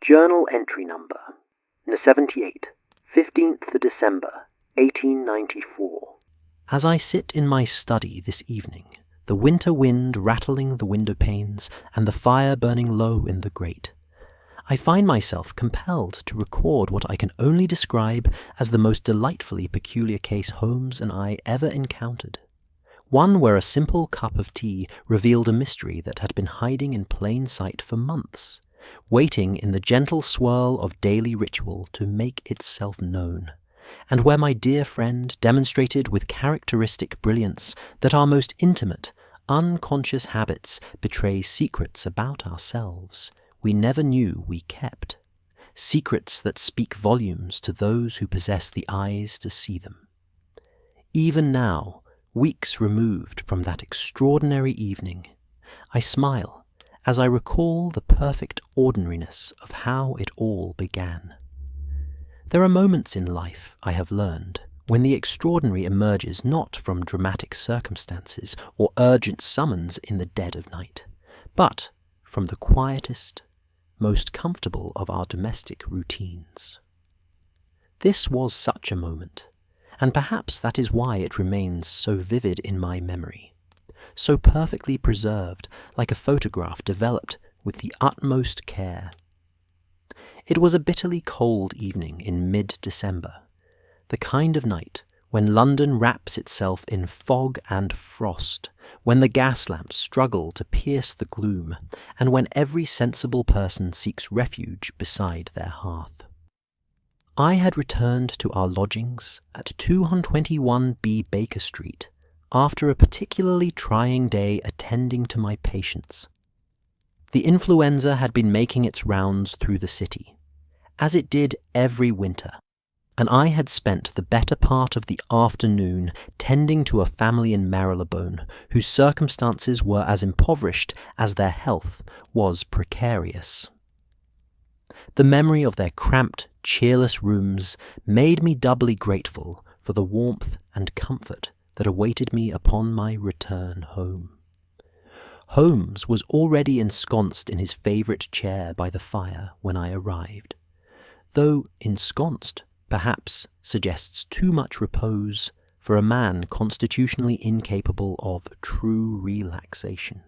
Journal entry number 78, 15th December, 1894. As I sit in my study this evening, the winter wind rattling the window panes and the fire burning low in the grate, I find myself compelled to record what I can only describe as the most delightfully peculiar case Holmes and I ever encountered. One where a simple cup of tea revealed a mystery that had been hiding in plain sight for months, waiting in the gentle swirl of daily ritual to make itself known, and where my dear friend demonstrated with characteristic brilliance that our most intimate, unconscious habits betray secrets about ourselves we never knew we kept, secrets that speak volumes to those who possess the eyes to see them. Even now, weeks removed from that extraordinary evening, I smile as I recall the perfect ordinariness of how it all began. There are moments in life, I have learned, when the extraordinary emerges not from dramatic circumstances or urgent summons in the dead of night, but from the quietest, most comfortable of our domestic routines. This was such a moment, and perhaps that is why it remains so vivid in my memory, so perfectly preserved like a photograph developed with the utmost care. It was a bitterly cold evening in mid-December, the kind of night when London wraps itself in fog and frost, when the gas lamps struggle to pierce the gloom, and when every sensible person seeks refuge beside their hearth. I had returned to our lodgings at 221B Baker Street after a particularly trying day attending to my patients. The influenza had been making its rounds through the city, as it did every winter, and I had spent the better part of the afternoon tending to a family in Marylebone whose circumstances were as impoverished as their health was precarious. The memory of their cramped, cheerless rooms made me doubly grateful for the warmth and comfort that awaited me upon my return home. Holmes was already ensconced in his favourite chair by the fire when I arrived, though ensconced perhaps suggests too much repose for a man constitutionally incapable of true relaxation.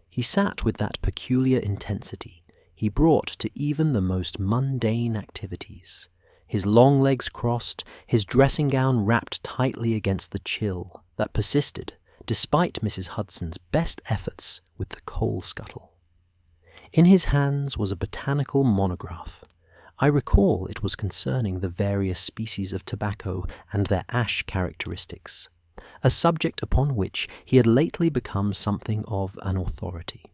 He sat with that peculiar intensity he brought to even the most mundane activities, his long legs crossed, his dressing gown wrapped tightly against the chill that persisted despite Mrs. Hudson's best efforts with the coal scuttle. In his hands was a botanical monograph. I recall it was concerning the various species of tobacco and their ash characteristics, a subject upon which he had lately become something of an authority.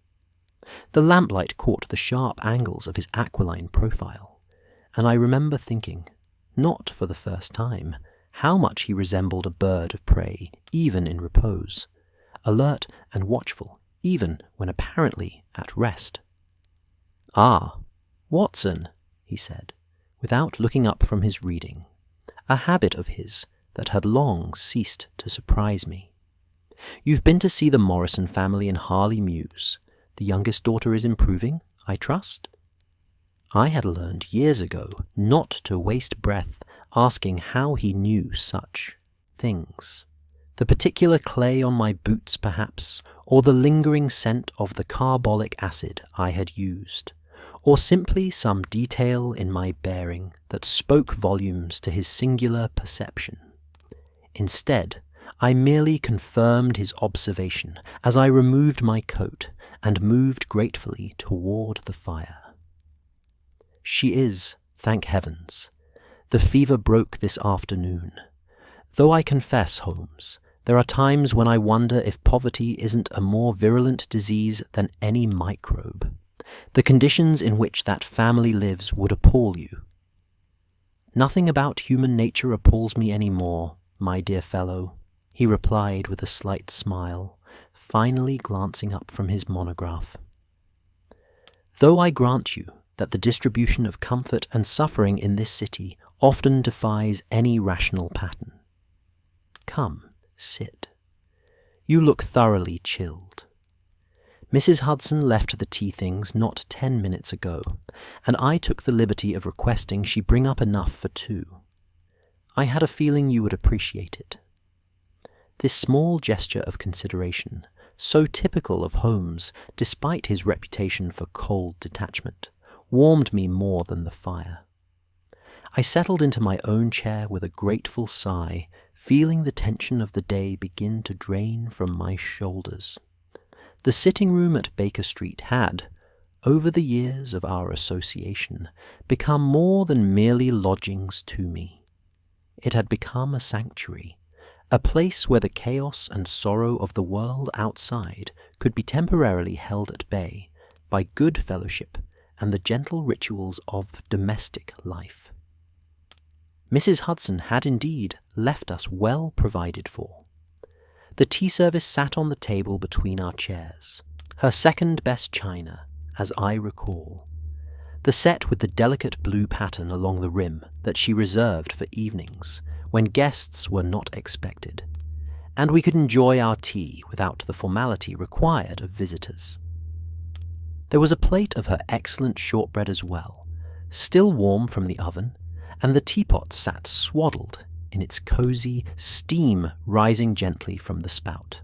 The lamplight caught the sharp angles of his aquiline profile, and I remember thinking, not for the first time, how much he resembled a bird of prey even in repose, alert and watchful even when apparently at rest. "Ah, Watson," he said, without looking up from his reading, a habit of his that had long ceased to surprise me. "You've been to see the Morrison family in Harley Mews. The youngest daughter is improving, I trust?" I had learned years ago not to waste breath asking how he knew such things. The particular clay on my boots, perhaps, or the lingering scent of the carbolic acid I had used, or simply some detail in my bearing that spoke volumes to his singular perception. Instead, I merely confirmed his observation as I removed my coat and moved gratefully toward the fire. "She is, thank heavens. The fever broke this afternoon. Though I confess, Holmes, there are times when I wonder if poverty isn't a more virulent disease than any microbe. The conditions in which that family lives would appall you." "Nothing about human nature appalls me any more, my dear fellow," he replied with a slight smile, finally glancing up from his monograph. "Though I grant you that the distribution of comfort and suffering in this city often defies any rational pattern. Come, sit. You look thoroughly chilled. Mrs. Hudson left the tea things not 10 minutes ago, and I took the liberty of requesting she bring up enough for 2. I had a feeling you would appreciate it. This small gesture of consideration, so typical of Holmes despite his reputation for cold detachment, warmed me more than the fire. I settled into my own chair with a grateful sigh, feeling the tension of the day begin to drain from my shoulders. The sitting room at Baker Street had, over the years of our association, become more than merely lodgings to me. It had become a sanctuary, a place where the chaos and sorrow of the world outside could be temporarily held at bay by good fellowship and the gentle rituals of domestic life. Mrs. Hudson had indeed left us well provided for. The tea service sat on the table between our chairs, her second best china, as I recall, the set with the delicate blue pattern along the rim that she reserved for evenings when guests were not expected, and we could enjoy our tea without the formality required of visitors. There was a plate of her excellent shortbread as well, still warm from the oven, and the teapot sat swaddled in its cosy steam rising gently from the spout.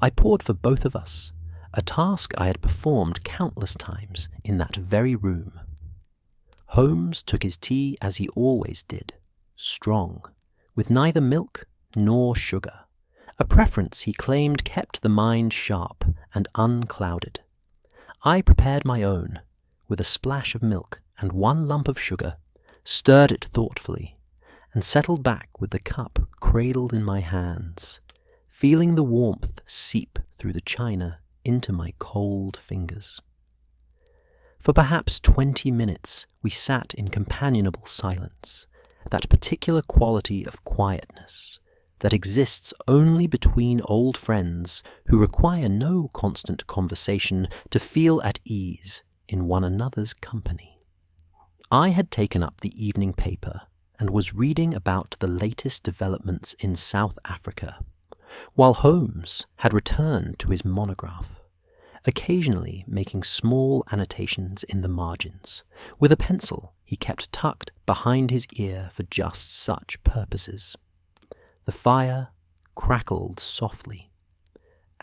I poured for both of us, a task I had performed countless times in that very room. Holmes took his tea as he always did, strong, with neither milk nor sugar, a preference he claimed kept the mind sharp and unclouded. I prepared my own, with a splash of milk and 1 lump of sugar, stirred it thoughtfully, and settled back with the cup cradled in my hands, feeling the warmth seep through the china into my cold fingers. For perhaps 20 minutes we sat in companionable silence, that particular quality of quietness that exists only between old friends who require no constant conversation to feel at ease in one another's company. I had taken up the evening paper and was reading about the latest developments in South Africa, while Holmes had returned to his monograph, occasionally making small annotations in the margins, with a pencil he kept tucked behind his ear for just such purposes. The fire crackled softly.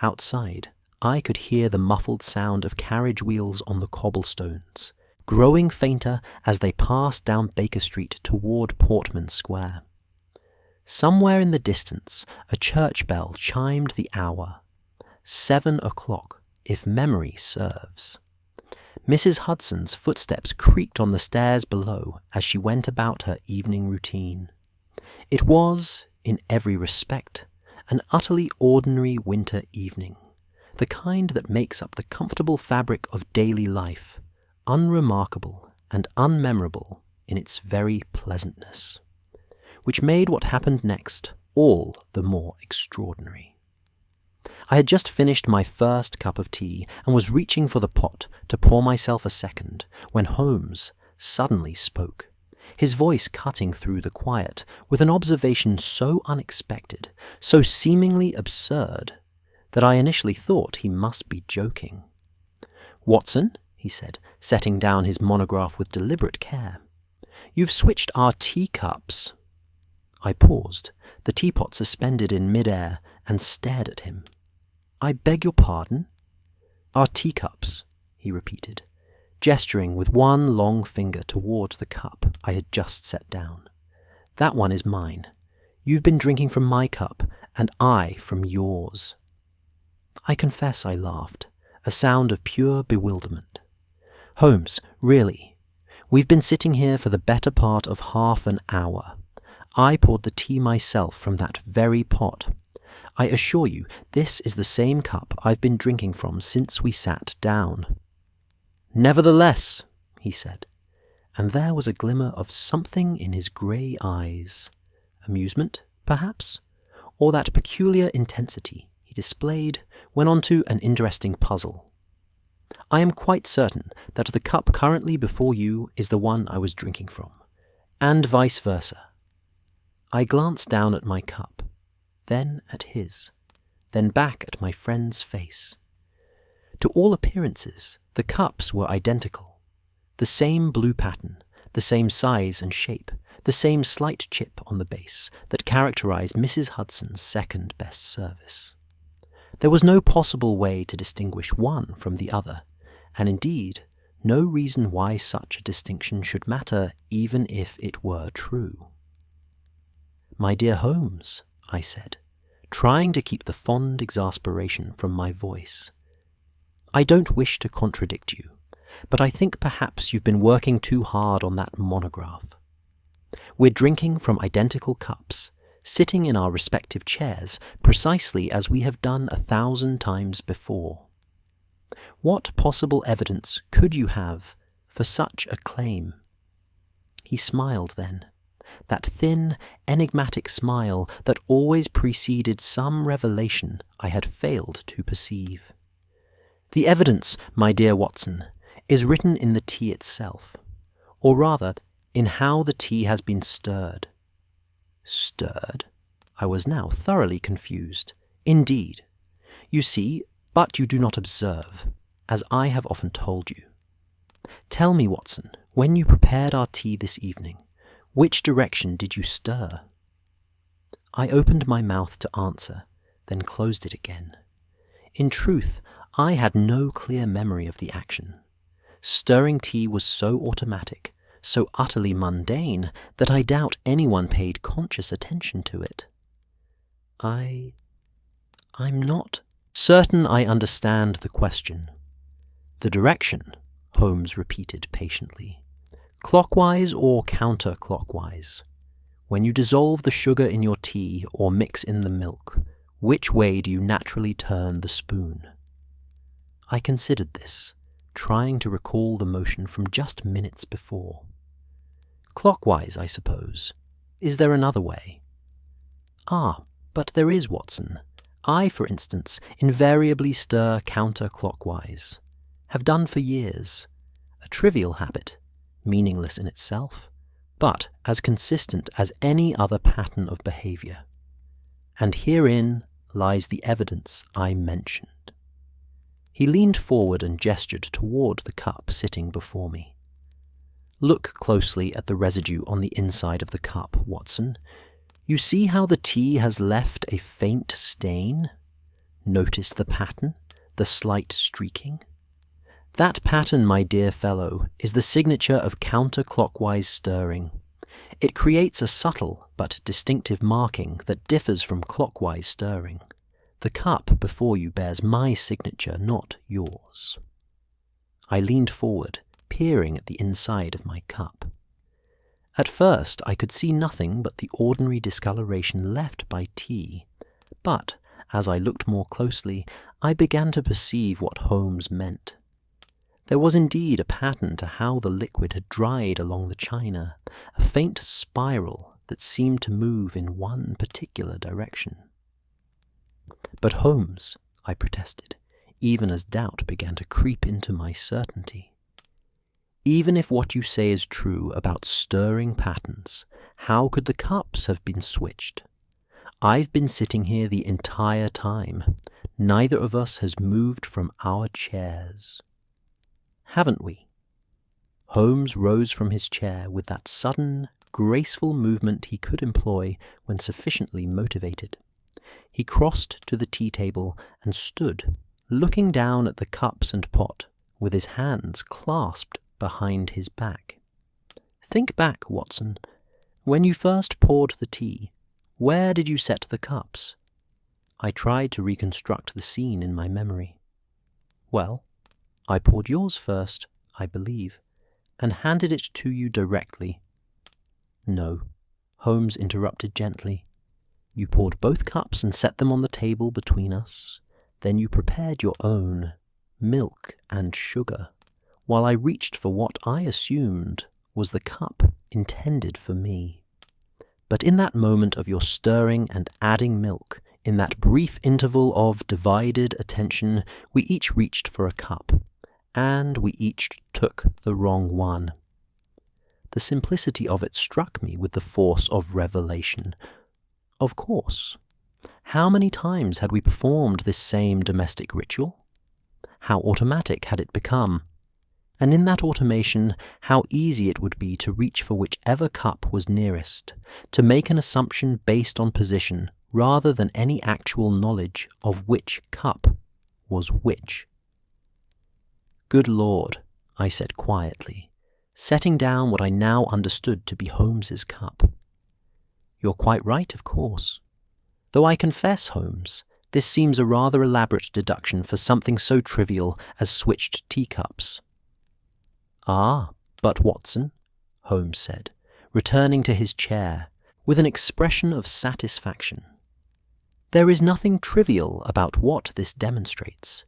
Outside, I could hear the muffled sound of carriage wheels on the cobblestones, growing fainter as they passed down Baker Street toward Portman Square. Somewhere in the distance, a church bell chimed the hour, 7 o'clock, if memory serves. Mrs. Hudson's footsteps creaked on the stairs below as she went about her evening routine. It was, in every respect, an utterly ordinary winter evening, the kind that makes up the comfortable fabric of daily life, unremarkable and unmemorable in its very pleasantness, which made what happened next all the more extraordinary. I had just finished my first cup of tea and was reaching for the pot to pour myself a second when Holmes suddenly spoke, his voice cutting through the quiet with an observation so unexpected, so seemingly absurd, that I initially thought he must be joking. "Watson," he said, setting down his monograph with deliberate care, "you've switched our teacups." I paused, the teapot suspended in mid-air, and stared at him. "I beg your pardon?" "Our teacups," he repeated, gesturing with one long finger toward the cup I had just set down. "That one is mine. You've been drinking from my cup, and I from yours." I confess I laughed, a sound of pure bewilderment. "Holmes, really, we've been sitting here for the better part of half an hour. I poured the tea myself from that very pot. I assure you, this is the same cup I've been drinking from since we sat down." "Nevertheless," he said, and there was a glimmer of something in his grey eyes, amusement, perhaps, or that peculiar intensity he displayed when onto an interesting puzzle. "I am quite certain that the cup currently before you is the one I was drinking from, and vice versa." I glanced down at my cup, then at his, then back at my friend's face. To all appearances, the cups were identical. The same blue pattern, the same size and shape, the same slight chip on the base that characterized Mrs. Hudson's second best service. There was no possible way to distinguish one from the other, and indeed, no reason why such a distinction should matter even if it were true. "My dear Holmes," I said, trying to keep the fond exasperation from my voice, "I don't wish to contradict you, but I think perhaps you've been working too hard on that monograph. We're drinking from identical cups, sitting in our respective chairs precisely as we have done 1,000 times before. What possible evidence could you have for such a claim?" He smiled then, that thin, enigmatic smile that always preceded some revelation I had failed to perceive. "The evidence, my dear Watson, is written in the tea itself, or rather, in how the tea has been stirred." Stirred? I was now thoroughly confused. "Indeed. You see, but you do not observe, as I have often told you. Tell me, Watson, when you prepared our tea this evening, which direction did you stir?" I opened my mouth to answer, then closed it again. In truth, I had no clear memory of the action. Stirring tea was so automatic, so utterly mundane, that I doubt anyone paid conscious attention to it. I'm not certain I understand the question." "The direction," Holmes repeated patiently. "Clockwise or counterclockwise? When you dissolve the sugar in your tea or mix in the milk, which way do you naturally turn the spoon?" I considered this, trying to recall the motion from just minutes before. "Clockwise, I suppose. Is there another way?" "Ah, but there is, Watson. I, for instance, invariably stir counterclockwise. Have done for years. A trivial habit, meaningless in itself, but as consistent as any other pattern of behavior. And herein lies the evidence I mentioned." He leaned forward and gestured toward the cup sitting before me. "Look closely at the residue on the inside of the cup, Watson. You see how the tea has left a faint stain? Notice the pattern, the slight streaking? That pattern, my dear fellow, is the signature of counterclockwise stirring. It creates a subtle but distinctive marking that differs from clockwise stirring. The cup before you bears my signature, not yours." I leaned forward, peering at the inside of my cup. At first I could see nothing but the ordinary discoloration left by tea, but as I looked more closely, I began to perceive what Holmes meant. There was indeed a pattern to how the liquid had dried along the china, a faint spiral that seemed to move in one particular direction. "But Holmes," I protested, even as doubt began to creep into my certainty, "even if what you say is true about stirring patterns, how could the cups have been switched? I've been sitting here the entire time. Neither of us has moved from our chairs." "Haven't we?" Holmes rose from his chair with that sudden, graceful movement he could employ when sufficiently motivated. He crossed to the tea table and stood, looking down at the cups and pot, with his hands clasped behind his back. "Think back, Watson. When you first poured the tea, where did you set the cups?" I tried to reconstruct the scene in my memory. "Well, I poured yours first, I believe, and handed it to you directly." "No," Holmes interrupted gently. "You poured both cups and set them on the table between us. Then you prepared your own, milk and sugar, while I reached for what I assumed was the cup intended for me. But in that moment of your stirring and adding milk, in that brief interval of divided attention, we each reached for a cup, and we each took the wrong one. The simplicity of it struck me with the force of revelation. Of course. How many times had we performed this same domestic ritual? how automatic had it become? And in that automation, how easy it would be to reach for whichever cup was nearest, to make an assumption based on position rather than any actual knowledge of which cup was which. "Good Lord," I said quietly, setting down what I now understood to be Holmes's cup. "You're quite right, of course. Though I confess, Holmes, this seems a rather elaborate deduction for something so trivial as switched teacups." "Ah, but Watson," Holmes said, returning to his chair with an expression of satisfaction, "there is nothing trivial about what this demonstrates.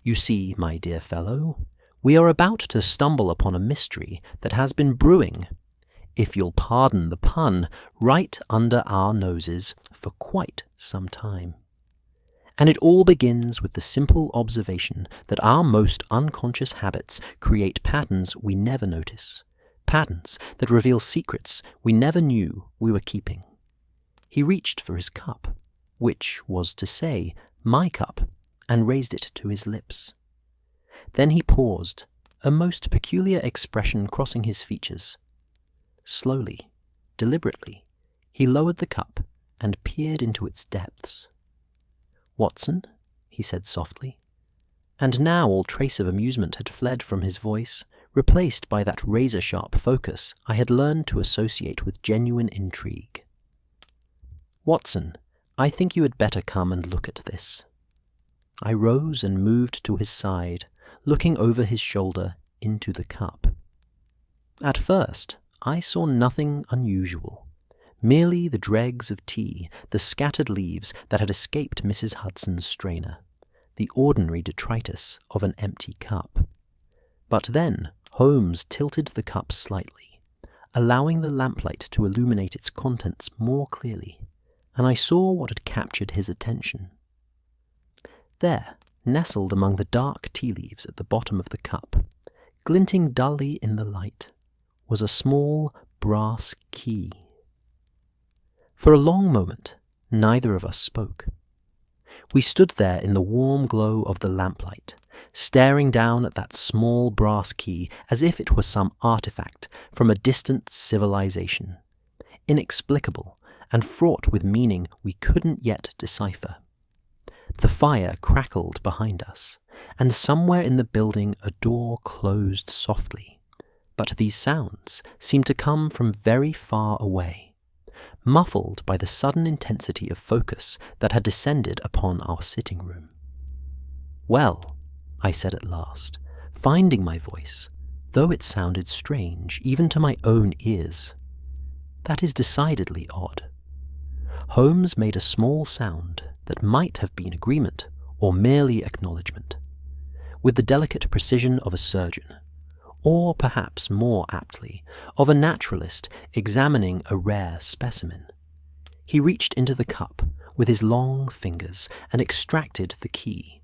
You see, my dear fellow, we are about to stumble upon a mystery that has been brewing, if you'll pardon the pun, right under our noses for quite some time. And it all begins with the simple observation that our most unconscious habits create patterns we never notice, patterns that reveal secrets we never knew we were keeping." He reached for his cup, which was to say, my cup, and raised it to his lips. Then he paused, a most peculiar expression crossing his features. Slowly, deliberately, he lowered the cup and peered into its depths. "Watson," he said softly, and now all trace of amusement had fled from his voice, replaced by that razor-sharp focus I had learned to associate with genuine intrigue. "Watson, I think you had better come and look at this." I rose and moved to his side, looking over his shoulder into the cup. At first, I saw nothing unusual. Merely the dregs of tea, the scattered leaves that had escaped Mrs. Hudson's strainer, the ordinary detritus of an empty cup. But then Holmes tilted the cup slightly, allowing the lamplight to illuminate its contents more clearly, and I saw what had captured his attention. There, nestled among the dark tea leaves at the bottom of the cup, glinting dully in the light, was a small brass key. For a long moment, neither of us spoke. We stood there in the warm glow of the lamplight, staring down at that small brass key as if it were some artifact from a distant civilization, inexplicable and fraught with meaning we couldn't yet decipher. The fire crackled behind us, and somewhere in the building a door closed softly, but these sounds seemed to come from very far away, muffled by the sudden intensity of focus that had descended upon our sitting room. "Well," I said at last, finding my voice, though it sounded strange even to my own ears, "that is decidedly odd." Holmes made a small sound that might have been agreement or merely acknowledgement, with the delicate precision of a surgeon, or perhaps more aptly, of a naturalist examining a rare specimen. He reached into the cup with his long fingers and extracted the key,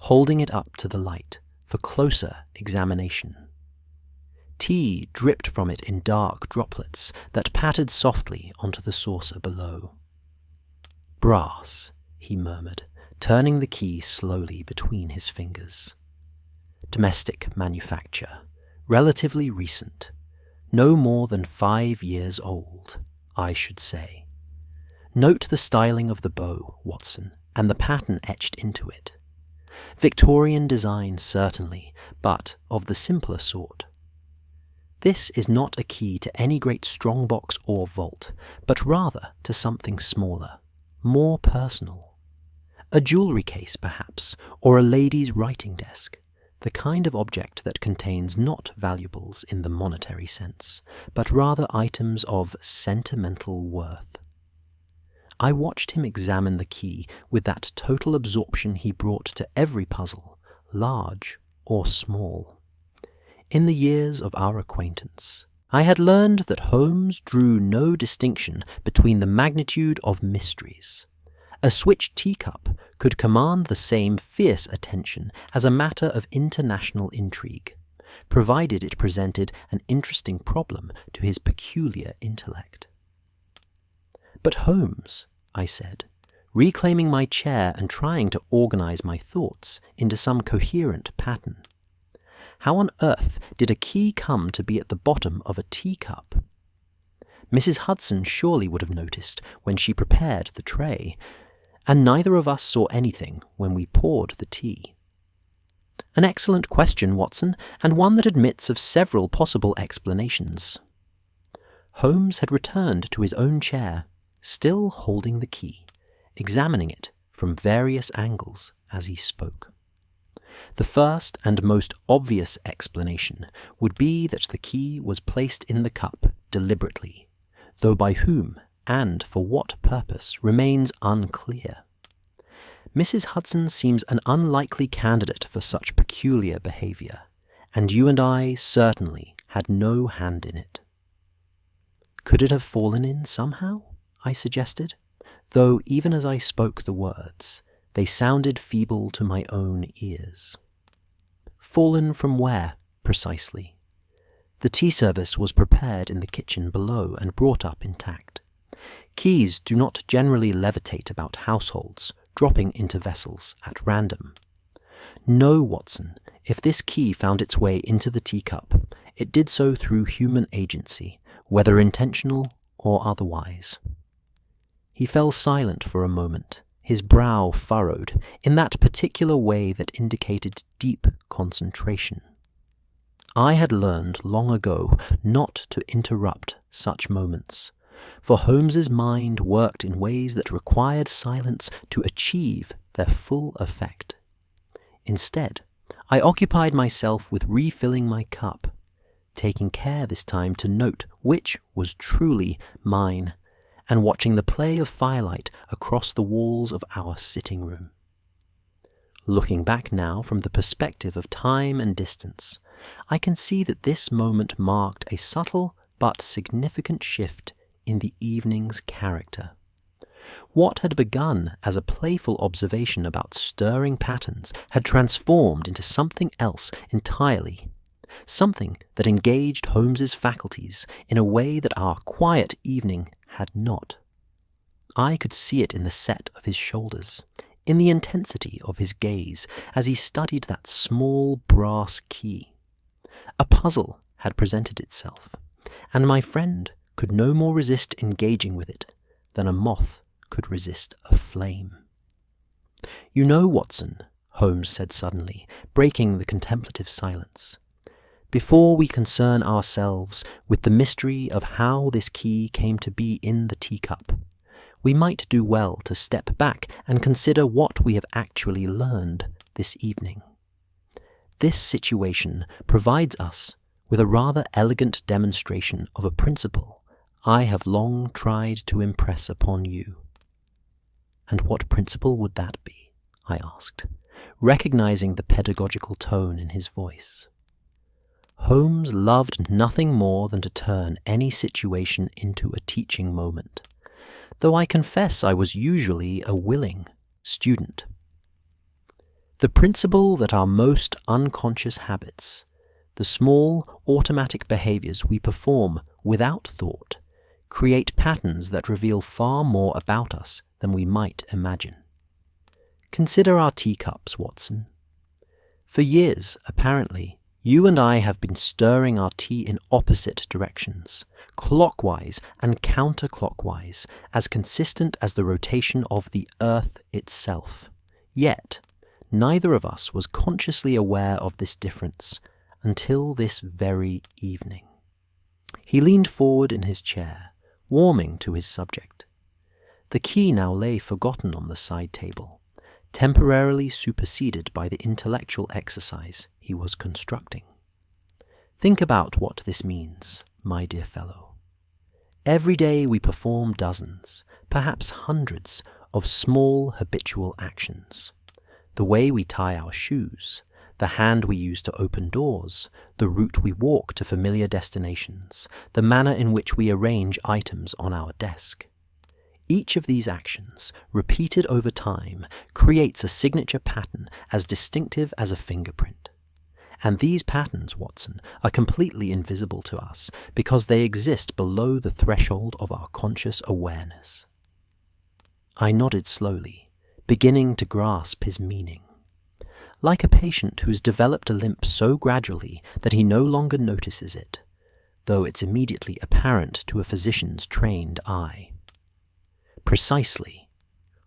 holding it up to the light for closer examination. Tea dripped from it in dark droplets that pattered softly onto the saucer below. "Brass," he murmured, turning the key slowly between his fingers. "Domestic manufacture. Relatively recent. No more than 5 years old, I should say. Note the styling of the bow, Watson, and the pattern etched into it. Victorian design, certainly, but of the simpler sort. This is not a key to any great strongbox or vault, but rather to something smaller, more personal. A jewellery case, perhaps, or a lady's writing desk. The kind of object that contains not valuables in the monetary sense, but rather items of sentimental worth." I watched him examine the key with that total absorption he brought to every puzzle, large or small. In the years of our acquaintance, I had learned that Holmes drew no distinction between the magnitude of mysteries. A switched teacup could command the same fierce attention as a matter of international intrigue, provided it presented an interesting problem to his peculiar intellect. "But Holmes," I said, reclaiming my chair and trying to organize my thoughts into some coherent pattern. How on earth did a key come to be at the bottom of a teacup? Mrs. Hudson surely would have noticed when she prepared the tray, and neither of us saw anything when we poured the tea. An excellent question, Watson, and one that admits of several possible explanations. Holmes had returned to his own chair, still holding the key, examining it from various angles as he spoke. The first and most obvious explanation would be that the key was placed in the cup deliberately, though by whom and for what purpose remains unclear. Mrs. Hudson seems an unlikely candidate for such peculiar behaviour, and you and I certainly had no hand in it. Could it have fallen in somehow? I suggested, though even as I spoke the words, they sounded feeble to my own ears. Fallen from where, precisely? The tea service was prepared in the kitchen below and brought up intact. Keys do not generally levitate about households, dropping into vessels at random. No, Watson, if this key found its way into the teacup, it did so through human agency, whether intentional or otherwise. He fell silent for a moment, his brow furrowed in that particular way that indicated deep concentration. I had learned long ago not to interrupt such moments, for Holmes's mind worked in ways that required silence to achieve their full effect. Instead, I occupied myself with refilling my cup, taking care this time to note which was truly mine, and watching the play of firelight across the walls of our sitting room. Looking back now from the perspective of time and distance, I can see that this moment marked a subtle but significant shift in the evening's character. What had begun as a playful observation about stirring patterns had transformed into something else entirely, something that engaged Holmes's faculties in a way that our quiet evening had not. I could see it in the set of his shoulders, in the intensity of his gaze as he studied that small brass key. A puzzle had presented itself, and my friend could no more resist engaging with it than a moth could resist a flame. "You know, Watson," Holmes said suddenly, breaking the contemplative silence, "before we concern ourselves with the mystery of how this key came to be in the teacup, we might do well to step back and consider what we have actually learned this evening. This situation provides us with a rather elegant demonstration of a principle I have long tried to impress upon you." "And what principle would that be?" I asked, recognizing the pedagogical tone in his voice. Holmes loved nothing more than to turn any situation into a teaching moment, though I confess I was usually a willing student. "The principle that our most unconscious habits, the small automatic behaviors we perform without thought, create patterns that reveal far more about us than we might imagine. Consider our teacups, Watson. For years, apparently, you and I have been stirring our tea in opposite directions, clockwise and counterclockwise, as consistent as the rotation of the earth itself. Yet, neither of us was consciously aware of this difference until this very evening." He leaned forward in his chair, warming to his subject. The key now lay forgotten on the side table, temporarily superseded by the intellectual exercise he was constructing. "Think about what this means, my dear fellow. Every day we perform dozens, perhaps hundreds, of small habitual actions. The way we tie our shoes, the hand we use to open doors, the route we walk to familiar destinations, the manner in which we arrange items on our desk. Each of these actions, repeated over time, creates a signature pattern as distinctive as a fingerprint. And these patterns, Watson, are completely invisible to us because they exist below the threshold of our conscious awareness." I nodded slowly, beginning to grasp his meaning. Like a patient who has developed a limp so gradually that he no longer notices it, though it's immediately apparent to a physician's trained eye. "Precisely,"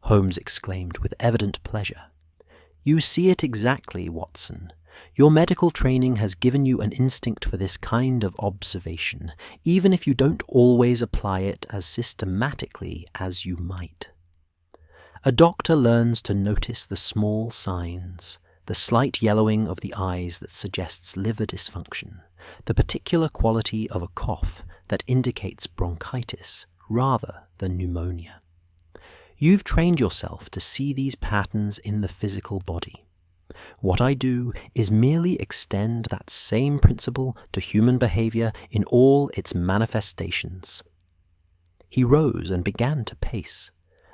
Holmes exclaimed with evident pleasure. "You see it exactly, Watson. Your medical training has given you an instinct for this kind of observation, even if you don't always apply it as systematically as you might. A doctor learns to notice the small signs, the slight yellowing of the eyes that suggests liver dysfunction, the particular quality of a cough that indicates bronchitis rather than pneumonia. You've trained yourself to see these patterns in the physical body. What I do is merely extend that same principle to human behavior in all its manifestations." He rose and began to pace,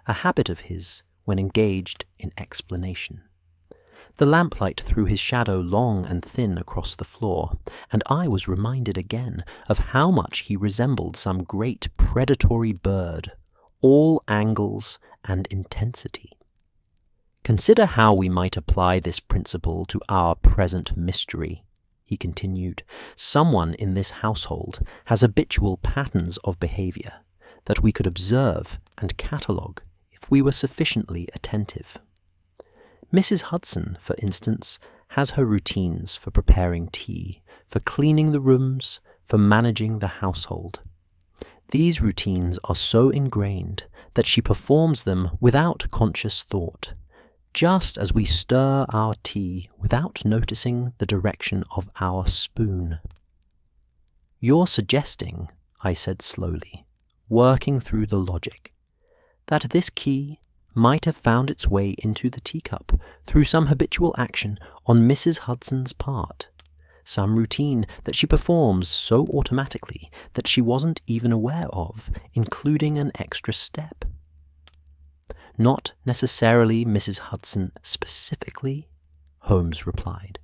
a habit of his when engaged in explanation. The lamplight threw his shadow long and thin across the floor, and I was reminded again of how much he resembled some great predatory bird, all angles and intensity. "Consider how we might apply this principle to our present mystery," he continued. "Someone in this household has habitual patterns of behavior that we could observe and catalogue if we were sufficiently attentive. Mrs. Hudson, for instance, has her routines for preparing tea, for cleaning the rooms, for managing the household. These routines are so ingrained that she performs them without conscious thought, just as we stir our tea without noticing the direction of our spoon." "You're suggesting," I said slowly, working through the logic, "that this key might have found its way into the teacup through some habitual action on Mrs. Hudson's part, some routine that she performs so automatically that she wasn't even aware of, including an extra step." "Not necessarily Mrs. Hudson specifically," Holmes replied.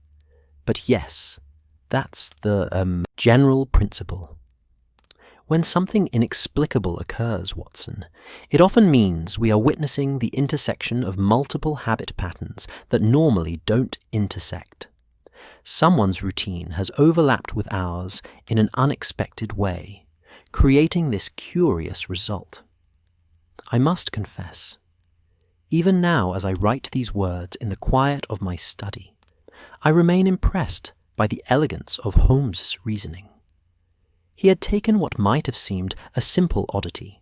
"But yes, that's the general principle. When something inexplicable occurs, Watson, it often means we are witnessing the intersection of multiple habit patterns that normally don't intersect. Someone's routine has overlapped with ours in an unexpected way, creating this curious result. I must confess, even now as I write these words in the quiet of my study, I remain impressed by the elegance of Holmes's reasoning. He had taken what might have seemed a simple oddity,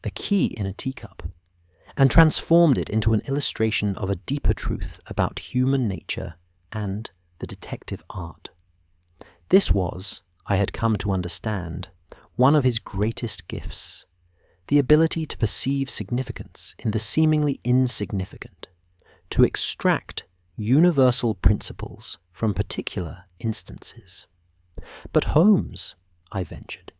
a key in a teacup, and transformed it into an illustration of a deeper truth about human nature and the detective art. This was, I had come to understand, one of his greatest gifts, the ability to perceive significance in the seemingly insignificant, to extract universal principles from particular instances. "But Holmes," I ventured,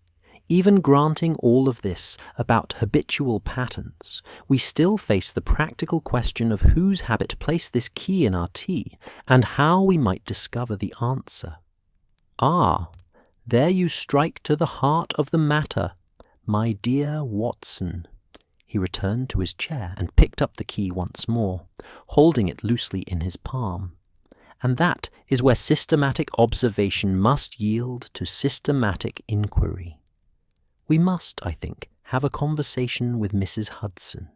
"even granting all of this about habitual patterns, we still face the practical question of whose habit placed this key in our tea, and how we might discover the answer." "Ah, there you strike to the heart of the matter, my dear Watson." He returned to his chair and picked up the key once more, holding it loosely in his palm. "And that is where systematic observation must yield to systematic inquiry. We must, I think, have a conversation with Mrs. Hudson."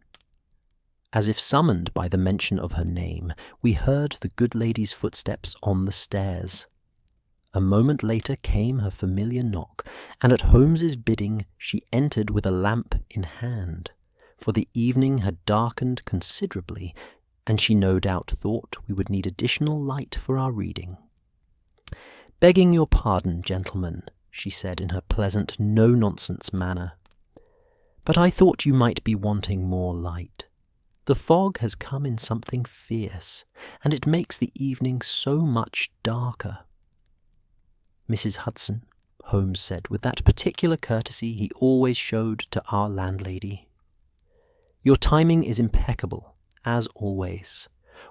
As if summoned by the mention of her name, we heard the good lady's footsteps on the stairs. A moment later came her familiar knock, and at Holmes's bidding she entered with a lamp in hand, for the evening had darkened considerably, and she no doubt thought we would need additional light for our reading. "Begging your pardon, gentlemen," she said in her pleasant, no-nonsense manner, "but I thought you might be wanting more light. The fog has come in something fierce, and it makes the evening so much darker." "Mrs. Hudson," Holmes said with that particular courtesy he always showed to our landlady, "your timing is impeccable, as always.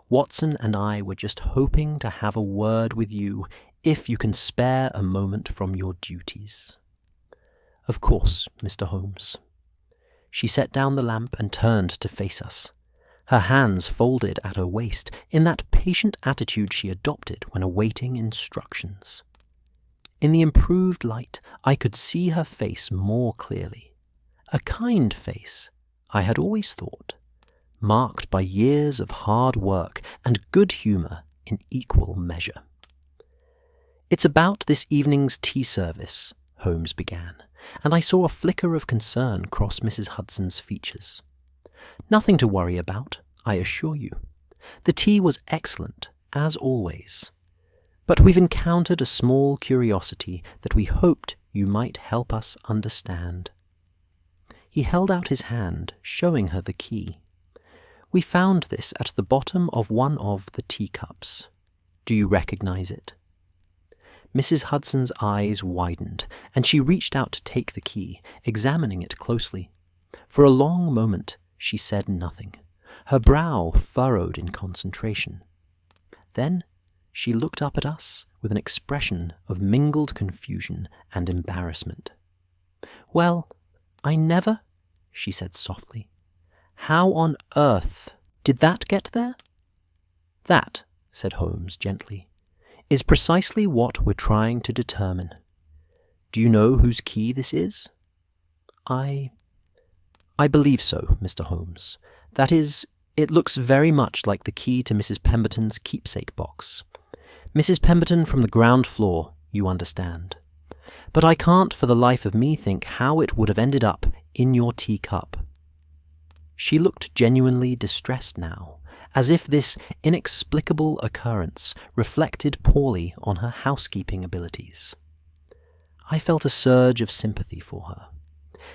Watson and I were just hoping to have a word with you, if you can spare a moment from your duties." "Of course, Mr. Holmes." She set down the lamp and turned to face us, her hands folded at her waist in that patient attitude she adopted when awaiting instructions. In the improved light, I could see her face more clearly. A kind face, I had always thought, marked by years of hard work and good humour in equal measure. "It's about this evening's tea service," Holmes began, and I saw a flicker of concern cross Mrs. Hudson's features. "Nothing to worry about, I assure you. The tea was excellent, as always. But we've encountered a small curiosity that we hoped you might help us understand." He held out his hand, showing her the key. "We found this at the bottom of one of the teacups. Do you recognize it?" Mrs. Hudson's eyes widened, and she reached out to take the key, examining it closely. For a long moment she said nothing, her brow furrowed in concentration. Then she looked up at us with an expression of mingled confusion and embarrassment. "Well, I never," she said softly. "How on earth did that get there?" "That," said Holmes gently, "is precisely what we're trying to determine. Do you know whose key this is?" I believe so, Mr. Holmes. That is, it looks very much like the key to Mrs. Pemberton's keepsake box. Mrs. Pemberton from the ground floor, you understand. But I can't for the life of me think how it would have ended up in your teacup." She looked genuinely distressed now, as if this inexplicable occurrence reflected poorly on her housekeeping abilities. I felt a surge of sympathy for her.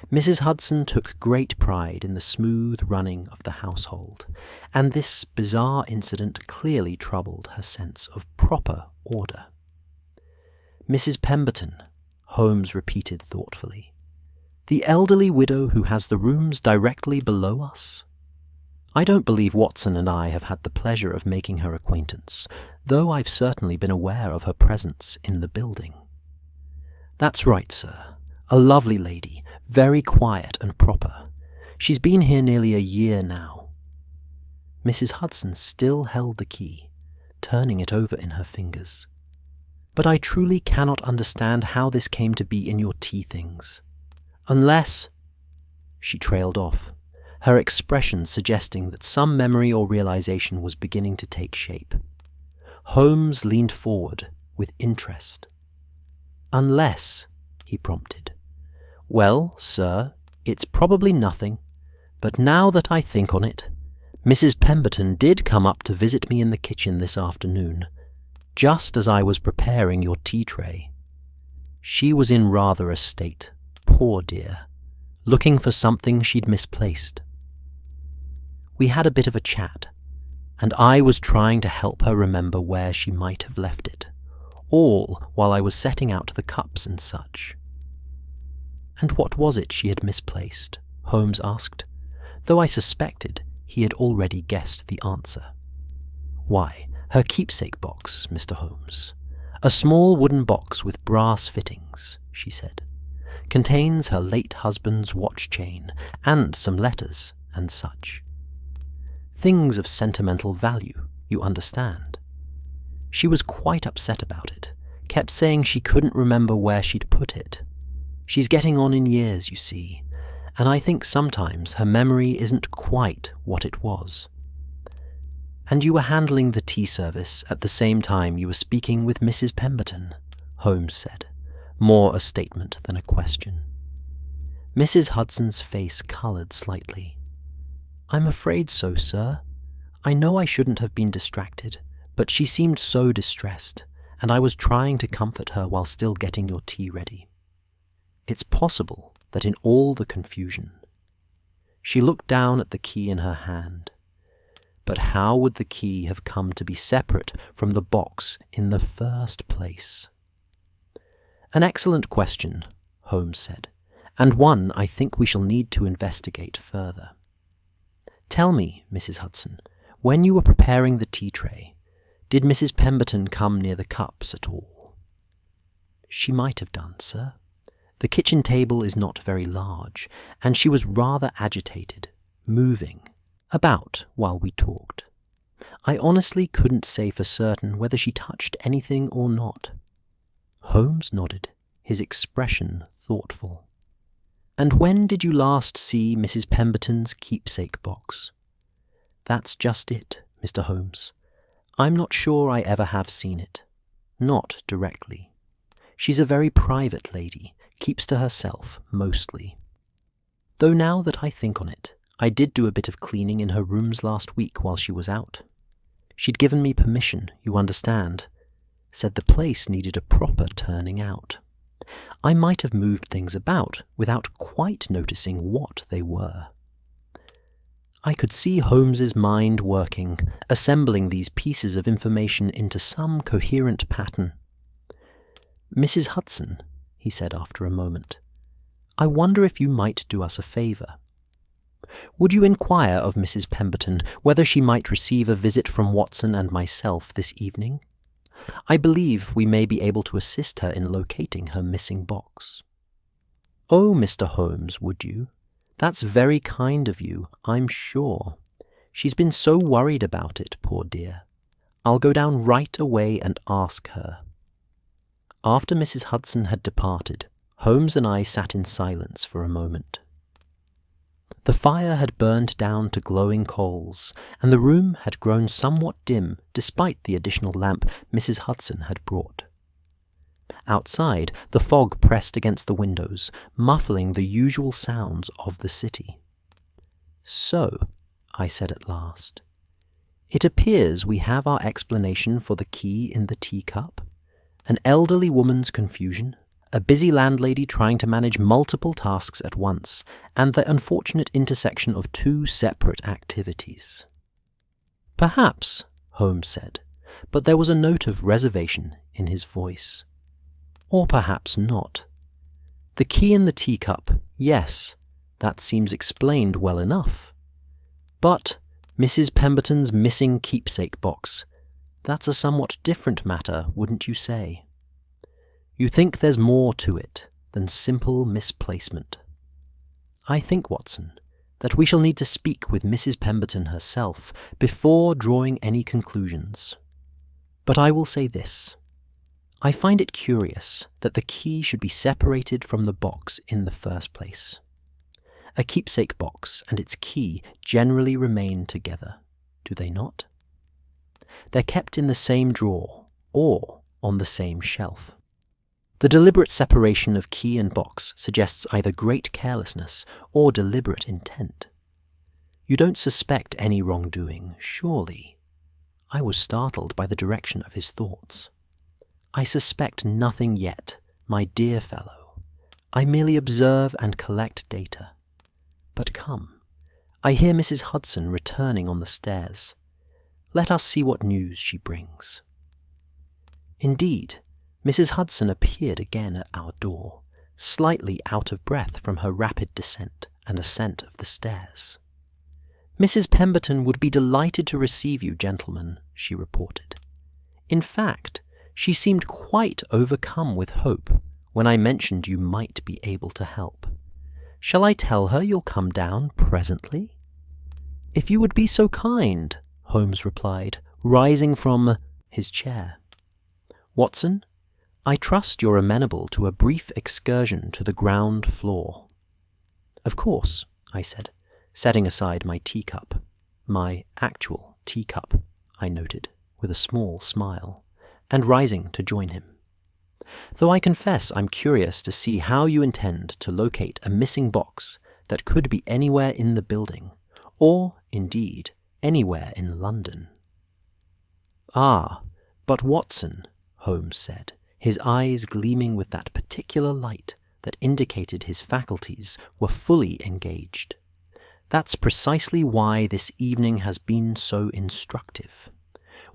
Mrs. Hudson took great pride in the smooth running of the household, and this bizarre incident clearly troubled her sense of proper order. "Mrs. Pemberton," Holmes repeated thoughtfully. "The elderly widow who has the rooms directly below us? I don't believe Watson and I have had the pleasure of making her acquaintance, though I've certainly been aware of her presence in the building." "That's right, sir. A lovely lady, very quiet and proper. She's been here nearly a year now." Mrs. Hudson still held the key, turning it over in her fingers. "But I truly cannot understand how this came to be in your tea things. Unless—" She trailed off, her expression suggesting that some memory or realization was beginning to take shape. Holmes leaned forward with interest. "Unless," he prompted. "Well, sir, it's probably nothing, but now that I think on it, Mrs. Pemberton did come up to visit me in the kitchen this afternoon, just as I was preparing your tea tray. She was in rather a state, poor dear, looking for something she'd misplaced. We had a bit of a chat, and I was trying to help her remember where she might have left it, all while I was setting out the cups and such." "And what was it she had misplaced?" Holmes asked, though I suspected he had already guessed the answer. "Why, her keepsake box, Mr. Holmes. A small wooden box with brass fittings," she said. "Contains her late husband's watch chain and some letters and such. Things of sentimental value, you understand. She was quite upset about it, kept saying she couldn't remember where she'd put it. She's getting on in years, you see, and I think sometimes her memory isn't quite what it was." "And you were handling the tea service at the same time you were speaking with Mrs. Pemberton," Holmes said, more a statement than a question. Mrs. Hudson's face coloured slightly. "I'm afraid so, sir. I know I shouldn't have been distracted, but she seemed so distressed, and I was trying to comfort her while still getting your tea ready. It's possible that in all the confusion—" She looked down at the key in her hand. But how would the key have come to be separate from the box in the first place? "An excellent question," Holmes said, "and one I think we shall need to investigate further. Tell me, Mrs. Hudson, when you were preparing the tea tray, did Mrs. Pemberton come near the cups at all?" "She might have done, sir. The kitchen table is not very large, and she was rather agitated, moving about while we talked. I honestly couldn't say for certain whether she touched anything or not. Holmes nodded, his expression thoughtful. "And when did you last see Mrs. Pemberton's keepsake box?" "That's just it, Mr. Holmes. I'm not sure I ever have seen it. Not directly. She's a very private lady, keeps to herself, mostly. Though now that I think on it, I did do a bit of cleaning in her rooms last week while she was out. She'd given me permission, you understand. Said the place needed a proper turning out. I might have moved things about without quite noticing what they were." I could see Holmes's mind working, assembling these pieces of information into some coherent pattern. "Mrs. Hudson," he said after a moment, "I wonder if you might do us a favour. Would you inquire of Mrs. Pemberton whether she might receive a visit from Watson and myself this evening? I believe we may be able to assist her in locating her missing box." "Oh, Mr. Holmes, would you? That's very kind of you, I'm sure. She's been so worried about it, poor dear. I'll go down right away and ask her." After Mrs. Hudson had departed, Holmes and I sat in silence for a moment. The fire had burned down to glowing coals, and the room had grown somewhat dim despite the additional lamp Mrs. Hudson had brought. Outside, the fog pressed against the windows, muffling the usual sounds of the city. "So," I said at last, "it appears we have our explanation for the key in the teacup. An elderly woman's confusion, a busy landlady trying to manage multiple tasks at once, and the unfortunate intersection of two separate activities." "Perhaps," Holmes said, but there was a note of reservation in his voice. "Or perhaps not. The key in the teacup, yes, that seems explained well enough. But Mrs. Pemberton's missing keepsake box, that's a somewhat different matter, wouldn't you say? You think there's more to it than simple misplacement. I think, Watson, that we shall need to speak with Mrs. Pemberton herself before drawing any conclusions. But I will say this. I find it curious that the key should be separated from the box in the first place. A keepsake box and its key generally remain together, do they not? They're kept in the same drawer or on the same shelf. The deliberate separation of key and box suggests either great carelessness or deliberate intent. You don't suspect any wrongdoing, surely? I was startled by the direction of his thoughts. I suspect nothing yet, my dear fellow. I merely observe and collect data. But come, I hear Mrs. Hudson returning on the stairs. Let us see what news she brings. Indeed, Mrs. Hudson appeared again at our door, slightly out of breath from her rapid descent and ascent of the stairs. "Mrs. Pemberton would be delighted to receive you, gentlemen," she reported. "In fact, she seemed quite overcome with hope when I mentioned you might be able to help. Shall I tell her you'll come down presently?" "If you would be so kind," Holmes replied, rising from his chair. "Watson, I trust you're amenable to a brief excursion to the ground floor." "Of course," I said, setting aside my teacup. My actual teacup, I noted, with a small smile, and rising to join him. "Though I confess I'm curious to see how you intend to locate a missing box that could be anywhere in the building, or, indeed, anywhere in London." "Ah, but Watson," Holmes said, his eyes gleaming with that particular light that indicated his faculties were fully engaged. "That's precisely why this evening has been so instructive.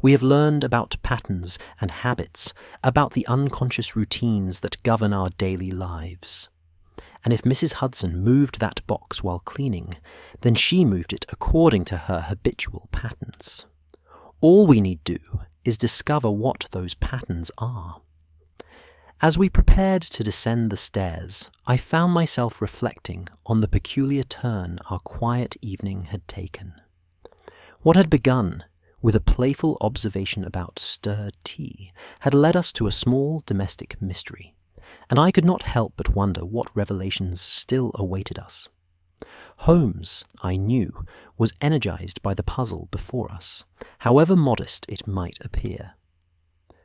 We have learned about patterns and habits, about the unconscious routines that govern our daily lives. And if Mrs. Hudson moved that box while cleaning, then she moved it according to her habitual patterns. All we need do is discover what those patterns are. As we prepared to descend the stairs, I found myself reflecting on the peculiar turn our quiet evening had taken. What had begun with a playful observation about stirred tea had led us to a small domestic mystery, and I could not help but wonder what revelations still awaited us. Holmes, I knew, was energized by the puzzle before us, however modest it might appear.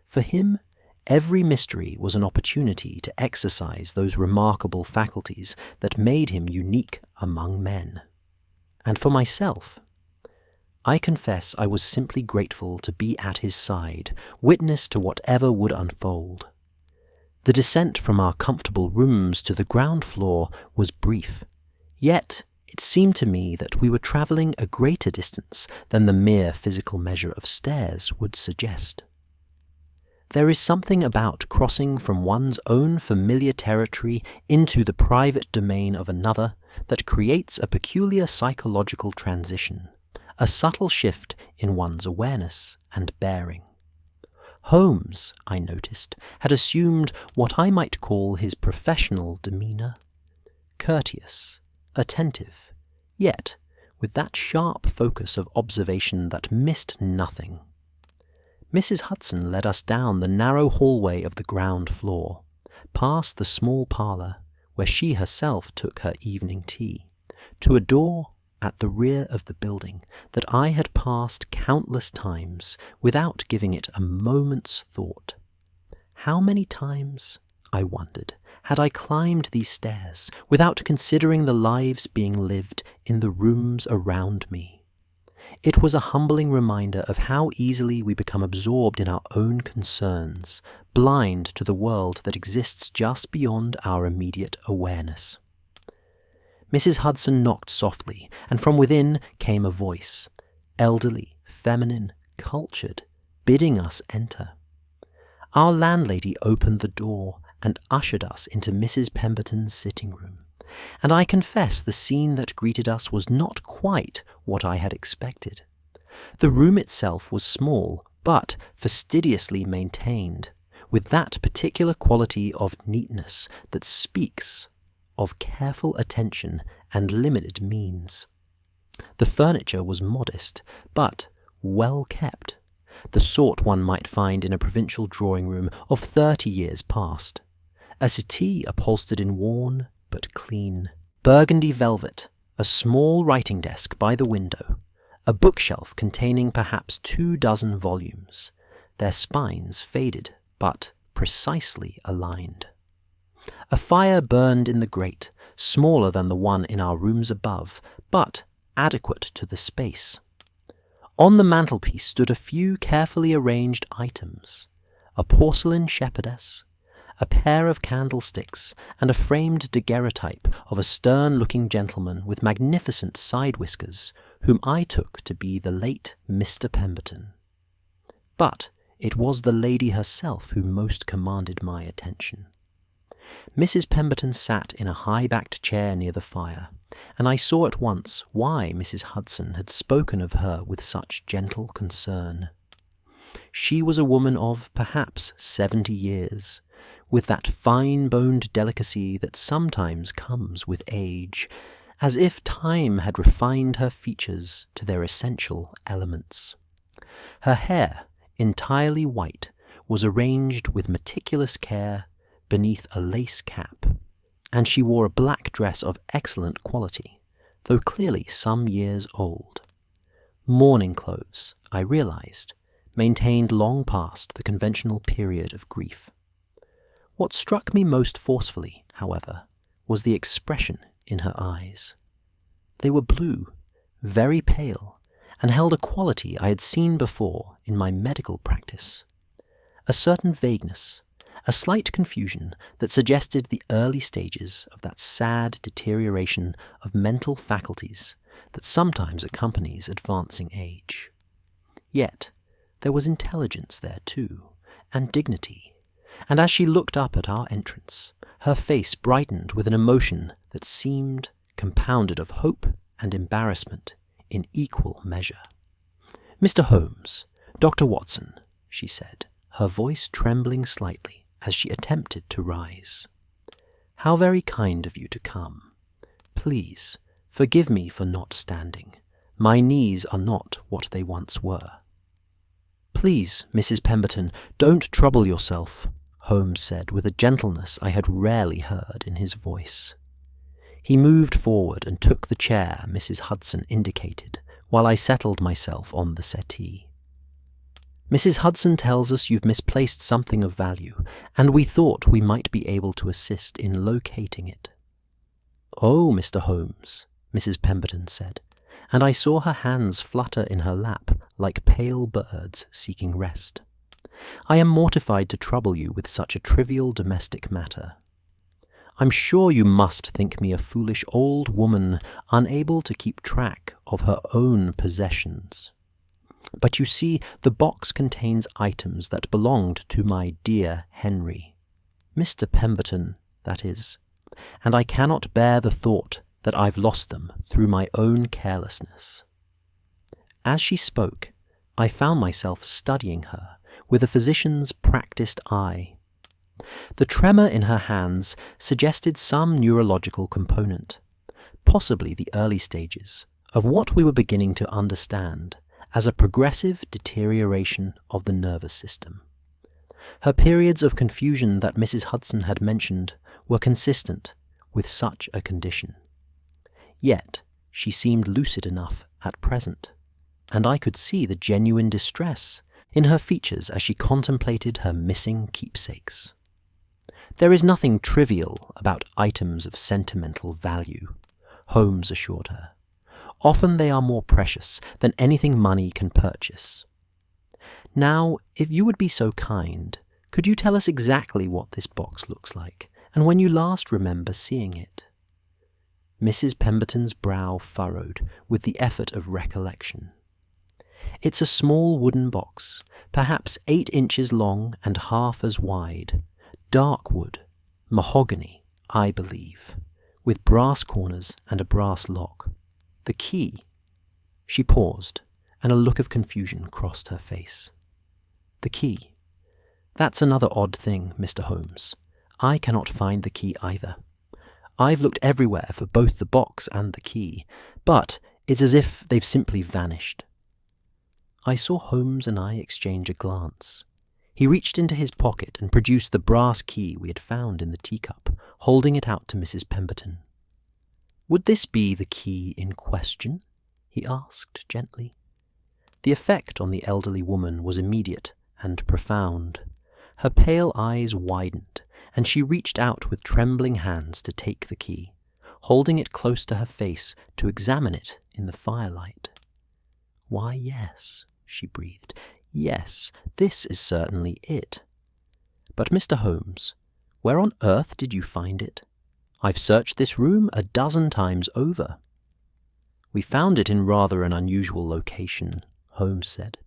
For him, every mystery was an opportunity to exercise those remarkable faculties that made him unique among men. And for myself, I confess I was simply grateful to be at his side, witness to whatever would unfold. The descent from our comfortable rooms to the ground floor was brief, yet it seemed to me that we were travelling a greater distance than the mere physical measure of stairs would suggest. There is something about crossing from one's own familiar territory into the private domain of another that creates a peculiar psychological transition, a subtle shift in one's awareness and bearing. Holmes, I noticed, had assumed what I might call his professional demeanour, courteous, attentive, yet with that sharp focus of observation that missed nothing. Mrs. Hudson led us down the narrow hallway of the ground floor, past the small parlour where she herself took her evening tea, to a door at the rear of the building that I had passed countless times without giving it a moment's thought. How many times, I wondered, had I climbed these stairs without considering the lives being lived in the rooms around me? It was a humbling reminder of how easily we become absorbed in our own concerns, blind to the world that exists just beyond our immediate awareness. Mrs. Hudson knocked softly, and from within came a voice, elderly, feminine, cultured, bidding us enter. Our landlady opened the door and ushered us into Mrs. Pemberton's sitting room, and I confess the scene that greeted us was not quite what I had expected. The room itself was small, but fastidiously maintained, with that particular quality of neatness that speaks of careful attention and limited means. The furniture was modest, but well kept, the sort one might find in a provincial drawing-room of 30 years past. A settee upholstered in worn but clean burgundy velvet, a small writing desk by the window, a bookshelf containing perhaps 24 volumes, their spines faded but precisely aligned. A fire burned in the grate, smaller than the one in our rooms above, but adequate to the space. On the mantelpiece stood a few carefully arranged items, a porcelain shepherdess, a pair of candlesticks, and a framed daguerreotype of a stern-looking gentleman with magnificent side whiskers, whom I took to be the late Mr. Pemberton. But it was the lady herself who most commanded my attention. Mrs. Pemberton sat in a high-backed chair near the fire, and I saw at once why Mrs. Hudson had spoken of her with such gentle concern. She was a woman of perhaps 70 years, with that fine-boned delicacy that sometimes comes with age, as if time had refined her features to their essential elements. Her hair, entirely white, was arranged with meticulous care beneath a lace cap, and she wore a black dress of excellent quality, though clearly some years old. Mourning clothes, I realized, maintained long past the conventional period of grief. What struck me most forcefully, however, was the expression in her eyes. They were blue, very pale, and held a quality I had seen before in my medical practice. A certain vagueness, a slight confusion that suggested the early stages of that sad deterioration of mental faculties that sometimes accompanies advancing age. Yet there was intelligence there too, and dignity, and as she looked up at our entrance, her face brightened with an emotion that seemed compounded of hope and embarrassment in equal measure. "Mr. Holmes, Dr. Watson," she said, her voice trembling slightly, as she attempted to rise. "How very kind of you to come. Please, forgive me for not standing. My knees are not what they once were." "Please, Mrs. Pemberton, don't trouble yourself," Holmes said with a gentleness I had rarely heard in his voice. He moved forward and took the chair Mrs. Hudson indicated, while I settled myself on the settee. "Mrs. Hudson tells us you've misplaced something of value, and we thought we might be able to assist in locating it." "Oh, Mr. Holmes," Mrs. Pemberton said, and I saw her hands flutter in her lap like pale birds seeking rest. "I am mortified to trouble you with such a trivial domestic matter. I'm sure you must think me a foolish old woman unable to keep track of her own possessions. But you see, the box contains items that belonged to my dear Henry. Mr. Pemberton, that is, and I cannot bear the thought that I've lost them through my own carelessness." As she spoke, I found myself studying her with a physician's practiced eye. The tremor in her hands suggested some neurological component, possibly the early stages of what we were beginning to understand as a progressive deterioration of the nervous system. Her periods of confusion that Mrs. Hudson had mentioned were consistent with such a condition. Yet she seemed lucid enough at present, and I could see the genuine distress in her features as she contemplated her missing keepsakes. "There is nothing trivial about items of sentimental value," Holmes assured her. "Often they are more precious than anything money can purchase. Now, if you would be so kind, could you tell us exactly what this box looks like, and when you last remember seeing it?" Mrs. Pemberton's brow furrowed with the effort of recollection. "It's a small wooden box, perhaps 8 inches long and half as wide, dark wood, mahogany, I believe, with brass corners and a brass lock. The key—" She paused, and a look of confusion crossed her face. "The key. That's another odd thing, Mr. Holmes. I cannot find the key either. I've looked everywhere for both the box and the key, but it's as if they've simply vanished." I saw Holmes and I exchange a glance. He reached into his pocket and produced the brass key we had found in the teacup, holding it out to Mrs. Pemberton. "Would this be the key in question?" he asked gently. The effect on the elderly woman was immediate and profound. Her pale eyes widened, and she reached out with trembling hands to take the key, holding it close to her face to examine it in the firelight. "Why, yes," she breathed. "Yes, this is certainly it. But, Mr. Holmes, where on earth did you find it? I've searched this room a dozen times over." "We found it in rather an unusual location," Holmes said,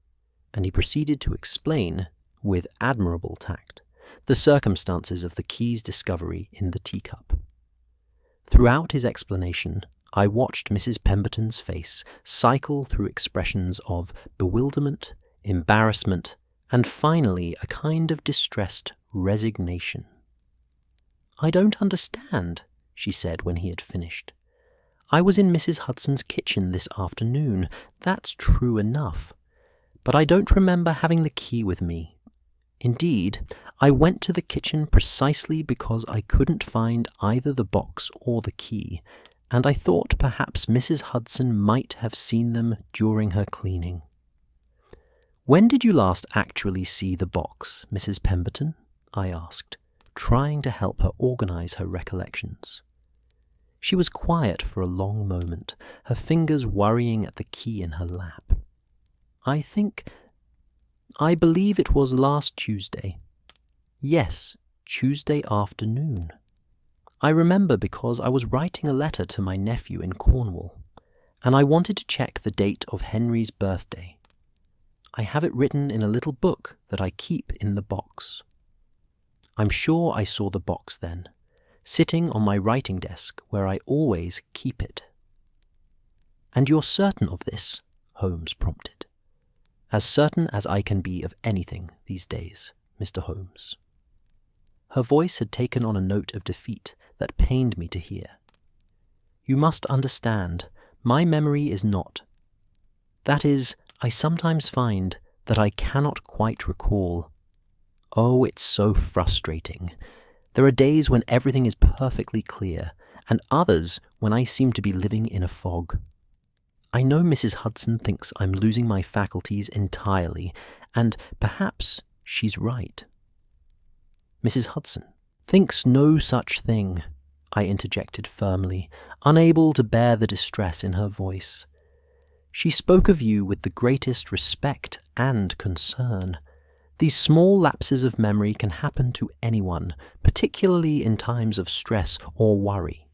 and he proceeded to explain, with admirable tact, the circumstances of the key's discovery in the teacup. Throughout his explanation, I watched Mrs. Pemberton's face cycle through expressions of bewilderment, embarrassment, and finally a kind of distressed resignation. "I don't understand," she said when he had finished. "I was in Mrs. Hudson's kitchen this afternoon. That's true enough. But I don't remember having the key with me. Indeed, I went to the kitchen precisely because I couldn't find either the box or the key, and I thought perhaps Mrs. Hudson might have seen them during her cleaning." "When did you last actually see the box, Mrs. Pemberton?" I asked, trying to help her organize her recollections. She was quiet for a long moment, her fingers worrying at the key in her lap. I believe it was last Tuesday. Yes, Tuesday afternoon. I remember because I was writing a letter to my nephew in Cornwall, and I wanted to check the date of Henry's birthday. I have it written in a little book that I keep in the box. I'm sure I saw the box then, sitting on my writing desk where I always keep it." "And you're certain of this?" Holmes prompted. "As certain as I can be of anything these days, Mr. Holmes." Her voice had taken on a note of defeat that pained me to hear. "You must understand, my memory is not. That is, I sometimes find that I cannot quite recall. Oh, it's so frustrating. There are days when everything is perfectly clear, and others when I seem to be living in a fog. I know Mrs. Hudson thinks I'm losing my faculties entirely, and perhaps she's right." "Mrs. Hudson thinks no such thing," I interjected firmly, unable to bear the distress in her voice. "She spoke of you with the greatest respect and concern. These small lapses of memory can happen to anyone, particularly in times of stress or worry."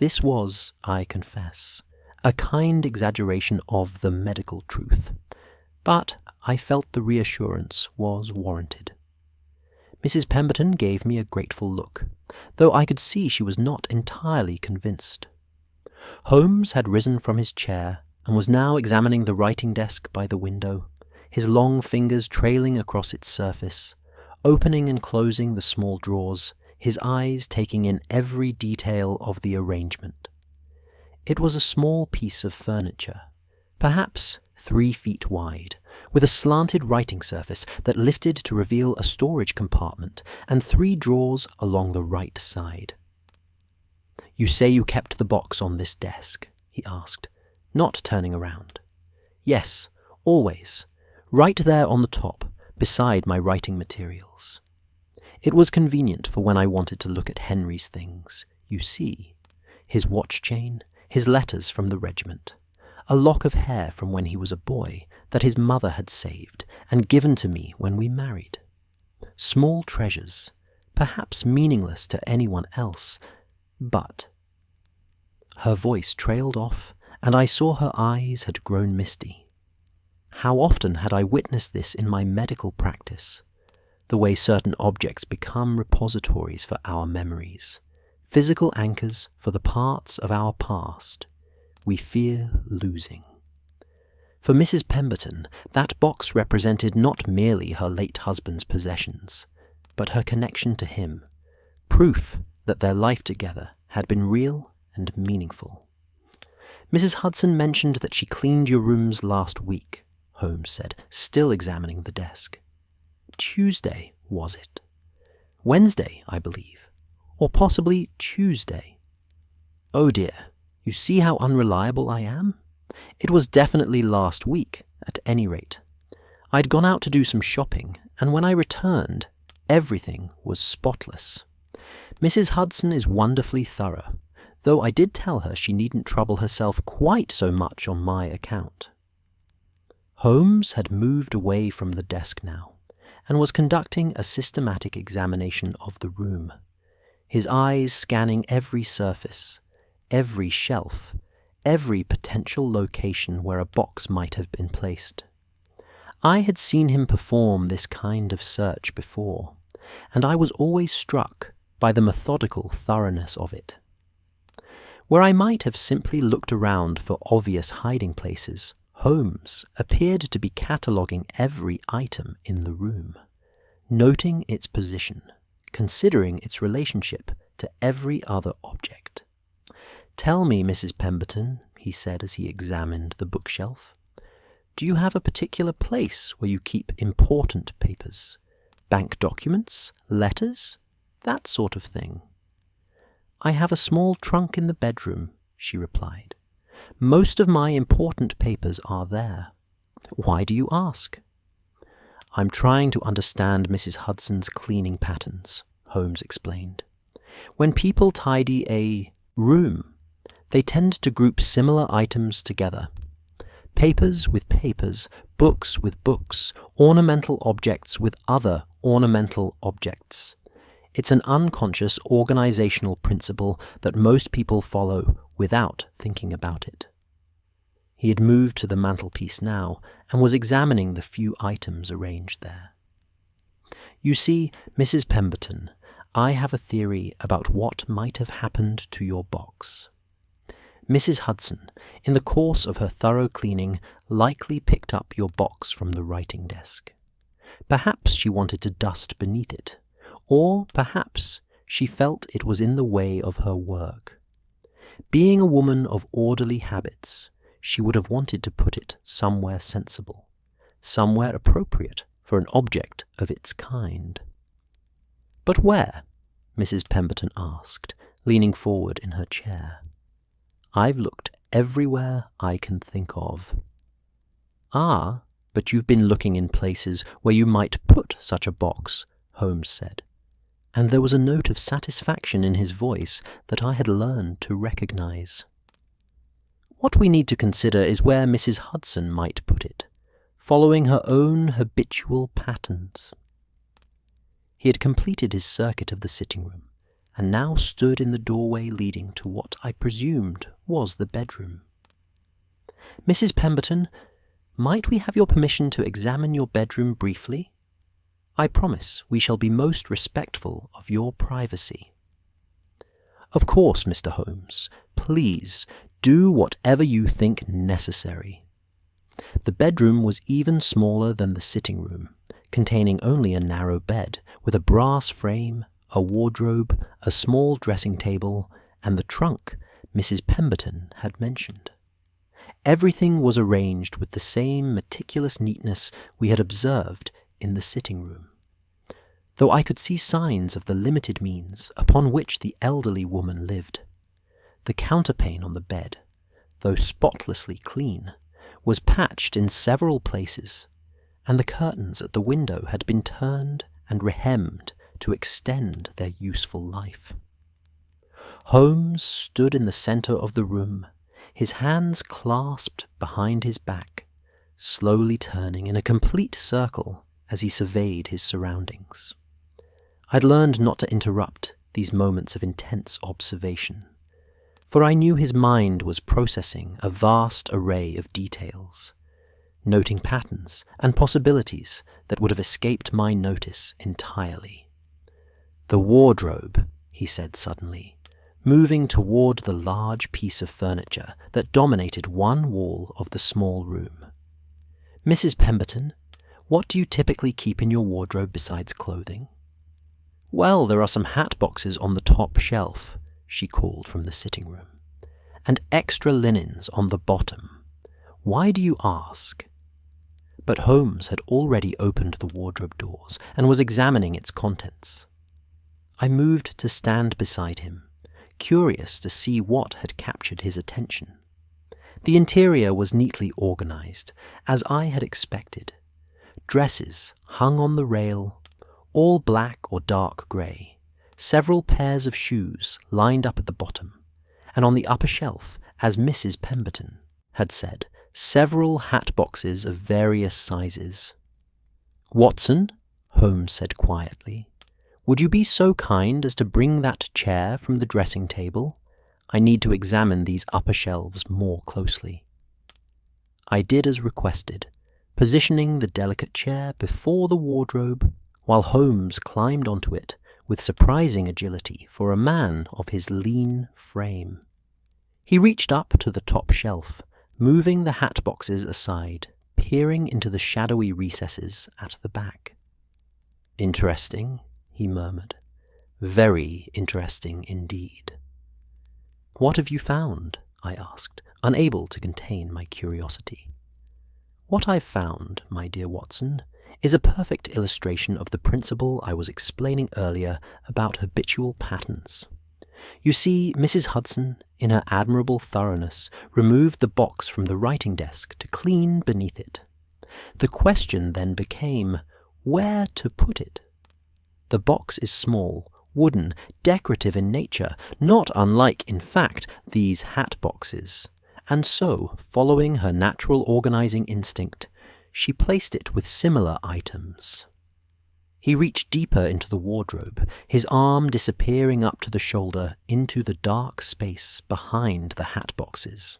This was, I confess, a kind exaggeration of the medical truth, but I felt the reassurance was warranted. Mrs. Pemberton gave me a grateful look, though I could see she was not entirely convinced. Holmes had risen from his chair and was now examining the writing desk by the window, his long fingers trailing across its surface, opening and closing the small drawers, his eyes taking in every detail of the arrangement. It was a small piece of furniture, perhaps 3 feet wide, with a slanted writing surface that lifted to reveal a storage compartment and 3 drawers along the right side. "You say you kept the box on this desk?" he asked, not turning around. "Yes, always. Right there on the top, beside my writing materials. It was convenient for when I wanted to look at Henry's things. You see, his watch chain, his letters from the regiment, a lock of hair from when he was a boy that his mother had saved and given to me when we married. Small treasures, perhaps meaningless to anyone else, but—" Her voice trailed off, and I saw her eyes had grown misty. How often had I witnessed this in my medical practice, the way certain objects become repositories for our memories, physical anchors for the parts of our past we fear losing. For Mrs. Pemberton, that box represented not merely her late husband's possessions, but her connection to him, proof that their life together had been real and meaningful. "Mrs. Hudson mentioned that she cleaned your rooms last week," Holmes said, still examining the desk. "Tuesday, was it? Wednesday, I believe. Or possibly Tuesday. Oh dear, you see how unreliable I am? It was definitely last week, at any rate. I'd gone out to do some shopping, and when I returned, everything was spotless. Mrs. Hudson is wonderfully thorough, though I did tell her she needn't trouble herself quite so much on my account." Holmes had moved away from the desk now, and was conducting a systematic examination of the room, his eyes scanning every surface, every shelf, every potential location where a box might have been placed. I had seen him perform this kind of search before, and I was always struck by the methodical thoroughness of it. Where I might have simply looked around for obvious hiding places, Holmes appeared to be cataloguing every item in the room, noting its position, considering its relationship to every other object. "Tell me, Mrs. Pemberton," he said as he examined the bookshelf, "do you have a particular place where you keep important papers? Bank documents, letters, that sort of thing?" "I have a small trunk in the bedroom," she replied. "Most of my important papers are there. Why do you ask?" "I'm trying to understand Mrs. Hudson's cleaning patterns," Holmes explained. "When people tidy a room, they tend to group similar items together. Papers with papers, books with books, ornamental objects with other ornamental objects. It's an unconscious organizational principle that most people follow without thinking about it." He had moved to the mantelpiece now and was examining the few items arranged there. "You see, Mrs. Pemberton, I have a theory about what might have happened to your box. Mrs. Hudson, in the course of her thorough cleaning, likely picked up your box from the writing desk. Perhaps she wanted to dust beneath it, Or perhaps she felt it was in the way of her work. Being a woman of orderly habits, she would have wanted to put it somewhere sensible, somewhere appropriate for an object of its kind. "But where?" Mrs. Pemberton asked, leaning forward in her chair. "I've looked everywhere I can think of." "Ah, but you've been looking in places where you might put such a box," Holmes said, and there was a note of satisfaction in his voice that I had learned to recognize. "What we need to consider is where Mrs. Hudson might put it, following her own habitual patterns." He had completed his circuit of the sitting room, and now stood in the doorway leading to what I presumed was the bedroom. "Mrs. Pemberton, might we have your permission to examine your bedroom briefly? I promise we shall be most respectful of your privacy." "Of course, Mr. Holmes. Please do whatever you think necessary." The bedroom was even smaller than the sitting room, containing only a narrow bed with a brass frame, a wardrobe, a small dressing table, and the trunk Mrs. Pemberton had mentioned. Everything was arranged with the same meticulous neatness we had observed in the sitting room, though I could see signs of the limited means upon which the elderly woman lived. The counterpane on the bed, though spotlessly clean, was patched in several places, and the curtains at the window had been turned and rehemmed to extend their useful life. Holmes stood in the centre of the room, his hands clasped behind his back, slowly turning in a complete circle as he surveyed his surroundings. I'd learned not to interrupt these moments of intense observation, for I knew his mind was processing a vast array of details, noting patterns and possibilities that would have escaped my notice entirely. "The wardrobe," he said suddenly, moving toward the large piece of furniture that dominated one wall of the small room. "Mrs. Pemberton, what do you typically keep in your wardrobe besides clothing?" "Well, there are some hat boxes on the top shelf," she called from the sitting room, "and extra linens on the bottom. Why do you ask?" But Holmes had already opened the wardrobe doors and was examining its contents. I moved to stand beside him, curious to see what had captured his attention. The interior was neatly organized, as I had expected. Dresses hung on the rail, all black or dark grey, several pairs of shoes lined up at the bottom, and on the upper shelf, as Mrs. Pemberton had said, several hat boxes of various sizes. "Watson," Holmes said quietly, "would you be so kind as to bring that chair from the dressing table? I need to examine these upper shelves more closely." I did as requested, positioning the delicate chair before the wardrobe, while Holmes climbed onto it with surprising agility for a man of his lean frame. He reached up to the top shelf, moving the hat boxes aside, peering into the shadowy recesses at the back. "Interesting," he murmured. "Very interesting indeed." "What have you found?" I asked, unable to contain my curiosity. "What I've found, my dear Watson, is a perfect illustration of the principle I was explaining earlier about habitual patterns. You see, Mrs. Hudson, in her admirable thoroughness, removed the box from the writing desk to clean beneath it. The question then became, where to put it? The box is small, wooden, decorative in nature, not unlike, in fact, these hat boxes, and so, following her natural organizing instinct, she placed it with similar items. He reached deeper into the wardrobe, his arm disappearing up to the shoulder into the dark space behind the hat boxes.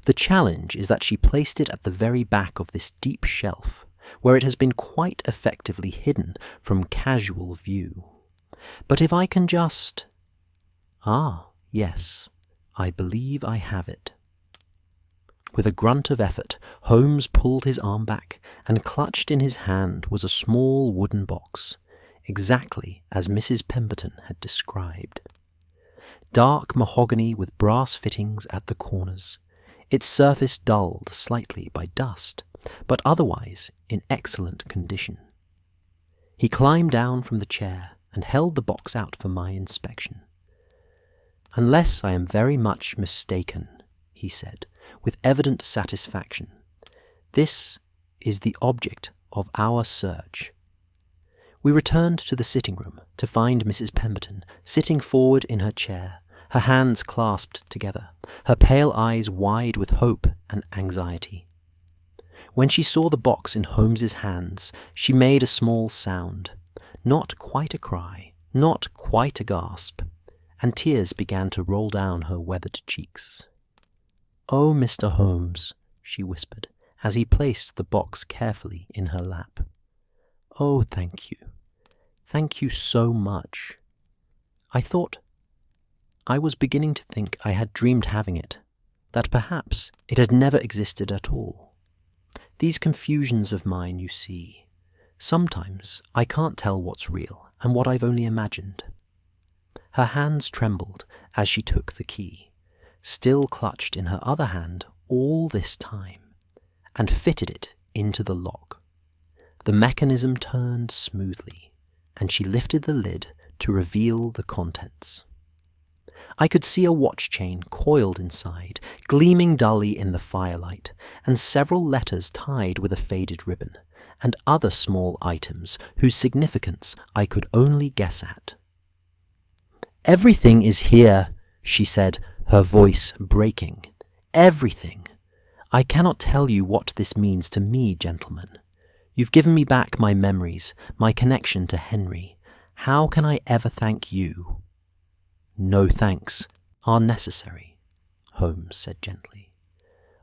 The challenge is that she placed it at the very back of this deep shelf, where it has been quite effectively hidden from casual view. But if I can just... Ah, yes, I believe I have it. With a grunt of effort, Holmes pulled his arm back, and clutched in his hand was a small wooden box, exactly as Mrs. Pemberton had described. Dark mahogany with brass fittings at the corners, its surface dulled slightly by dust, but otherwise in excellent condition. He climbed down from the chair and held the box out for my inspection. "Unless I am very much mistaken," he said, with evident satisfaction, "this is the object of our search." We returned to the sitting room to find Mrs. Pemberton sitting forward in her chair, her hands clasped together, her pale eyes wide with hope and anxiety. When she saw the box in Holmes's hands, she made a small sound, not quite a cry, not quite a gasp, and tears began to roll down her weathered cheeks. "Oh, Mr. Holmes," she whispered, as he placed the box carefully in her lap. "Oh, thank you. Thank you so much. I was beginning to think I had dreamed having it, that perhaps it had never existed at all. These confusions of mine, you see. Sometimes I can't tell what's real and what I've only imagined." Her hands trembled as she took the key, still clutched in her other hand all this time, and fitted it into the lock. The mechanism turned smoothly, and she lifted the lid to reveal the contents. I could see a watch chain coiled inside, gleaming dully in the firelight, and several letters tied with a faded ribbon, and other small items whose significance I could only guess at. "Everything is here," she said, her voice breaking. "Everything. I cannot tell you what this means to me, gentlemen. You've given me back my memories, my connection to Henry. How can I ever thank you?" "No thanks are necessary," Holmes said gently.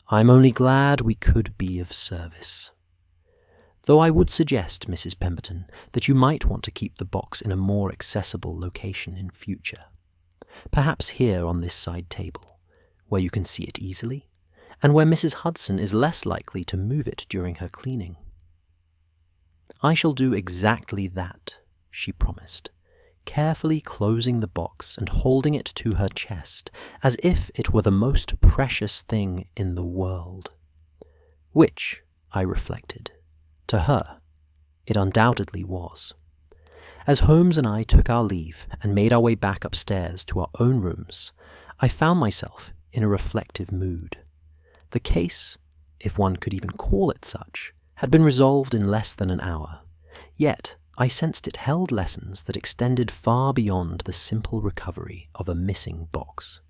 "I'm only glad we could be of service. Though I would suggest, Mrs. Pemberton, that you might want to keep the box in a more accessible location in future. Perhaps here on this side table, where you can see it easily, and where Mrs. Hudson is less likely to move it during her cleaning." "I shall do exactly that," she promised, carefully closing the box and holding it to her chest as if it were the most precious thing in the world. Which, I reflected, to her, it undoubtedly was. As Holmes and I took our leave and made our way back upstairs to our own rooms, I found myself in a reflective mood. The case, if one could even call it such, had been resolved in less than an hour, yet I sensed it held lessons that extended far beyond the simple recovery of a missing box.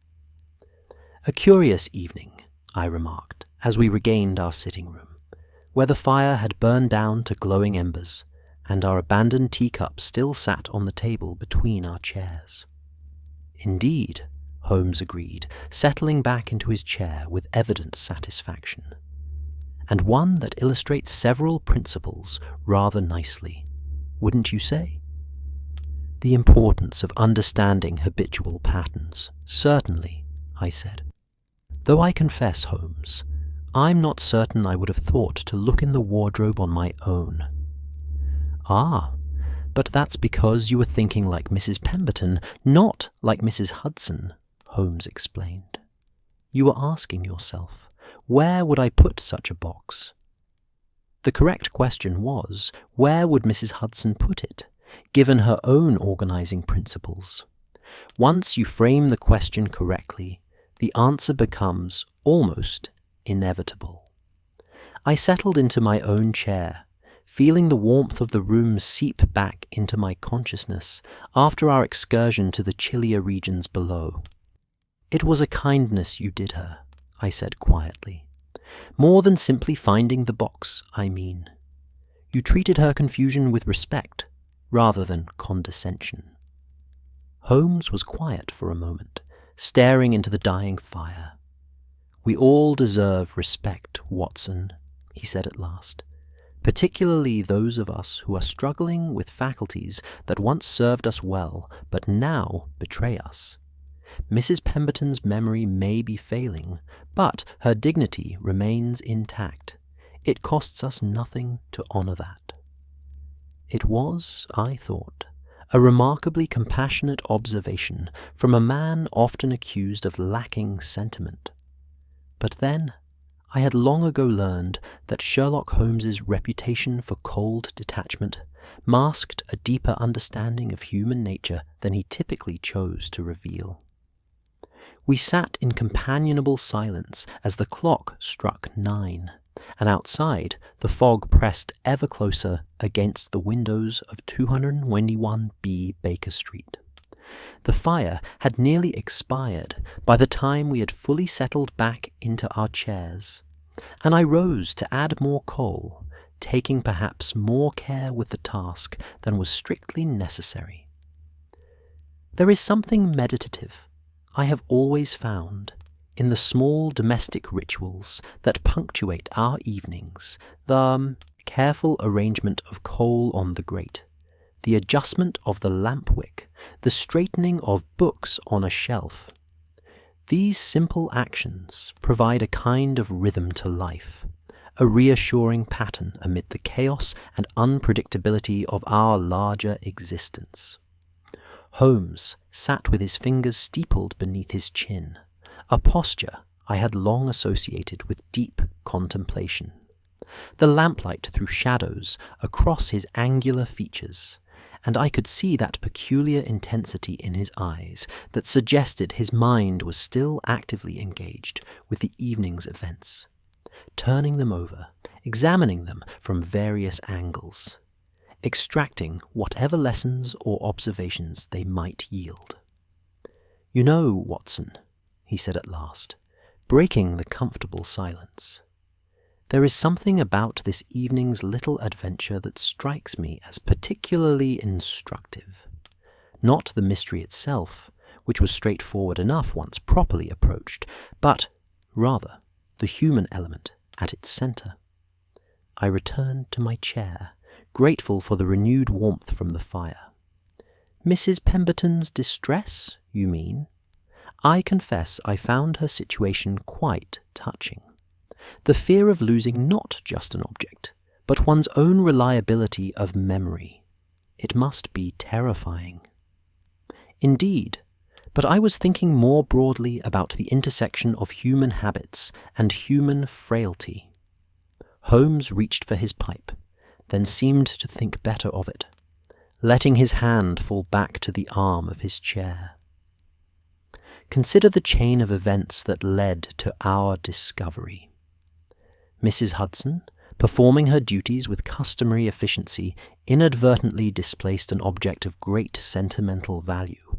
"A curious evening," I remarked, as we regained our sitting room, where the fire had burned down to glowing embers, and our abandoned teacup still sat on the table between our chairs. "Indeed," Holmes agreed, settling back into his chair with evident satisfaction, "and one that illustrates several principles rather nicely. Wouldn't you say? The importance of understanding habitual patterns, certainly," I said. "Though I confess, Holmes, I'm not certain I would have thought to look in the wardrobe on my own." "Ah, but that's because you were thinking like Mrs. Pemberton, not like Mrs. Hudson," Holmes explained. "You were asking yourself, where would I put such a box? The correct question was, where would Mrs. Hudson put it, given her own organizing principles? Once you frame the question correctly, the answer becomes almost inevitable. I settled into my own chair, feeling the warmth of the room seep back into my consciousness after our excursion to the chillier regions below. "It was a kindness you did her," I said quietly. "More than simply finding the box, I mean. You treated her confusion with respect, rather than condescension." Holmes was quiet for a moment, staring into the dying fire. "We all deserve respect, Watson," he said at last, "particularly those of us who are struggling with faculties that once served us well, but now betray us. Mrs. Pemberton's memory may be failing, but her dignity remains intact. It costs us nothing to honor that." It was, I thought, a remarkably compassionate observation from a man often accused of lacking sentiment. But then, I had long ago learned that Sherlock Holmes's reputation for cold detachment masked a deeper understanding of human nature than he typically chose to reveal. We sat in companionable silence as the clock struck 9, and outside the fog pressed ever closer against the windows of 221B Baker Street. The fire had nearly expired by the time we had fully settled back into our chairs, and I rose to add more coal, taking perhaps more care with the task than was strictly necessary. There is something meditative, I have always found, in the small domestic rituals that punctuate our evenings, the careful arrangement of coal on the grate, the adjustment of the lamp wick, the straightening of books on a shelf. These simple actions provide a kind of rhythm to life, a reassuring pattern amid the chaos and unpredictability of our larger existence. Holmes sat with his fingers steepled beneath his chin, a posture I had long associated with deep contemplation. The lamplight threw shadows across his angular features, and I could see that peculiar intensity in his eyes that suggested his mind was still actively engaged with the evening's events, turning them over, examining them from various angles, extracting whatever lessons or observations they might yield. "You know, Watson," he said at last, breaking the comfortable silence, "there is something about this evening's little adventure that strikes me as particularly instructive. Not the mystery itself, which was straightforward enough once properly approached, but rather the human element at its centre." I returned to my chair, grateful for the renewed warmth from the fire. "Mrs. Pemberton's distress, you mean? I confess I found her situation quite touching. The fear of losing not just an object, but one's own reliability of memory. It must be terrifying." "Indeed, but I was thinking more broadly about the intersection of human habits and human frailty." Holmes reached for his pipe, then seemed to think better of it, letting his hand fall back to the arm of his chair. "Consider the chain of events that led to our discovery. Mrs. Hudson, performing her duties with customary efficiency, inadvertently displaced an object of great sentimental value.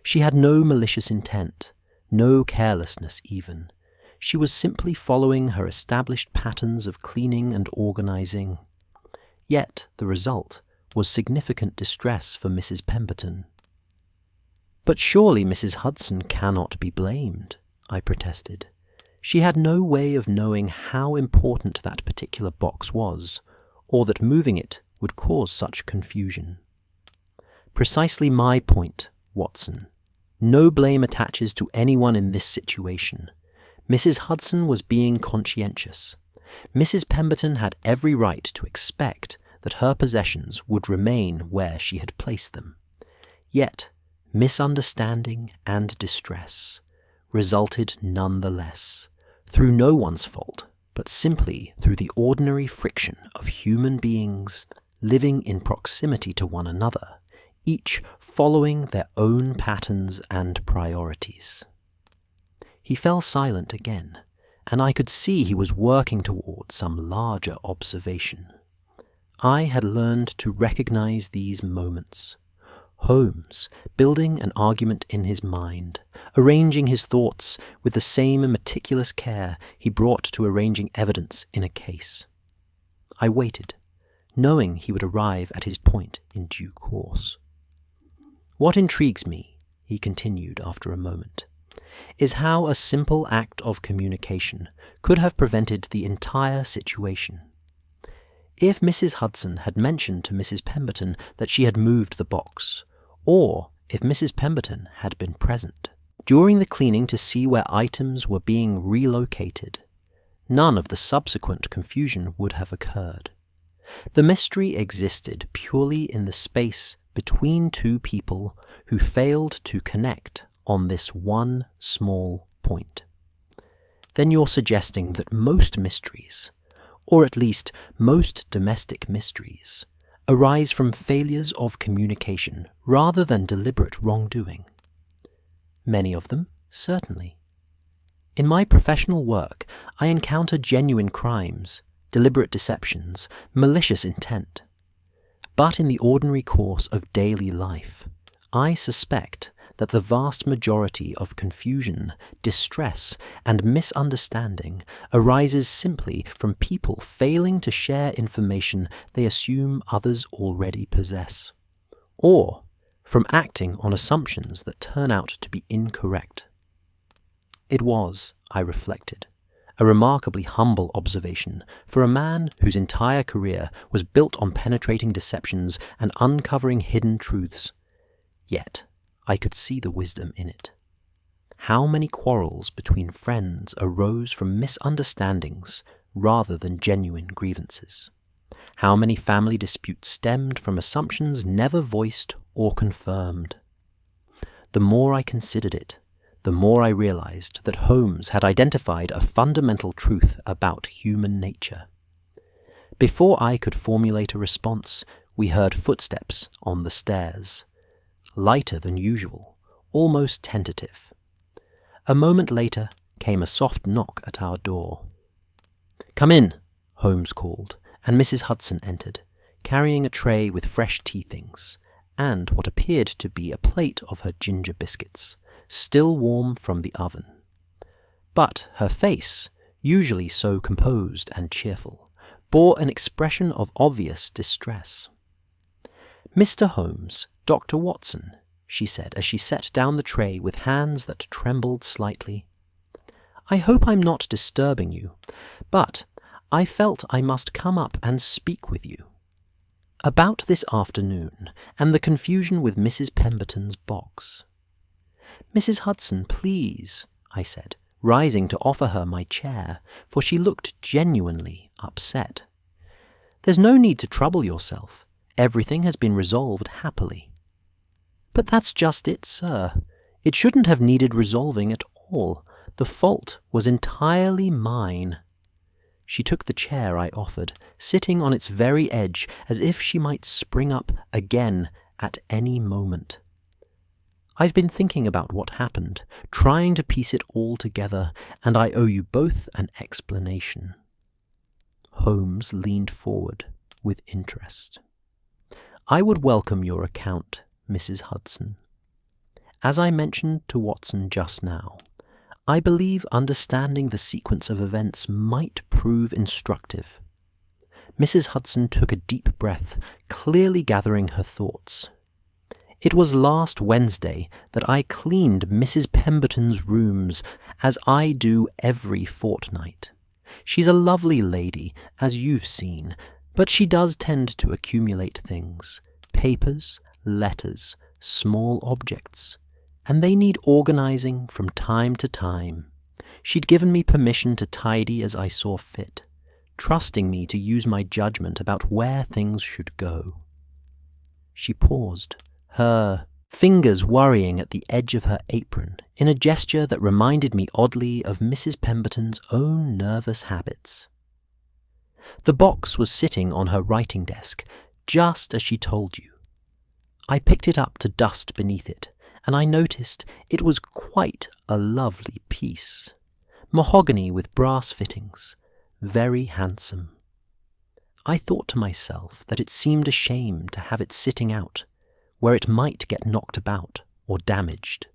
She had no malicious intent, no carelessness even. She was simply following her established patterns of cleaning and organizing. Yet the result was significant distress for Mrs. Pemberton." "But surely Mrs. Hudson cannot be blamed," I protested. "She had no way of knowing how important that particular box was, or that moving it would cause such confusion." "Precisely my point, Watson. No blame attaches to anyone in this situation. Mrs. Hudson was being conscientious. Mrs. Pemberton had every right to expect that her possessions would remain where she had placed them. Yet, misunderstanding and distress resulted nonetheless, through no one's fault, but simply through the ordinary friction of human beings living in proximity to one another, each following their own patterns and priorities." He fell silent again, and I could see he was working toward some larger observation. I had learned to recognize these moments. Holmes, building an argument in his mind, arranging his thoughts with the same meticulous care he brought to arranging evidence in a case. I waited, knowing he would arrive at his point in due course. "What intrigues me," he continued after a moment, "is how a simple act of communication could have prevented the entire situation. If Mrs. Hudson had mentioned to Mrs. Pemberton that she had moved the box, or if Mrs. Pemberton had been present during the cleaning to see where items were being relocated, none of the subsequent confusion would have occurred. The mystery existed purely in the space between two people who failed to connect on this one small point. Then you're suggesting that most mysteries, or at least most domestic mysteries, arise from failures of communication rather than deliberate wrongdoing. Many of them, certainly. In my professional work, I encounter genuine crimes, deliberate deceptions, malicious intent. But in the ordinary course of daily life, I suspect that the vast majority of confusion, distress, and misunderstanding arises simply from people failing to share information they assume others already possess, or from acting on assumptions that turn out to be incorrect. It was, I reflected, a remarkably humble observation for a man whose entire career was built on penetrating deceptions and uncovering hidden truths. Yet, I could see the wisdom in it. How many quarrels between friends arose from misunderstandings rather than genuine grievances? How many family disputes stemmed from assumptions never voiced or confirmed? The more I considered it, the more I realized that Holmes had identified a fundamental truth about human nature. Before I could formulate a response, we heard footsteps on the stairs, lighter than usual, almost tentative. A moment later came a soft knock at our door. "Come in," Holmes called, and Mrs. Hudson entered, carrying a tray with fresh tea things, and what appeared to be a plate of her ginger biscuits, still warm from the oven. But her face, usually so composed and cheerful, bore an expression of obvious distress. "Mr. Holmes, Dr. Watson," she said as she set down the tray with hands that trembled slightly. "I hope I'm not disturbing you, but I felt I must come up and speak with you about this afternoon and the confusion with Mrs. Pemberton's box." "Mrs. Hudson, please," I said, rising to offer her my chair, for she looked genuinely upset. "There's no need to trouble yourself. Everything has been resolved happily." "But that's just it, sir. It shouldn't have needed resolving at all. The fault was entirely mine." She took the chair I offered, sitting on its very edge as if she might spring up again at any moment. "I've been thinking about what happened, trying to piece it all together, and I owe you both an explanation." Holmes leaned forward with interest. "I would welcome your account, Mrs. Hudson. As I mentioned to Watson just now, I believe understanding the sequence of events might prove instructive." Mrs. Hudson took a deep breath, clearly gathering her thoughts. "It was last Wednesday that I cleaned Mrs. Pemberton's rooms, as I do every fortnight. She's a lovely lady, as you've seen, but she does tend to accumulate things, papers, letters, small objects, and they need organizing from time to time. She'd given me permission to tidy as I saw fit, trusting me to use my judgment about where things should go." She paused, her fingers worrying at the edge of her apron in a gesture that reminded me oddly of Mrs. Pemberton's own nervous habits. "The box was sitting on her writing desk, just as she told you. I picked it up to dust beneath it, and I noticed it was quite a lovely piece. Mahogany with brass fittings, very handsome. I thought to myself that it seemed a shame to have it sitting out, where it might get knocked about or damaged.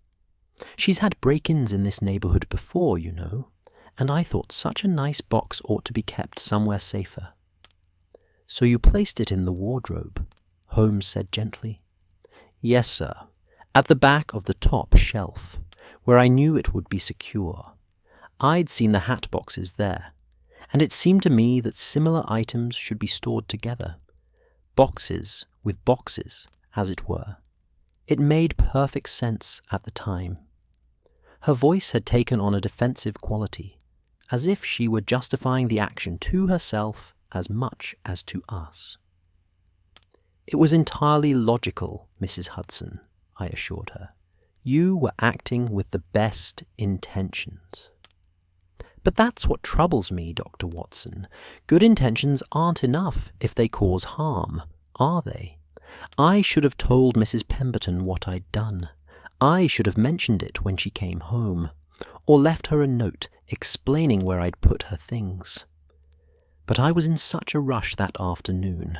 She's had break-ins in this neighbourhood before, you know, and I thought such a nice box ought to be kept somewhere safer." "So you placed it in the wardrobe?" Holmes said gently. "Yes, sir, at the back of the top shelf, where I knew it would be secure. I'd seen the hat boxes there, and it seemed to me that similar items should be stored together, boxes with boxes, as it were. It made perfect sense at the time." Her voice had taken on a defensive quality, as if she were justifying the action to herself as much as to us. It was entirely logical, Mrs. Hudson, I assured her. You were acting with the best intentions. But that's what troubles me, Dr. Watson. Good intentions aren't enough if they cause harm, are they? I should have told Mrs. Pemberton what I'd done. I should have mentioned it when she came home, or left her a note explaining where I'd put her things. But I was in such a rush that afternoon.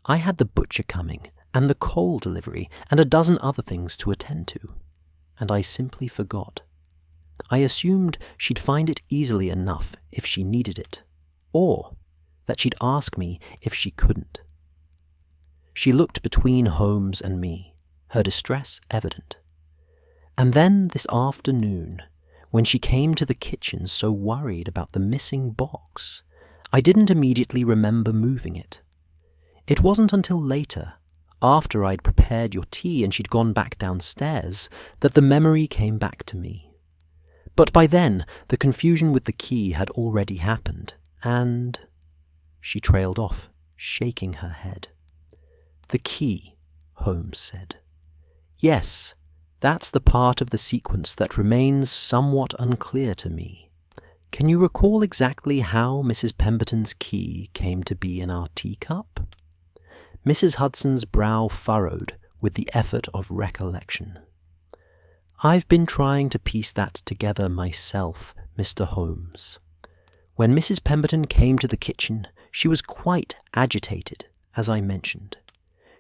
I had the butcher coming, and the coal delivery, and a dozen other things to attend to, and I simply forgot. I assumed she'd find it easily enough if she needed it, or that she'd ask me if she couldn't. She looked between Holmes and me, her distress evident. And then this afternoon, when she came to the kitchen so worried about the missing box, I didn't immediately remember moving it. It wasn't until later, after I'd prepared your tea and she'd gone back downstairs, that the memory came back to me. But by then, the confusion with the key had already happened, and... She trailed off, shaking her head. The key, Holmes said. Yes, that's the part of the sequence that remains somewhat unclear to me. Can you recall exactly how Mrs. Pemberton's key came to be in our teacup? Mrs. Hudson's brow furrowed with the effort of recollection. I've been trying to piece that together myself, Mr. Holmes. When Mrs. Pemberton came to the kitchen, she was quite agitated, as I mentioned.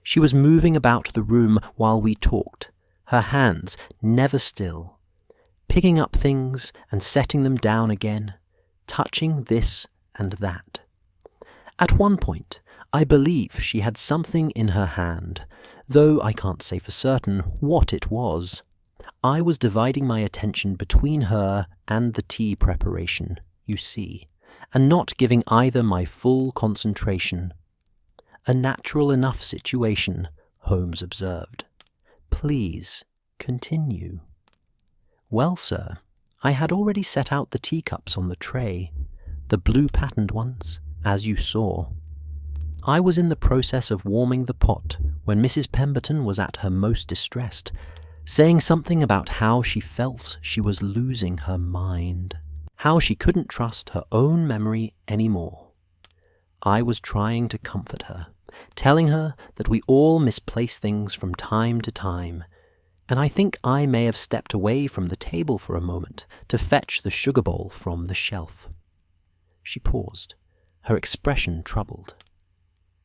She was moving about the room while we talked, her hands never still, picking up things and setting them down again, touching this and that. At one point, I believe she had something in her hand, though I can't say for certain what it was. I was dividing my attention between her and the tea preparation, you see, and not giving either my full concentration. A natural enough situation, Holmes observed. Please, continue. Well, sir, I had already set out the teacups on the tray, the blue patterned ones, as you saw. I was in the process of warming the pot when Mrs. Pemberton was at her most distressed, saying something about how she felt she was losing her mind, how she couldn't trust her own memory anymore. I was trying to comfort her, telling her that we all misplace things from time to time, and I think I may have stepped away from the table for a moment to fetch the sugar bowl from the shelf. She paused, her expression troubled.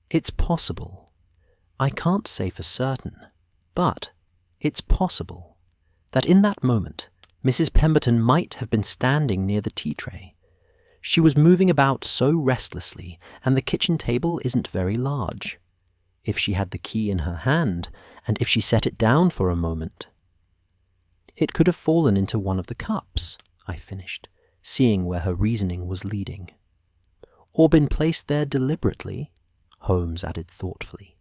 It's possible. I can't say for certain, but it's possible that in that moment Mrs. Pemberton might have been standing near the tea tray. She was moving about so restlessly, and the kitchen table isn't very large. If she had the key in her hand, and if she set it down for a moment, it could have fallen into one of the cups, I finished, seeing where her reasoning was leading. Or been placed there deliberately, Holmes added thoughtfully.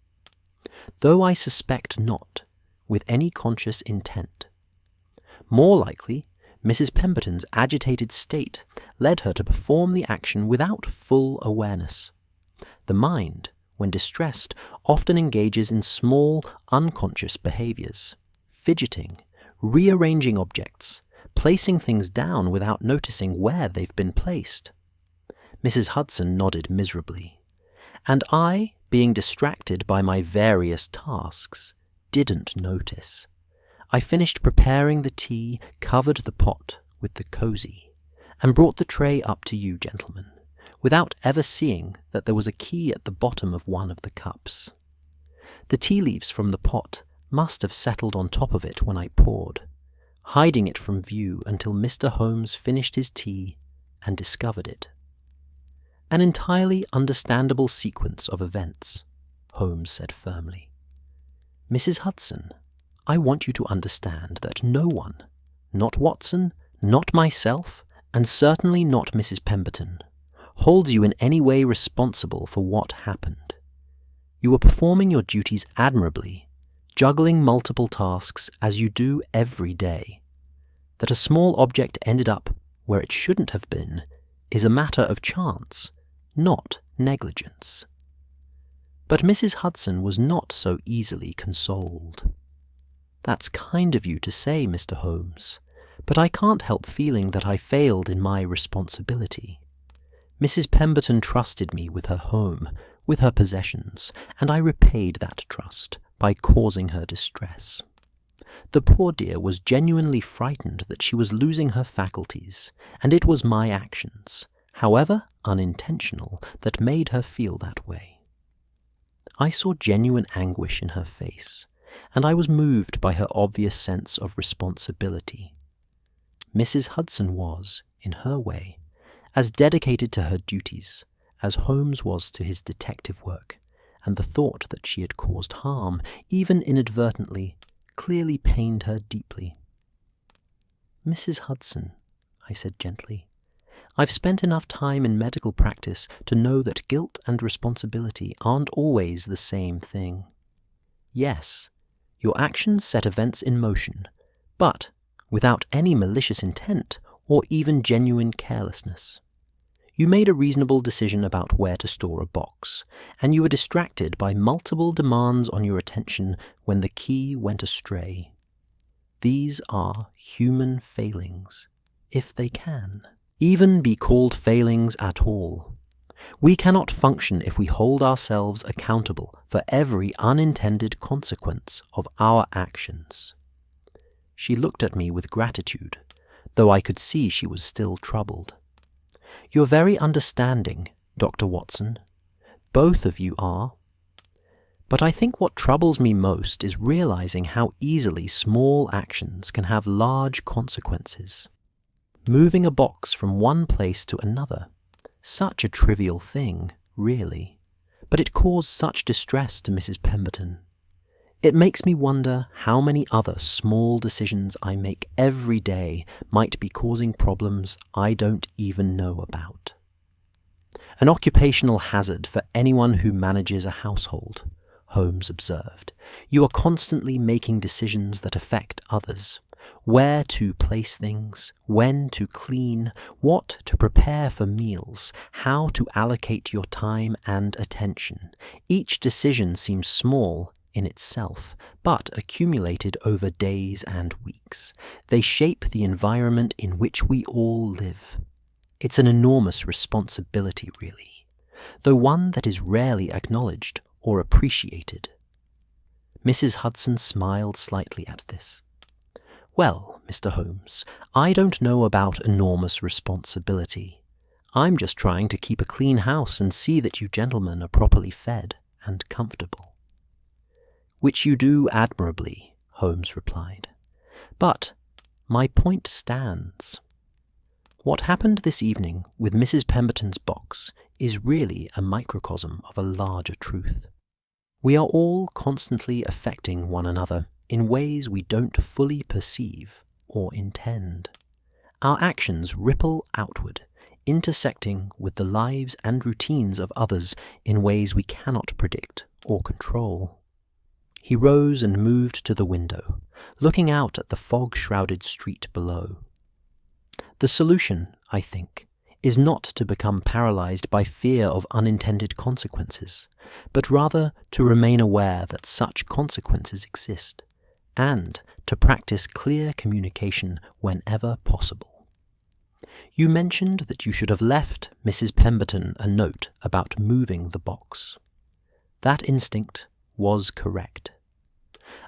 Though I suspect not, with any conscious intent. More likely, Mrs. Pemberton's agitated state led her to perform the action without full awareness. The mind, when distressed, often engages in small, unconscious behaviors, fidgeting, rearranging objects, placing things down without noticing where they've been placed. Mrs. Hudson nodded miserably, and I, being distracted by my various tasks, didn't notice. I finished preparing the tea, covered the pot with the cosy, and brought the tray up to you, gentlemen, without ever seeing that there was a key at the bottom of one of the cups. The tea leaves from the pot must have settled on top of it when I poured, hiding it from view until Mr. Holmes finished his tea and discovered it. An entirely understandable sequence of events, Holmes said firmly. Mrs. Hudson, I want you to understand that no one, not Watson, not myself, and certainly not Mrs. Pemberton, holds you in any way responsible for what happened. You were performing your duties admirably, juggling multiple tasks as you do every day. That a small object ended up where it shouldn't have been is a matter of chance, not negligence. But Mrs. Hudson was not so easily consoled. "That's kind of you to say, Mr. Holmes, but I can't help feeling that I failed in my responsibility. Mrs. Pemberton trusted me with her home, with her possessions, and I repaid that trust by causing her distress. The poor dear was genuinely frightened that she was losing her faculties, and it was my actions, however unintentional, that made her feel that way." I saw genuine anguish in her face, and I was moved by her obvious sense of responsibility. Mrs. Hudson was, in her way, as dedicated to her duties as Holmes was to his detective work, and the thought that she had caused harm, even inadvertently, clearly pained her deeply. "Mrs. Hudson," I said gently, "I've spent enough time in medical practice to know that guilt and responsibility aren't always the same thing. Yes, your actions set events in motion, but without any malicious intent or even genuine carelessness. You made a reasonable decision about where to store a box, and you were distracted by multiple demands on your attention when the key went astray. These are human failings, if they can even be called failings at all. We cannot function if we hold ourselves accountable for every unintended consequence of our actions." She looked at me with gratitude, though I could see she was still troubled. "You're very understanding, Dr. Watson. Both of you are. But I think what troubles me most is realizing how easily small actions can have large consequences. Moving a box from one place to another, such a trivial thing, really, but it caused such distress to Mrs. Pemberton. It makes me wonder how many other small decisions I make every day might be causing problems I don't even know about. An occupational hazard for anyone who manages a household," Holmes observed. "You are constantly making decisions that affect others. Where to place things, when to clean, what to prepare for meals, how to allocate your time and attention. Each decision seems small in itself, but accumulated over days and weeks. They shape the environment in which we all live. It's an enormous responsibility, really, though one that is rarely acknowledged or appreciated." Mrs. Hudson smiled slightly at this. "Well, Mr. Holmes, I don't know about enormous responsibility. I'm just trying to keep a clean house and see that you gentlemen are properly fed and comfortable." "Which you do admirably," Holmes replied. "But my point stands. What happened this evening with Mrs. Pemberton's box is really a microcosm of a larger truth. We are all constantly affecting one another in ways we don't fully perceive or intend. Our actions ripple outward, intersecting with the lives and routines of others in ways we cannot predict or control." He rose and moved to the window, looking out at the fog-shrouded street below. "The solution, I think, is not to become paralyzed by fear of unintended consequences, but rather to remain aware that such consequences exist, and to practice clear communication whenever possible. You mentioned that you should have left Mrs. Pemberton a note about moving the box. That instinct was correct.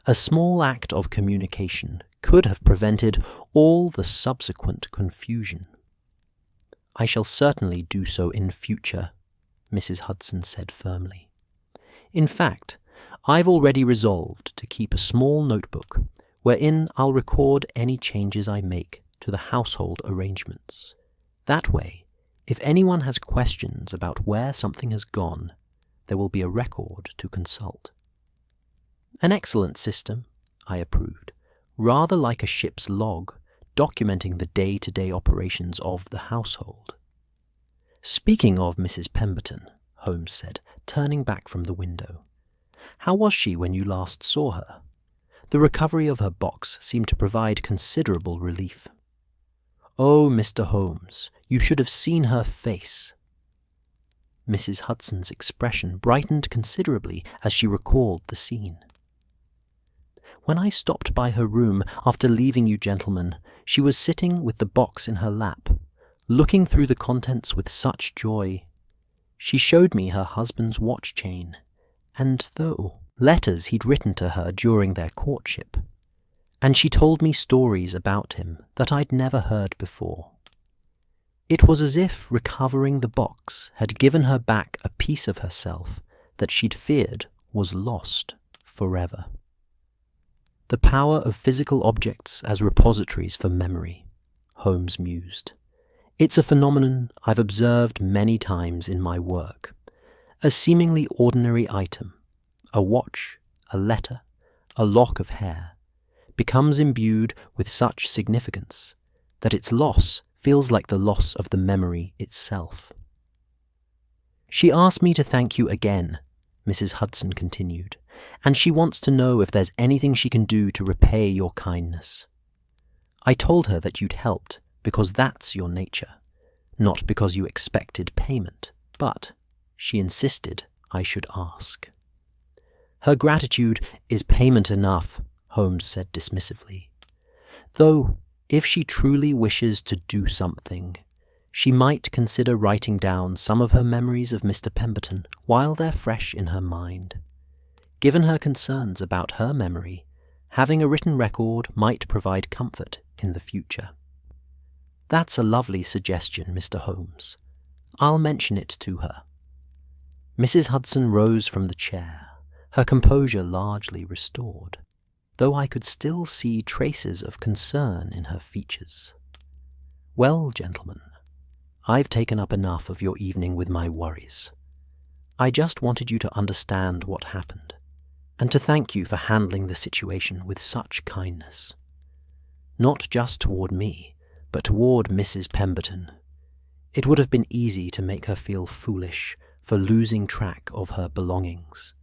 A small act of communication could have prevented all the subsequent confusion. "I shall certainly do so in future," Mrs. Hudson said firmly. "In fact, I've already resolved to keep a small notebook wherein I'll record any changes I make to the household arrangements. That way, if anyone has questions about where something has gone, there will be a record to consult." "An excellent system," I approved, "rather like a ship's log, documenting the day-to-day operations of the household." "Speaking of Mrs. Pemberton," Holmes said, turning back from the window, "how was she when you last saw her? The recovery of her box seemed to provide considerable relief." "Oh, Mr. Holmes, you should have seen her face." Mrs. Hudson's expression brightened considerably as she recalled the scene. When I stopped by her room after leaving you gentlemen, she was sitting with the box in her lap, looking through the contents with such joy. She showed me her husband's watch chain, and letters he'd written to her during their courtship, and she told me stories about him that I'd never heard before. It was as if recovering the box had given her back a piece of herself that she'd feared was lost forever. The power of physical objects as repositories for memory, Holmes mused. It's a phenomenon I've observed many times in my work. A seemingly ordinary item, a watch, a letter, a lock of hair, becomes imbued with such significance that its loss feels like the loss of the memory itself. She asked me to thank you again, Mrs. Hudson continued, and she wants to know if there's anything she can do to repay your kindness. I told her that you'd helped because that's your nature, not because you expected payment, but she insisted I should ask. Her gratitude is payment enough, Holmes said dismissively. Though, if she truly wishes to do something, she might consider writing down some of her memories of Mr. Pemberton while they're fresh in her mind. Given her concerns about her memory, having a written record might provide comfort in the future. That's a lovely suggestion, Mr. Holmes. I'll mention it to her. Mrs. Hudson rose from the chair, her composure largely restored, though I could still see traces of concern in her features. Well, gentlemen, I've taken up enough of your evening with my worries. I just wanted you to understand what happened, and to thank you for handling the situation with such kindness. Not just toward me, but toward Mrs. Pemberton. It would have been easy to make her feel foolish for losing track of her belongings,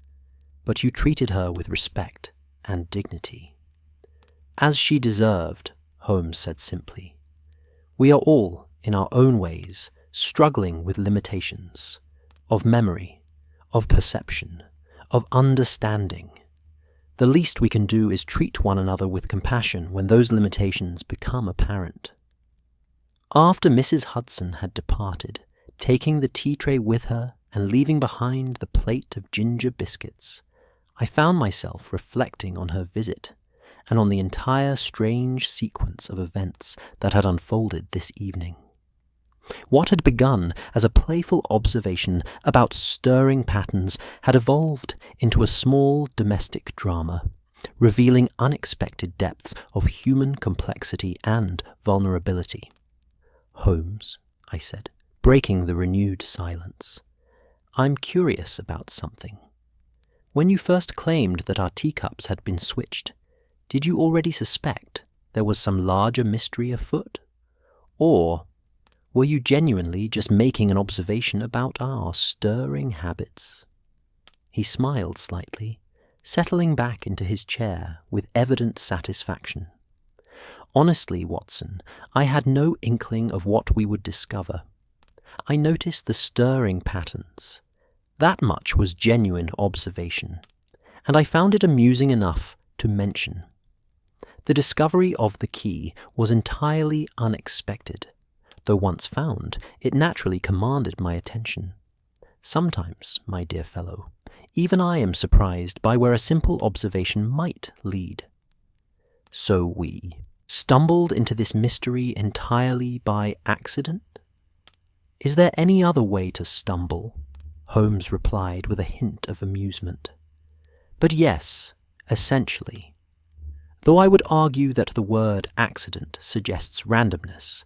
but you treated her with respect and dignity. As she deserved, Holmes said simply. We are all, in our own ways, struggling with limitations, of memory, of perception, of understanding. The least we can do is treat one another with compassion when those limitations become apparent. After Mrs. Hudson had departed, taking the tea tray with her and leaving behind the plate of ginger biscuits, I found myself reflecting on her visit and on the entire strange sequence of events that had unfolded this evening. What had begun as a playful observation about stirring patterns had evolved into a small domestic drama, revealing unexpected depths of human complexity and vulnerability. Holmes, I said, breaking the renewed silence, I'm curious about something. When you first claimed that our teacups had been switched, did you already suspect there was some larger mystery afoot? Or were you genuinely just making an observation about our stirring habits? He smiled slightly, settling back into his chair with evident satisfaction. Honestly, Watson, I had no inkling of what we would discover. I noticed the stirring patterns. That much was genuine observation, and I found it amusing enough to mention. The discovery of the key was entirely unexpected. Though once found, it naturally commanded my attention. Sometimes, my dear fellow, even I am surprised by where a simple observation might lead. So we stumbled into this mystery entirely by accident? Is there any other way to stumble? Holmes replied with a hint of amusement. But yes, essentially. Though I would argue that the word accident suggests randomness,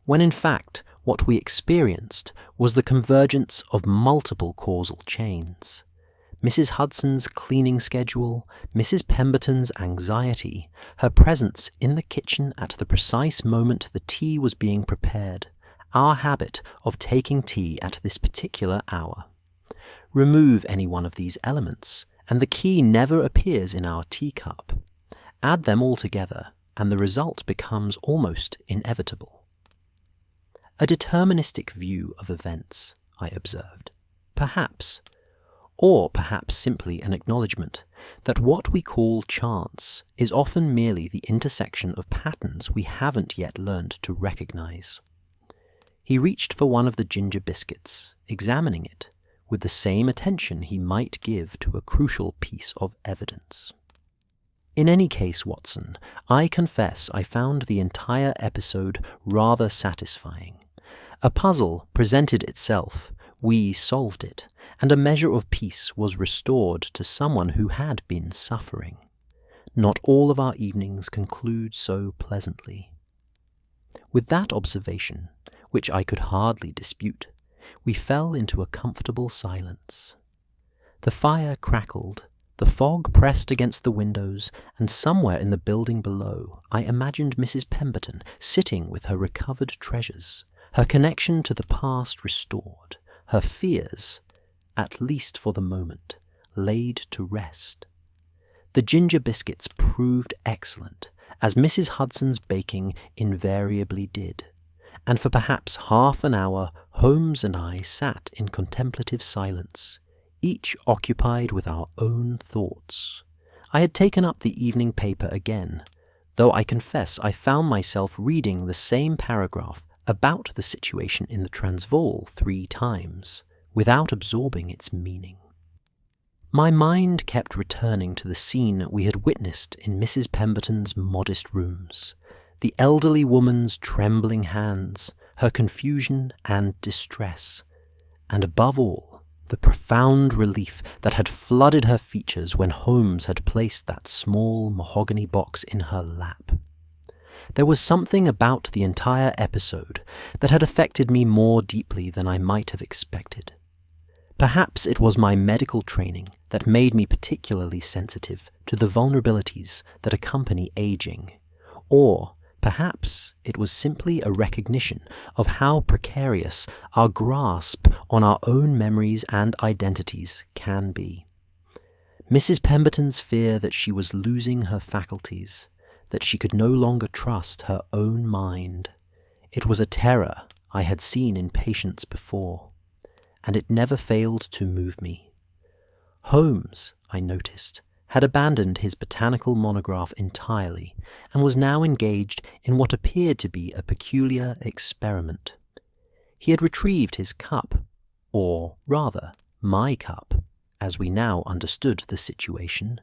when in fact what we experienced was the convergence of multiple causal chains. Mrs. Hudson's cleaning schedule, Mrs. Pemberton's anxiety, her presence in the kitchen at the precise moment the tea was being prepared, our habit of taking tea at this particular hour. Remove any one of these elements, and the key never appears in our teacup. Add them all together, and the result becomes almost inevitable. A deterministic view of events, I observed. perhaps. Or perhaps simply an acknowledgement that what we call chance is often merely the intersection of patterns we haven't yet learned to recognize. He reached for one of the ginger biscuits, examining it with the same attention he might give to a crucial piece of evidence. In any case, Watson, I confess I found the entire episode rather satisfying. A puzzle presented itself, we solved it, and a measure of peace was restored to someone who had been suffering. Not all of our evenings conclude so pleasantly. With that observation, which I could hardly dispute, we fell into a comfortable silence. The fire crackled, the fog pressed against the windows, and somewhere in the building below I imagined Mrs. Pemberton sitting with her recovered treasures, her connection to the past restored, her fears, at least for the moment, laid to rest. The ginger biscuits proved excellent, as Mrs. Hudson's baking invariably did, and for perhaps half an hour Holmes and I sat in contemplative silence, each occupied with our own thoughts. I had taken up the evening paper again, though I confess I found myself reading the same paragraph about the situation in the Transvaal 3 times, without absorbing its meaning. My mind kept returning to the scene we had witnessed in Mrs. Pemberton's modest rooms, the elderly woman's trembling hands, her confusion and distress, and above all, the profound relief that had flooded her features when Holmes had placed that small mahogany box in her lap. There was something about the entire episode that had affected me more deeply than I might have expected. Perhaps it was my medical training that made me particularly sensitive to the vulnerabilities that accompany aging, or perhaps it was simply a recognition of how precarious our grasp on our own memories and identities can be. Mrs. Pemberton's fear that she was losing her faculties, that she could no longer trust her own mind. It was a terror I had seen in patients before, and it never failed to move me. Holmes, I noticed, had abandoned his botanical monograph entirely and was now engaged in what appeared to be a peculiar experiment. He had retrieved his cup, or rather, my cup, as we now understood the situation,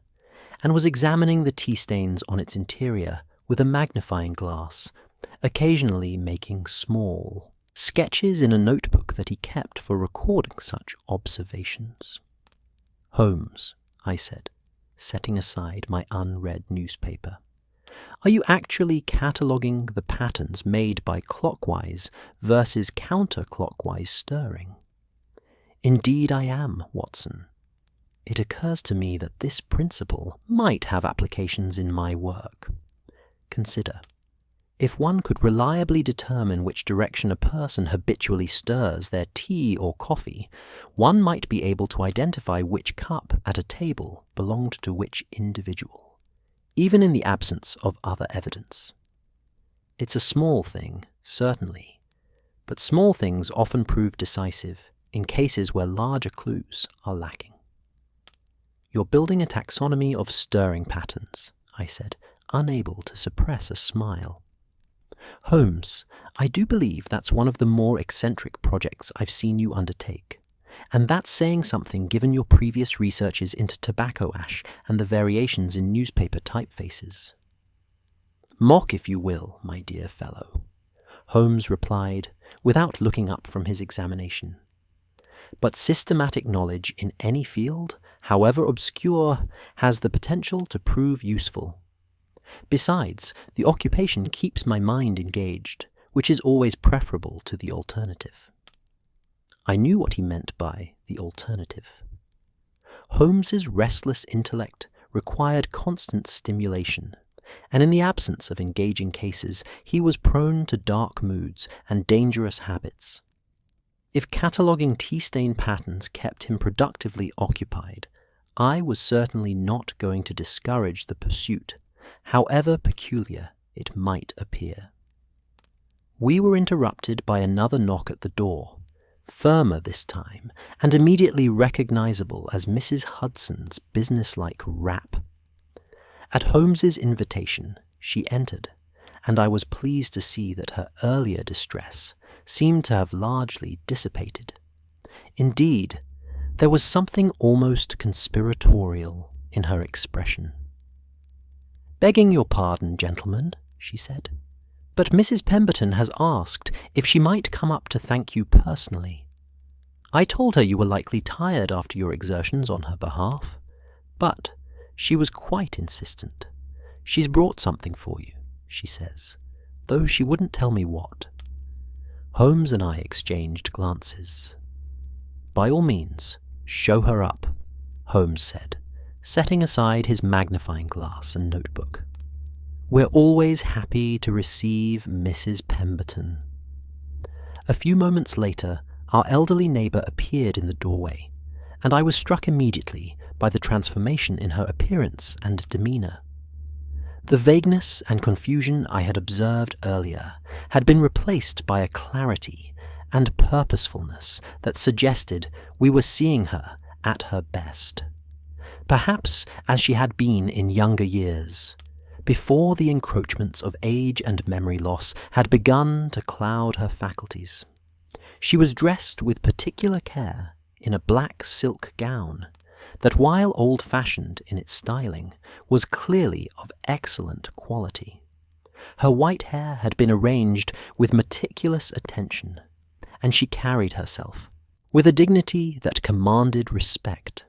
and was examining the tea stains on its interior with a magnifying glass, occasionally making small sketches in a notebook that he kept for recording such observations. "Holmes," I said, setting aside my unread newspaper, "are you actually cataloguing the patterns made by clockwise versus counterclockwise stirring?" "Indeed I am, Watson. It occurs to me that this principle might have applications in my work. Consider, if one could reliably determine which direction a person habitually stirs their tea or coffee, one might be able to identify which cup at a table belonged to which individual, even in the absence of other evidence. It's a small thing, certainly, but small things often prove decisive in cases where larger clues are lacking." "You're building a taxonomy of stirring patterns," I said, unable to suppress a smile. "Holmes, I do believe that's one of the more eccentric projects I've seen you undertake, and that's saying something given your previous researches into tobacco ash and the variations in newspaper typefaces." "Mock if you will, my dear fellow," Holmes replied, without looking up from his examination. "But systematic knowledge in any field, however obscure, has the potential to prove useful. Besides, the occupation keeps my mind engaged, which is always preferable to the alternative." I knew what he meant by the alternative. Holmes's restless intellect required constant stimulation, and in the absence of engaging cases, he was prone to dark moods and dangerous habits. If cataloguing tea-stain patterns kept him productively occupied, I was certainly not going to discourage the pursuit, however peculiar it might appear. We were interrupted by another knock at the door, firmer this time, and immediately recognizable as Mrs. Hudson's businesslike rap. At Holmes's invitation, she entered, and I was pleased to see that her earlier distress seemed to have largely dissipated. Indeed, there was something almost conspiratorial in her expression. "Begging your pardon, gentlemen," she said, "but Mrs. Pemberton has asked if she might come up to thank you personally. I told her you were likely tired after your exertions on her behalf, but she was quite insistent. She's brought something for you, she says, though she wouldn't tell me what." Holmes and I exchanged glances. "By all means, show her up," Holmes said, setting aside his magnifying glass and notebook. "We're always happy to receive Mrs. Pemberton." A few moments later, our elderly neighbour appeared in the doorway, and I was struck immediately by the transformation in her appearance and demeanour. The vagueness and confusion I had observed earlier had been replaced by a clarity and purposefulness that suggested we were seeing her at her best. Perhaps as she had been in younger years, before the encroachments of age and memory loss had begun to cloud her faculties. She was dressed with particular care in a black silk gown that, while old-fashioned in its styling, was clearly of excellent quality. Her white hair had been arranged with meticulous attention, and she carried herself with a dignity that commanded respect.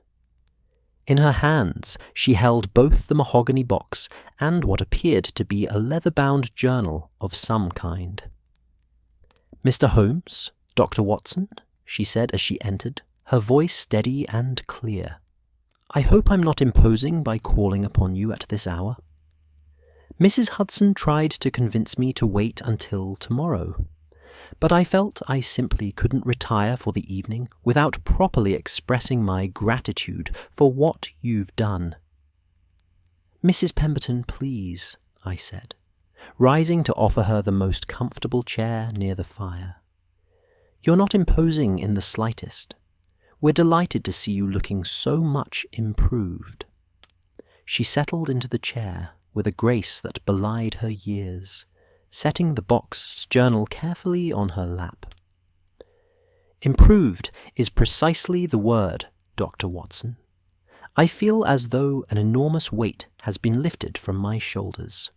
In her hands she held both the mahogany box and what appeared to be a leather-bound journal of some kind. "Mr. Holmes, Dr. Watson," she said as she entered, her voice steady and clear. "I hope I'm not imposing by calling upon you at this hour. Mrs. Hudson tried to convince me to wait until tomorrow, but I felt I simply couldn't retire for the evening without properly expressing my gratitude for what you've done." "Mrs. Pemberton, please," I said, rising to offer her the most comfortable chair near the fire. "You're not imposing in the slightest. We're delighted to see you looking so much improved." She settled into the chair with a grace that belied her years, setting the box journal carefully on her lap. "Improved is precisely the word, Dr. Watson. I feel as though an enormous weight has been lifted from my shoulders.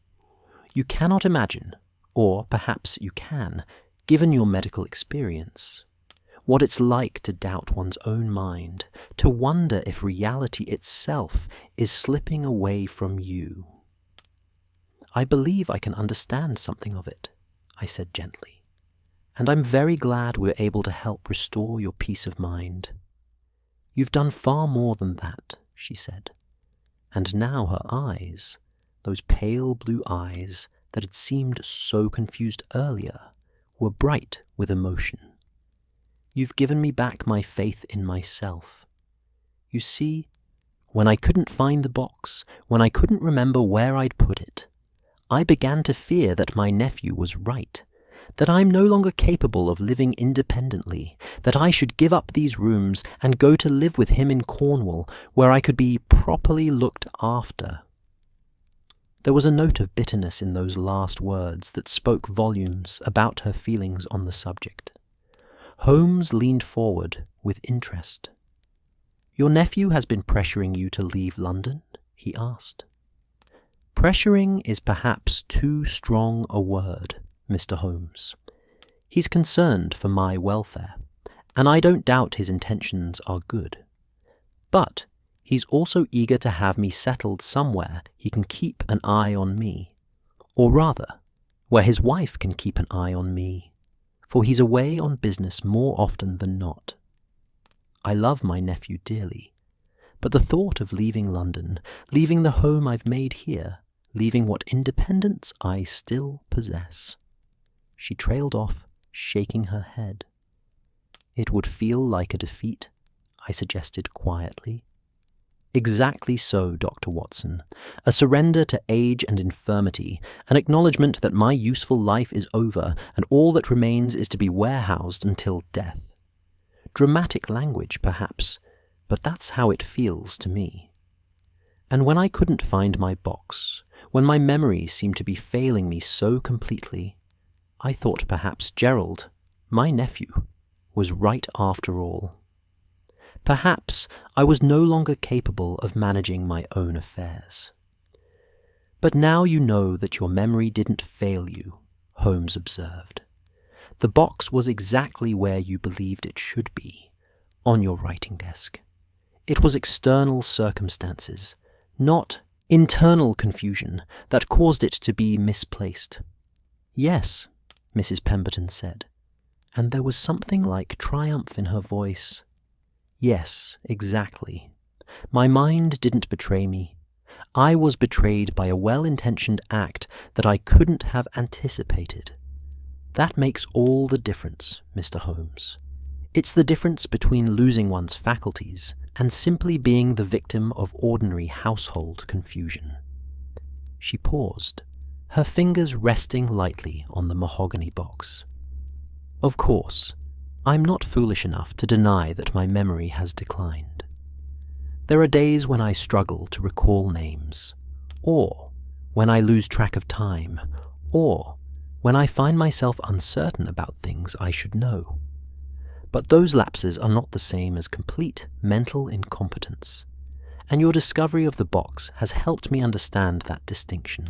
You cannot imagine, or perhaps you can, given your medical experience, what it's like to doubt one's own mind, to wonder if reality itself is slipping away from you." "I believe I can understand something of it," I said gently, "and I'm very glad we're able to help restore your peace of mind." "You've done far more than that," she said, and now her eyes, those pale blue eyes that had seemed so confused earlier, were bright with emotion. "You've given me back my faith in myself. You see, when I couldn't find the box, when I couldn't remember where I'd put it, I began to fear that my nephew was right, that I'm no longer capable of living independently, that I should give up these rooms and go to live with him in Cornwall, where I could be properly looked after." There was a note of bitterness in those last words that spoke volumes about her feelings on the subject. Holmes leaned forward with interest. "Your nephew has been pressuring you to leave London?" he asked. "Pressuring is perhaps too strong a word, Mr. Holmes. He's concerned for my welfare, and I don't doubt his intentions are good. But he's also eager to have me settled somewhere he can keep an eye on me, or rather, where his wife can keep an eye on me, for he's away on business more often than not. I love my nephew dearly, but the thought of leaving London, leaving the home I've made here, leaving what independence I still possess." She trailed off, shaking her head. "It would feel like a defeat," I suggested quietly. "Exactly so, Dr. Watson. A surrender to age and infirmity, an acknowledgement that my useful life is over, and all that remains is to be warehoused until death. Dramatic language, perhaps, but that's how it feels to me. And when I couldn't find my box, when my memory seemed to be failing me so completely, I thought perhaps Gerald, my nephew, was right after all. Perhaps I was no longer capable of managing my own affairs. But now you know that your memory didn't fail you, Holmes observed. The box was exactly where you believed it should be, on your writing desk. It was external circumstances, not internal confusion, that caused it to be misplaced. Yes, Mrs. Pemberton said, and there was something like triumph in her voice. Yes, exactly. My mind didn't betray me. I was betrayed by a well-intentioned act that I couldn't have anticipated. That makes all the difference, Mr. Holmes. It's the difference between losing one's faculties and simply being the victim of ordinary household confusion. She paused, her fingers resting lightly on the mahogany box. Of course, I'm not foolish enough to deny that my memory has declined. There are days when I struggle to recall names, or when I lose track of time, or when I find myself uncertain about things I should know. But those lapses are not the same as complete mental incompetence, and your discovery of the box has helped me understand that distinction.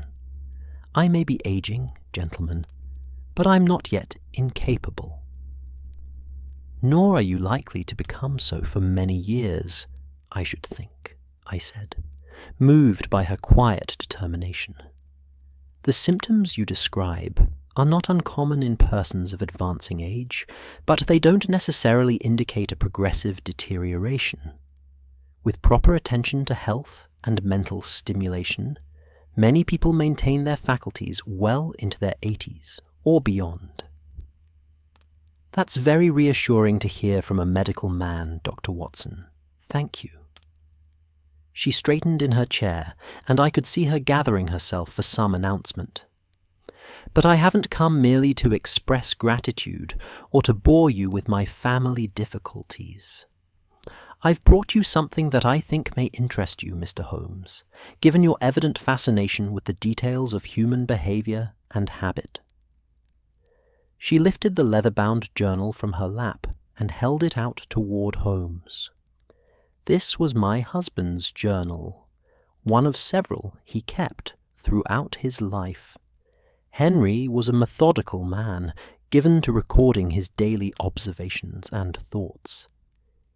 I may be aging, gentlemen, but I'm not yet incapable. Nor are you likely to become so for many years, I should think, I said, moved by her quiet determination. The symptoms you describe are not uncommon in persons of advancing age, but they don't necessarily indicate a progressive deterioration. With proper attention to health and mental stimulation, many people maintain their faculties well into their 80s or beyond. That's very reassuring to hear from a medical man, Dr. Watson. Thank you. She straightened in her chair, and I could see her gathering herself for some announcement. But I haven't come merely to express gratitude or to bore you with my family difficulties. I've brought you something that I think may interest you, Mr. Holmes, given your evident fascination with the details of human behavior and habit. She lifted the leather-bound journal from her lap and held it out toward Holmes. This was my husband's journal, one of several he kept throughout his life. Henry was a methodical man, given to recording his daily observations and thoughts.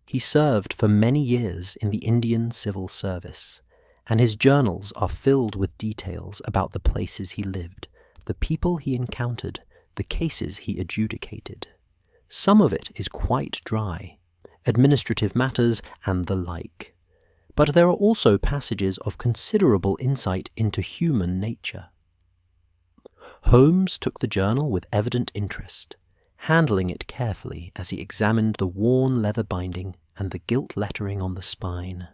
He served for many years in the Indian Civil Service, and his journals are filled with details about the places he lived, the people he encountered, the cases he adjudicated. Some of it is quite dry, administrative matters and the like, but there are also passages of considerable insight into human nature. Holmes took the journal with evident interest, handling it carefully as he examined the worn leather binding and the gilt lettering on the spine.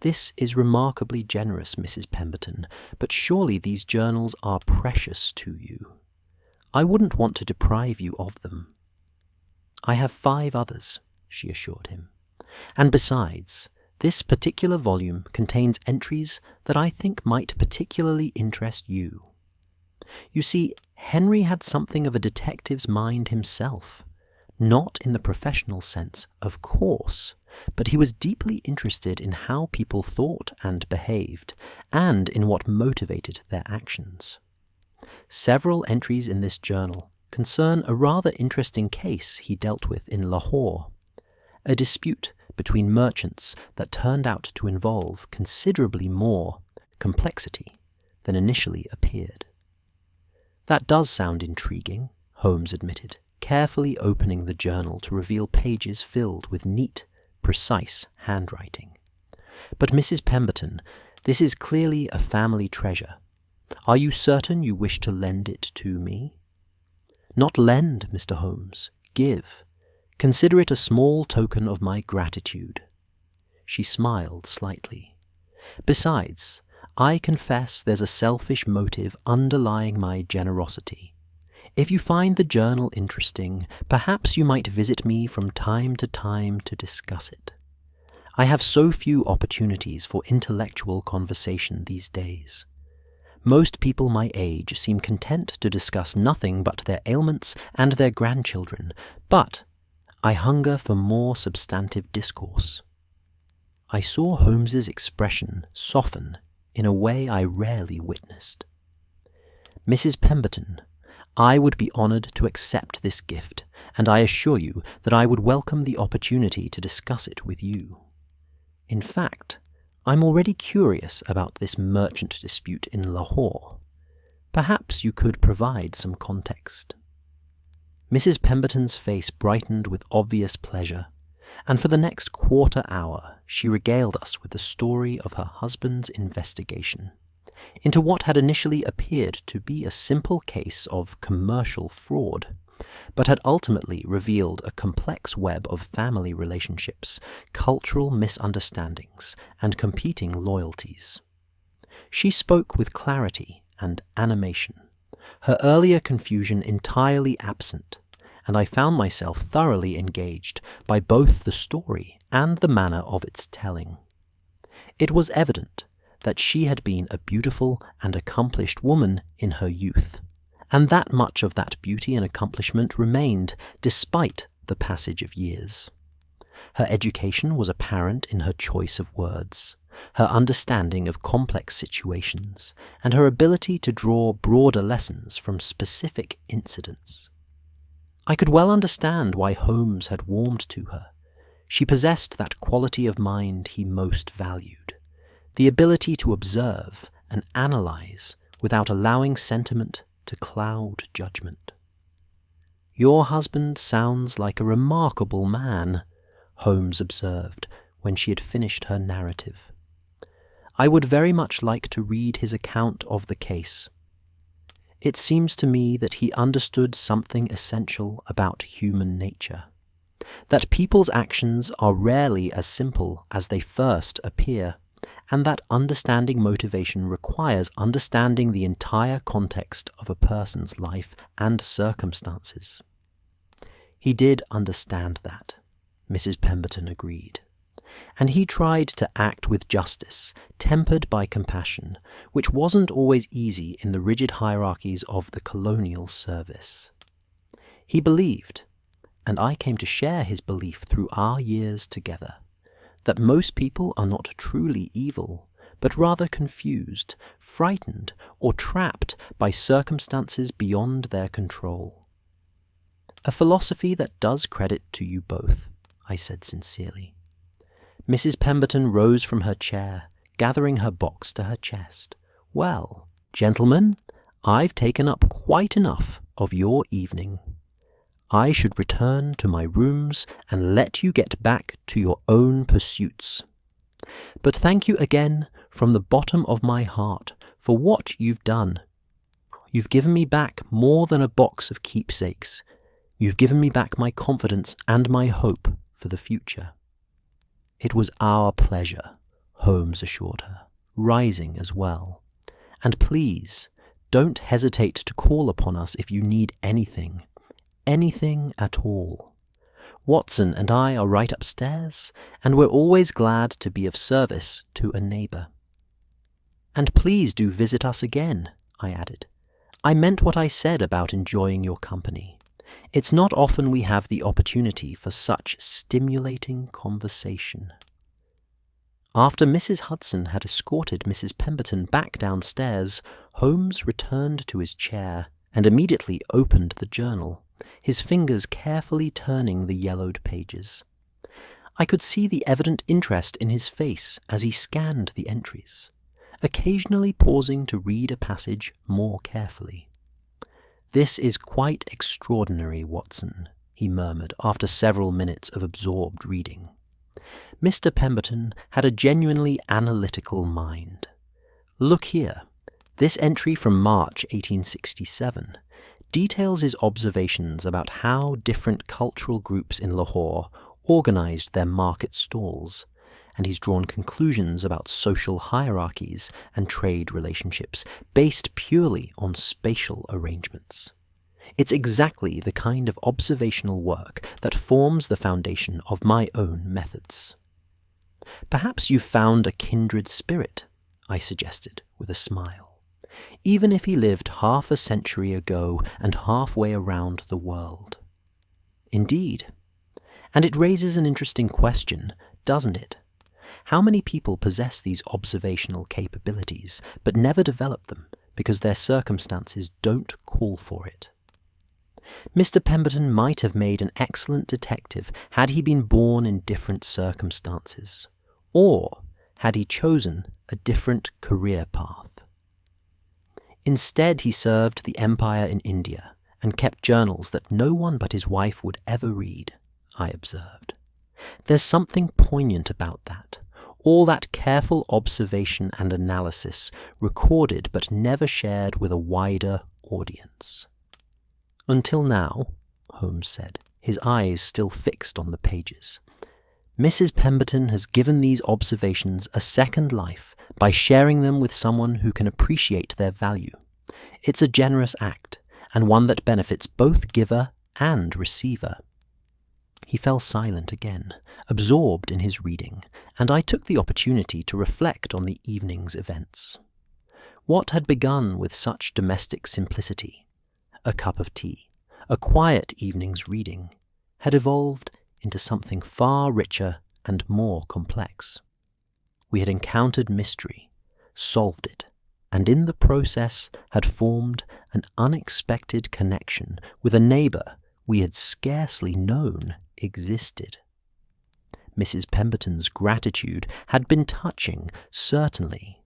This is remarkably generous, Mrs. Pemberton, but surely these journals are precious to you. I wouldn't want to deprive you of them. I have 5 others, she assured him. And besides, this particular volume contains entries that I think might particularly interest you. You see, Henry had something of a detective's mind himself. Not in the professional sense, of course, but he was deeply interested in how people thought and behaved, and in what motivated their actions. Several entries in this journal concern a rather interesting case he dealt with in Lahore, a dispute between merchants that turned out to involve considerably more complexity than initially appeared. That does sound intriguing, Holmes admitted, carefully opening the journal to reveal pages filled with neat, precise handwriting. But Mrs. Pemberton, this is clearly a family treasure. Are you certain you wish to lend it to me? Not lend, Mr. Holmes. Give. Consider it a small token of my gratitude. She smiled slightly. Besides, I confess there's a selfish motive underlying my generosity. If you find the journal interesting, perhaps you might visit me from time to time to discuss it. I have so few opportunities for intellectual conversation these days. Most people my age seem content to discuss nothing but their ailments and their grandchildren, but I hunger for more substantive discourse. I saw Holmes's expression soften in a way I rarely witnessed. Mrs. Pemberton, I would be honoured to accept this gift, and I assure you that I would welcome the opportunity to discuss it with you. In fact, I'm already curious about this merchant dispute in Lahore. Perhaps you could provide some context. Mrs. Pemberton's face brightened with obvious pleasure, and for the next quarter hour she regaled us with the story of her husband's investigation into what had initially appeared to be a simple case of commercial fraud, but had ultimately revealed a complex web of family relationships, cultural misunderstandings, and competing loyalties. She spoke with clarity and animation, her earlier confusion entirely absent, and I found myself thoroughly engaged by both the story and the manner of its telling. It was evident that she had been a beautiful and accomplished woman in her youth, and that much of that beauty and accomplishment remained despite the passage of years. Her education was apparent in her choice of words, her understanding of complex situations, and her ability to draw broader lessons from specific incidents. I could well understand why Holmes had warmed to her. She possessed that quality of mind he most valued, the ability to observe and analyze without allowing sentiment to cloud judgment. "Your husband sounds like a remarkable man," Holmes observed when she had finished her narrative. "I would very much like to read his account of the case. It seems to me that he understood something essential about human nature, that people's actions are rarely as simple as they first appear, and that understanding motivation requires understanding the entire context of a person's life and circumstances." He did understand that, Mrs. Pemberton agreed, and he tried to act with justice, tempered by compassion, which wasn't always easy in the rigid hierarchies of the colonial service. He believed, and I came to share his belief through our years together, that most people are not truly evil, but rather confused, frightened, or trapped by circumstances beyond their control. "A philosophy that does credit to you both," I said sincerely. Mrs. Pemberton rose from her chair, gathering her box to her chest. "Well, gentlemen, I've taken up quite enough of your evening. I should return to my rooms and let you get back to your own pursuits. But thank you again from the bottom of my heart for what you've done. You've given me back more than a box of keepsakes. You've given me back my confidence and my hope for the future." "It was our pleasure," Holmes assured her, rising as well. "And please, don't hesitate to call upon us if you need anything at all. Watson and I are right upstairs, and we're always glad to be of service to a neighbour." "And please do visit us again," I added. "I meant what I said about enjoying your company. It's not often we have the opportunity for such stimulating conversation." After Mrs. Hudson had escorted Mrs. Pemberton back downstairs, Holmes returned to his chair and immediately opened the journal, his fingers carefully turning the yellowed pages. I could see the evident interest in his face as he scanned the entries, occasionally pausing to read a passage more carefully. "This is quite extraordinary, Watson," he murmured after several minutes of absorbed reading. Mr. Pemberton had a genuinely analytical mind. "Look here, this entry from March 1867 details his observations about how different cultural groups in Lahore organized their market stalls, and he's drawn conclusions about social hierarchies and trade relationships based purely on spatial arrangements. It's exactly the kind of observational work that forms the foundation of my own methods. Perhaps you've found a kindred spirit, I suggested with a smile, even if he lived half a century ago and halfway around the world. Indeed. And it raises an interesting question, doesn't it? How many people possess these observational capabilities but never develop them because their circumstances don't call for it? Mr. Pemberton might have made an excellent detective had he been born in different circumstances, or had he chosen a different career path. Instead, he served the empire in India and kept journals that no one but his wife would ever read, I observed. There's something poignant about that. All that careful observation and analysis, recorded but never shared with a wider audience. Until now, Holmes said, his eyes still fixed on the pages, Mrs. Pemberton has given these observations a second life by sharing them with someone who can appreciate their value. It's a generous act, and one that benefits both giver and receiver. He fell silent again, absorbed in his reading, and I took the opportunity to reflect on the evening's events. What had begun with such domestic simplicity, a cup of tea, a quiet evening's reading, had evolved into something far richer and more complex. We had encountered mystery, solved it, and in the process had formed an unexpected connection with a neighbour we had scarcely known existed. Mrs. Pemberton's gratitude had been touching, certainly,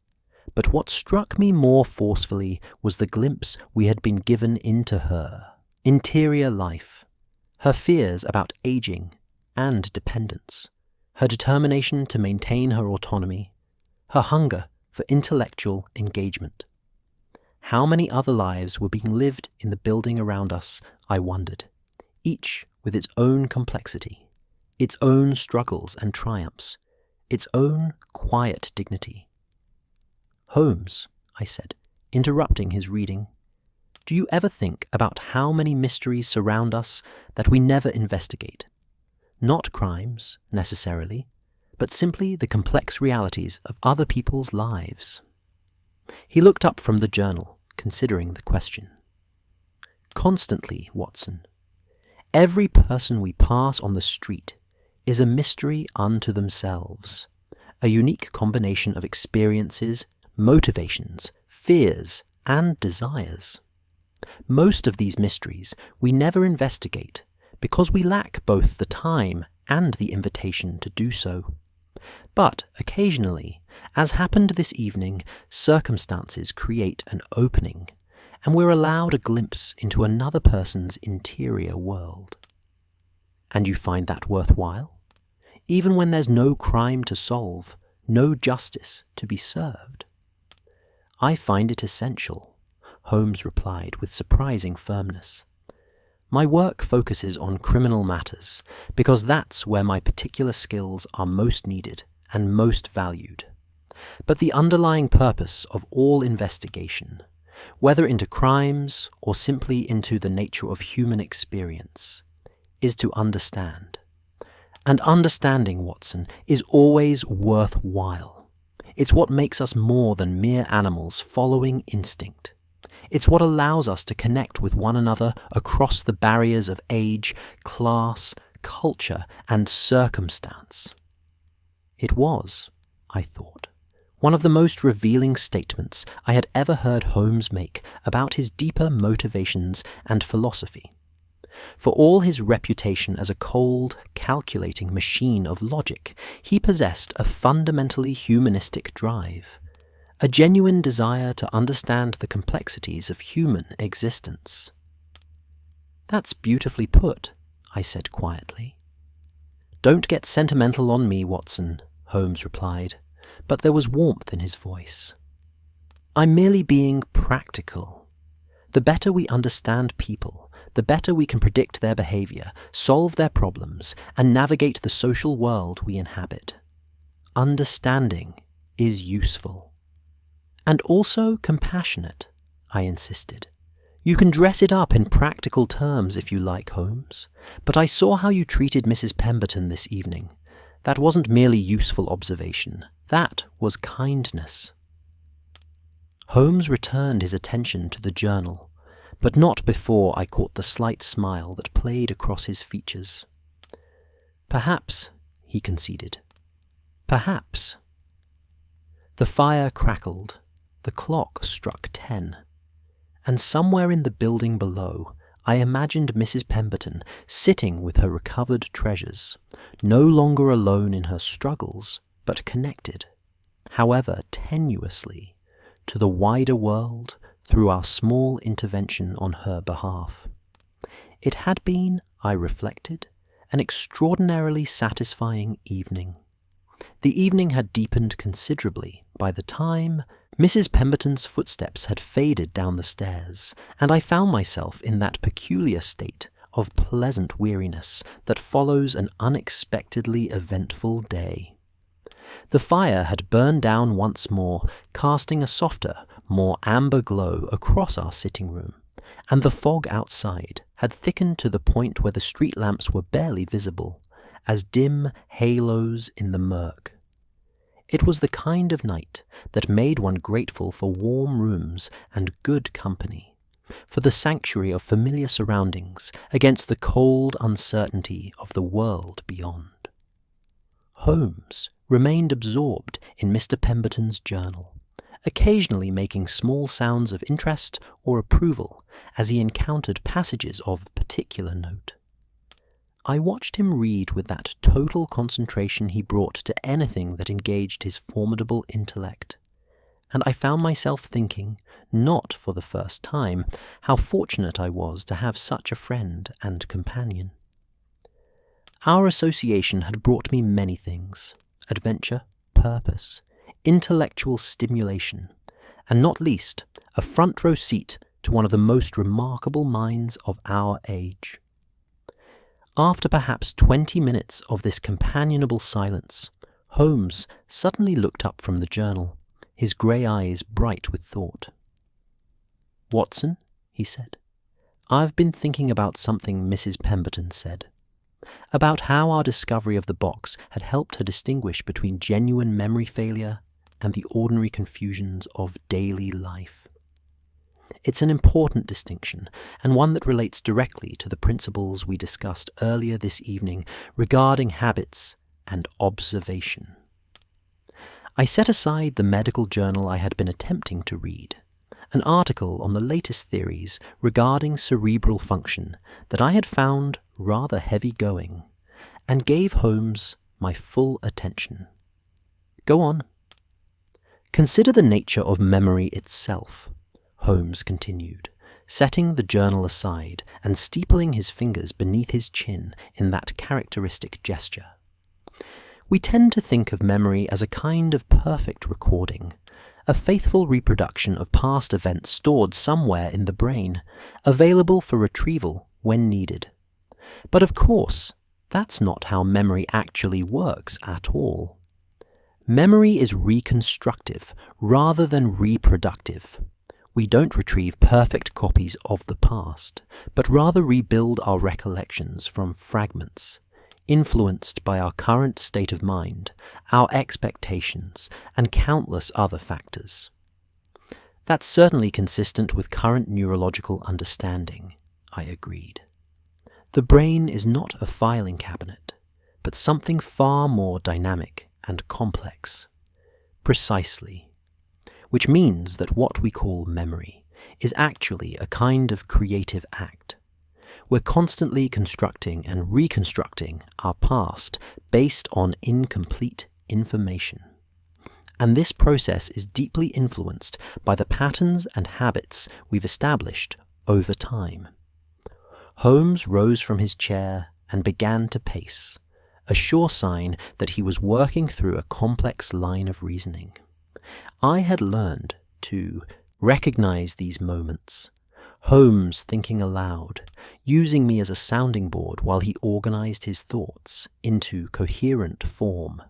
but what struck me more forcefully was the glimpse we had been given into her interior life, her fears about aging and dependence, her determination to maintain her autonomy, her hunger for intellectual engagement. How many other lives were being lived in the building around us, I wondered, each with its own complexity, its own struggles and triumphs, its own quiet dignity. Holmes, I said, interrupting his reading, do you ever think about how many mysteries surround us that we never investigate? Not crimes, necessarily, but simply the complex realities of other people's lives. He looked up from the journal, considering the question. Constantly, Watson. Every person we pass on the street is a mystery unto themselves, a unique combination of experiences, motivations, fears, and desires. Most of these mysteries we never investigate because we lack both the time and the invitation to do so. But occasionally, as happened this evening, circumstances create an opening, and we're allowed a glimpse into another person's interior world. And you find that worthwhile? Even when there's no crime to solve, no justice to be served? I find it essential, Holmes replied with surprising firmness. My work focuses on criminal matters because that's where my particular skills are most needed and most valued. But the underlying purpose of all investigation, whether into crimes or simply into the nature of human experience, is to understand. And understanding, Watson, is always worthwhile. It's what makes us more than mere animals following instinct. It's what allows us to connect with one another across the barriers of age, class, culture, and circumstance. It was, I thought, one of the most revealing statements I had ever heard Holmes make about his deeper motivations and philosophy. For all his reputation as a cold, calculating machine of logic, he possessed a fundamentally humanistic drive, a genuine desire to understand the complexities of human existence. That's beautifully put, I said quietly. Don't get sentimental on me, Watson, Holmes replied, but there was warmth in his voice. I'm merely being practical. The better we understand people, the better we can predict their behavior, solve their problems, and navigate the social world we inhabit. Understanding is useful. And also compassionate, I insisted. You can dress it up in practical terms if you like, Holmes, but I saw how you treated Mrs. Pemberton this evening. That wasn't merely useful observation. That was kindness. Holmes returned his attention to the journal, but not before I caught the slight smile that played across his features. Perhaps, he conceded. Perhaps. The fire crackled. The clock struck 10. And somewhere in the building below, I imagined Mrs. Pemberton sitting with her recovered treasures, no longer alone in her struggles, but connected, however tenuously, to the wider world through our small intervention on her behalf. It had been, I reflected, an extraordinarily satisfying evening. The evening had deepened considerably by the time Mrs. Pemberton's footsteps had faded down the stairs, and I found myself in that peculiar state of pleasant weariness that follows an unexpectedly eventful day. The fire had burned down once more, casting a softer, more amber glow across our sitting room, and the fog outside had thickened to the point where the street lamps were barely visible, as dim halos in the murk. It was the kind of night that made one grateful for warm rooms and good company, for the sanctuary of familiar surroundings against the cold uncertainty of the world beyond. Holmes remained absorbed in Mr. Pemberton's journal, occasionally making small sounds of interest or approval as he encountered passages of particular note. I watched him read with that total concentration he brought to anything that engaged his formidable intellect, and I found myself thinking, not for the first time, how fortunate I was to have such a friend and companion. Our association had brought me many things: adventure, purpose, intellectual stimulation, and not least, a front-row seat to one of the most remarkable minds of our age. After perhaps 20 minutes of this companionable silence, Holmes suddenly looked up from the journal, his grey eyes bright with thought. "Watson," he said, "I've been thinking about something Mrs. Pemberton said, about how our discovery of the box had helped her distinguish between genuine memory failure and the ordinary confusions of daily life. It's an important distinction, and one that relates directly to the principles we discussed earlier this evening regarding habits and observation." I set aside the medical journal I had been attempting to read, an article on the latest theories regarding cerebral function that I had found rather heavy-going, and gave Holmes my full attention. "Go on." "Consider the nature of memory itself," Holmes continued, setting the journal aside and steepling his fingers beneath his chin in that characteristic gesture. "We tend to think of memory as a kind of perfect recording, a faithful reproduction of past events stored somewhere in the brain, available for retrieval when needed. But of course, that's not how memory actually works at all. Memory is reconstructive rather than reproductive. We don't retrieve perfect copies of the past, but rather rebuild our recollections from fragments, influenced by our current state of mind, our expectations, and countless other factors. That's certainly consistent with current neurological understanding," I agreed. "The brain is not a filing cabinet, but something far more dynamic and complex." "Precisely. Which means that what we call memory is actually a kind of creative act. We're constantly constructing and reconstructing our past based on incomplete information. And this process is deeply influenced by the patterns and habits we've established over time." Holmes rose from his chair and began to pace, a sure sign that he was working through a complex line of reasoning. I had learned to recognize these moments, Holmes thinking aloud, using me as a sounding board while he organized his thoughts into coherent form.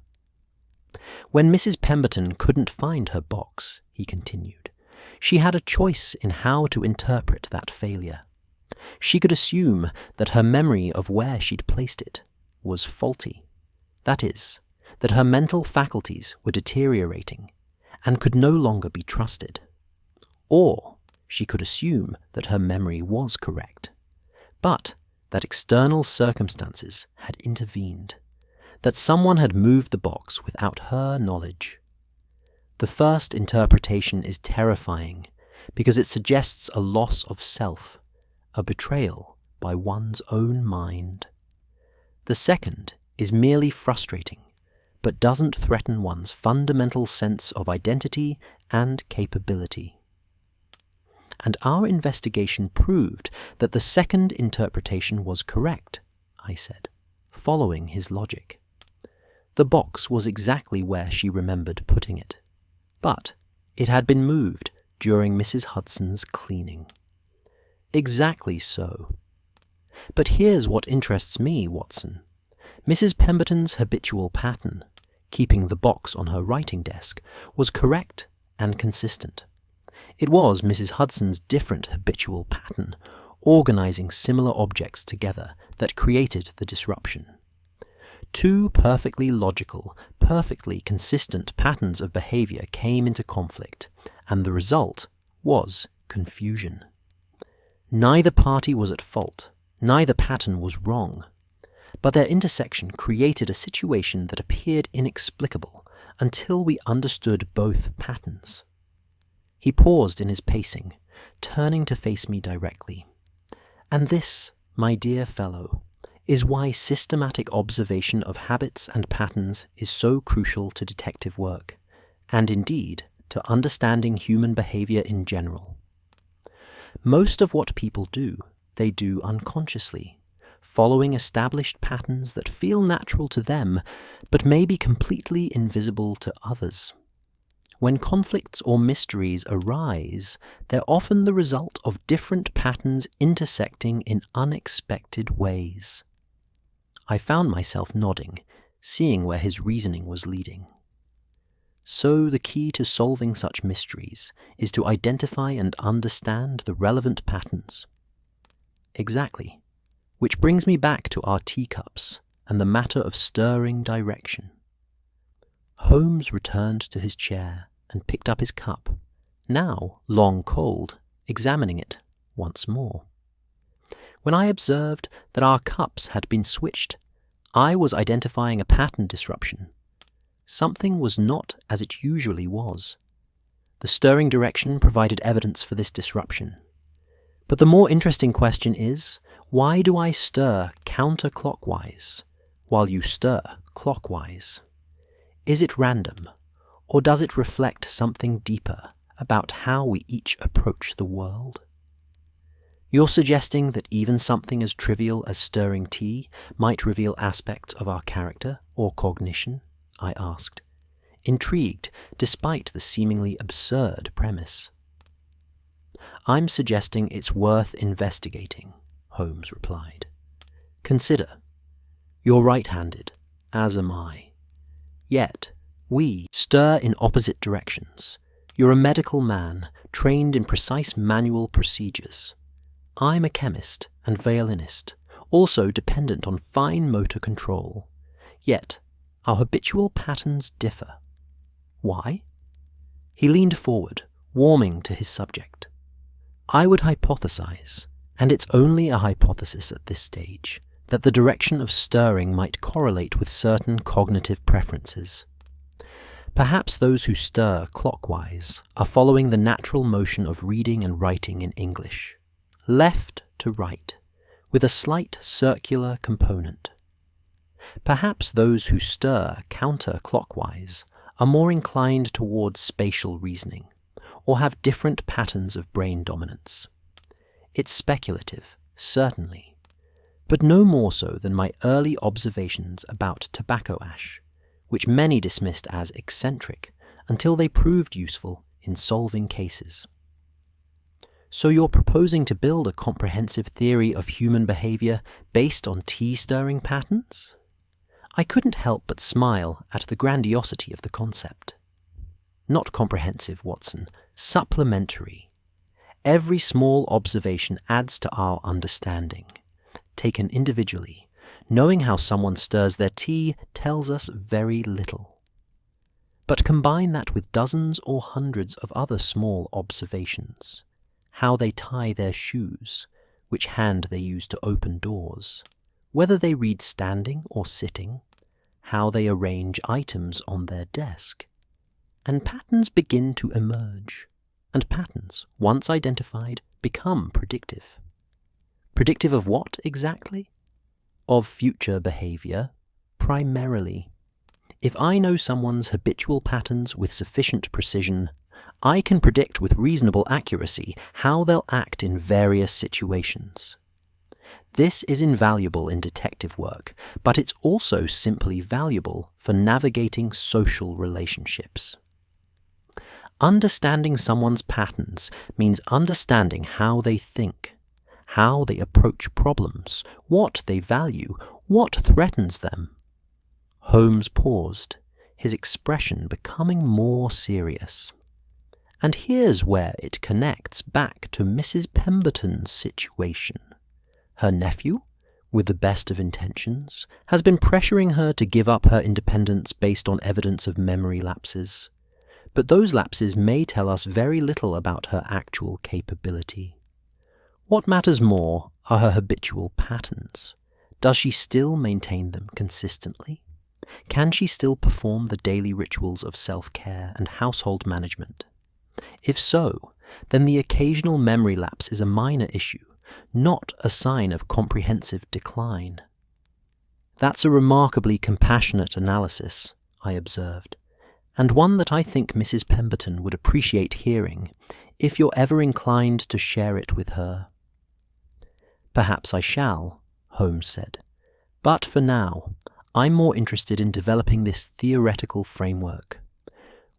"When Mrs. Pemberton couldn't find her box," he continued, She had a choice in how to interpret that failure. She could assume that her memory of where she'd placed it was faulty. That is, that her mental faculties were deteriorating and could no longer be trusted. Or she could assume that her memory was correct, but that external circumstances had intervened, that someone had moved the box without her knowledge. The first interpretation is terrifying because it suggests a loss of self, a betrayal by one's own mind. The second is merely frustrating, but doesn't threaten one's fundamental sense of identity and capability. And our investigation proved that the second interpretation was correct, I said, following his logic. The box was exactly where she remembered putting it, but it had been moved during Mrs. Hudson's cleaning. Exactly so. But here's what interests me, Watson. Mrs. Pemberton's habitual pattern, keeping the box on her writing desk, was correct and consistent. It was Mrs. Hudson's different habitual pattern, organizing similar objects together, that created the disruption. Two perfectly logical, perfectly consistent patterns of behavior came into conflict, and the result was confusion. Neither party was at fault, neither pattern was wrong, but their intersection created a situation that appeared inexplicable until we understood both patterns. He paused in his pacing, turning to face me directly. And this, my dear fellow, is why systematic observation of habits and patterns is so crucial to detective work, and indeed to understanding human behavior in general. Most of what people do, they do unconsciously, following established patterns that feel natural to them, but may be completely invisible to others. When conflicts or mysteries arise, they're often the result of different patterns intersecting in unexpected ways. I found myself nodding, seeing where his reasoning was leading. So the key to solving such mysteries is to identify and understand the relevant patterns. Exactly. Which brings me back to our teacups and the matter of stirring direction. Holmes returned to his chair and picked up his cup, now long cold, examining it once more. When I observed that our cups had been switched, I was identifying a pattern disruption. Something was not as it usually was. The stirring direction provided evidence for this disruption. But the more interesting question is, why do I stir counterclockwise while you stir clockwise? Is it random, or does it reflect something deeper about how we each approach the world? You're suggesting that even something as trivial as stirring tea might reveal aspects of our character or cognition? I asked, intrigued despite the seemingly absurd premise. I'm suggesting it's worth investigating, Holmes replied. Consider, you're right-handed, as am I. Yet, we stir in opposite directions. You're a medical man, trained in precise manual procedures. I'm a chemist and violinist, also dependent on fine motor control. Yet, our habitual patterns differ. Why? He leaned forward, warming to his subject. I would hypothesize, and it's only a hypothesis at this stage, that the direction of stirring might correlate with certain cognitive preferences. Perhaps those who stir clockwise are following the natural motion of reading and writing in English, left to right, with a slight circular component. Perhaps those who stir counterclockwise are more inclined towards spatial reasoning, or have different patterns of brain dominance. It's speculative, certainly, but no more so than my early observations about tobacco ash, which many dismissed as eccentric until they proved useful in solving cases. So you're proposing to build a comprehensive theory of human behavior based on tea-stirring patterns? I couldn't help but smile at the grandiosity of the concept. Not comprehensive, Watson, supplementary. Every small observation adds to our understanding. Taken individually, knowing how someone stirs their tea tells us very little. But combine that with dozens or hundreds of other small observations. How they tie their shoes, which hand they use to open doors, whether they read standing or sitting, how they arrange items on their desk. And patterns begin to emerge, and patterns, once identified, become predictive. Predictive of what exactly? Of future behavior, primarily. If I know someone's habitual patterns with sufficient precision, I can predict with reasonable accuracy how they'll act in various situations. This is invaluable in detective work, but it's also simply valuable for navigating social relationships. Understanding someone's patterns means understanding how they think, how they approach problems, what they value, what threatens them. Holmes paused, his expression becoming more serious. And here's where it connects back to Mrs. Pemberton's situation. Her nephew, with the best of intentions, has been pressuring her to give up her independence based on evidence of memory lapses. But those lapses may tell us very little about her actual capability. What matters more are her habitual patterns. Does she still maintain them consistently? Can she still perform the daily rituals of self-care and household management? If so, then the occasional memory lapse is a minor issue, not a sign of comprehensive decline. That's a remarkably compassionate analysis, I observed, and one that I think Mrs. Pemberton would appreciate hearing if you're ever inclined to share it with her. Perhaps I shall, Holmes said, but for now, I'm more interested in developing this theoretical framework.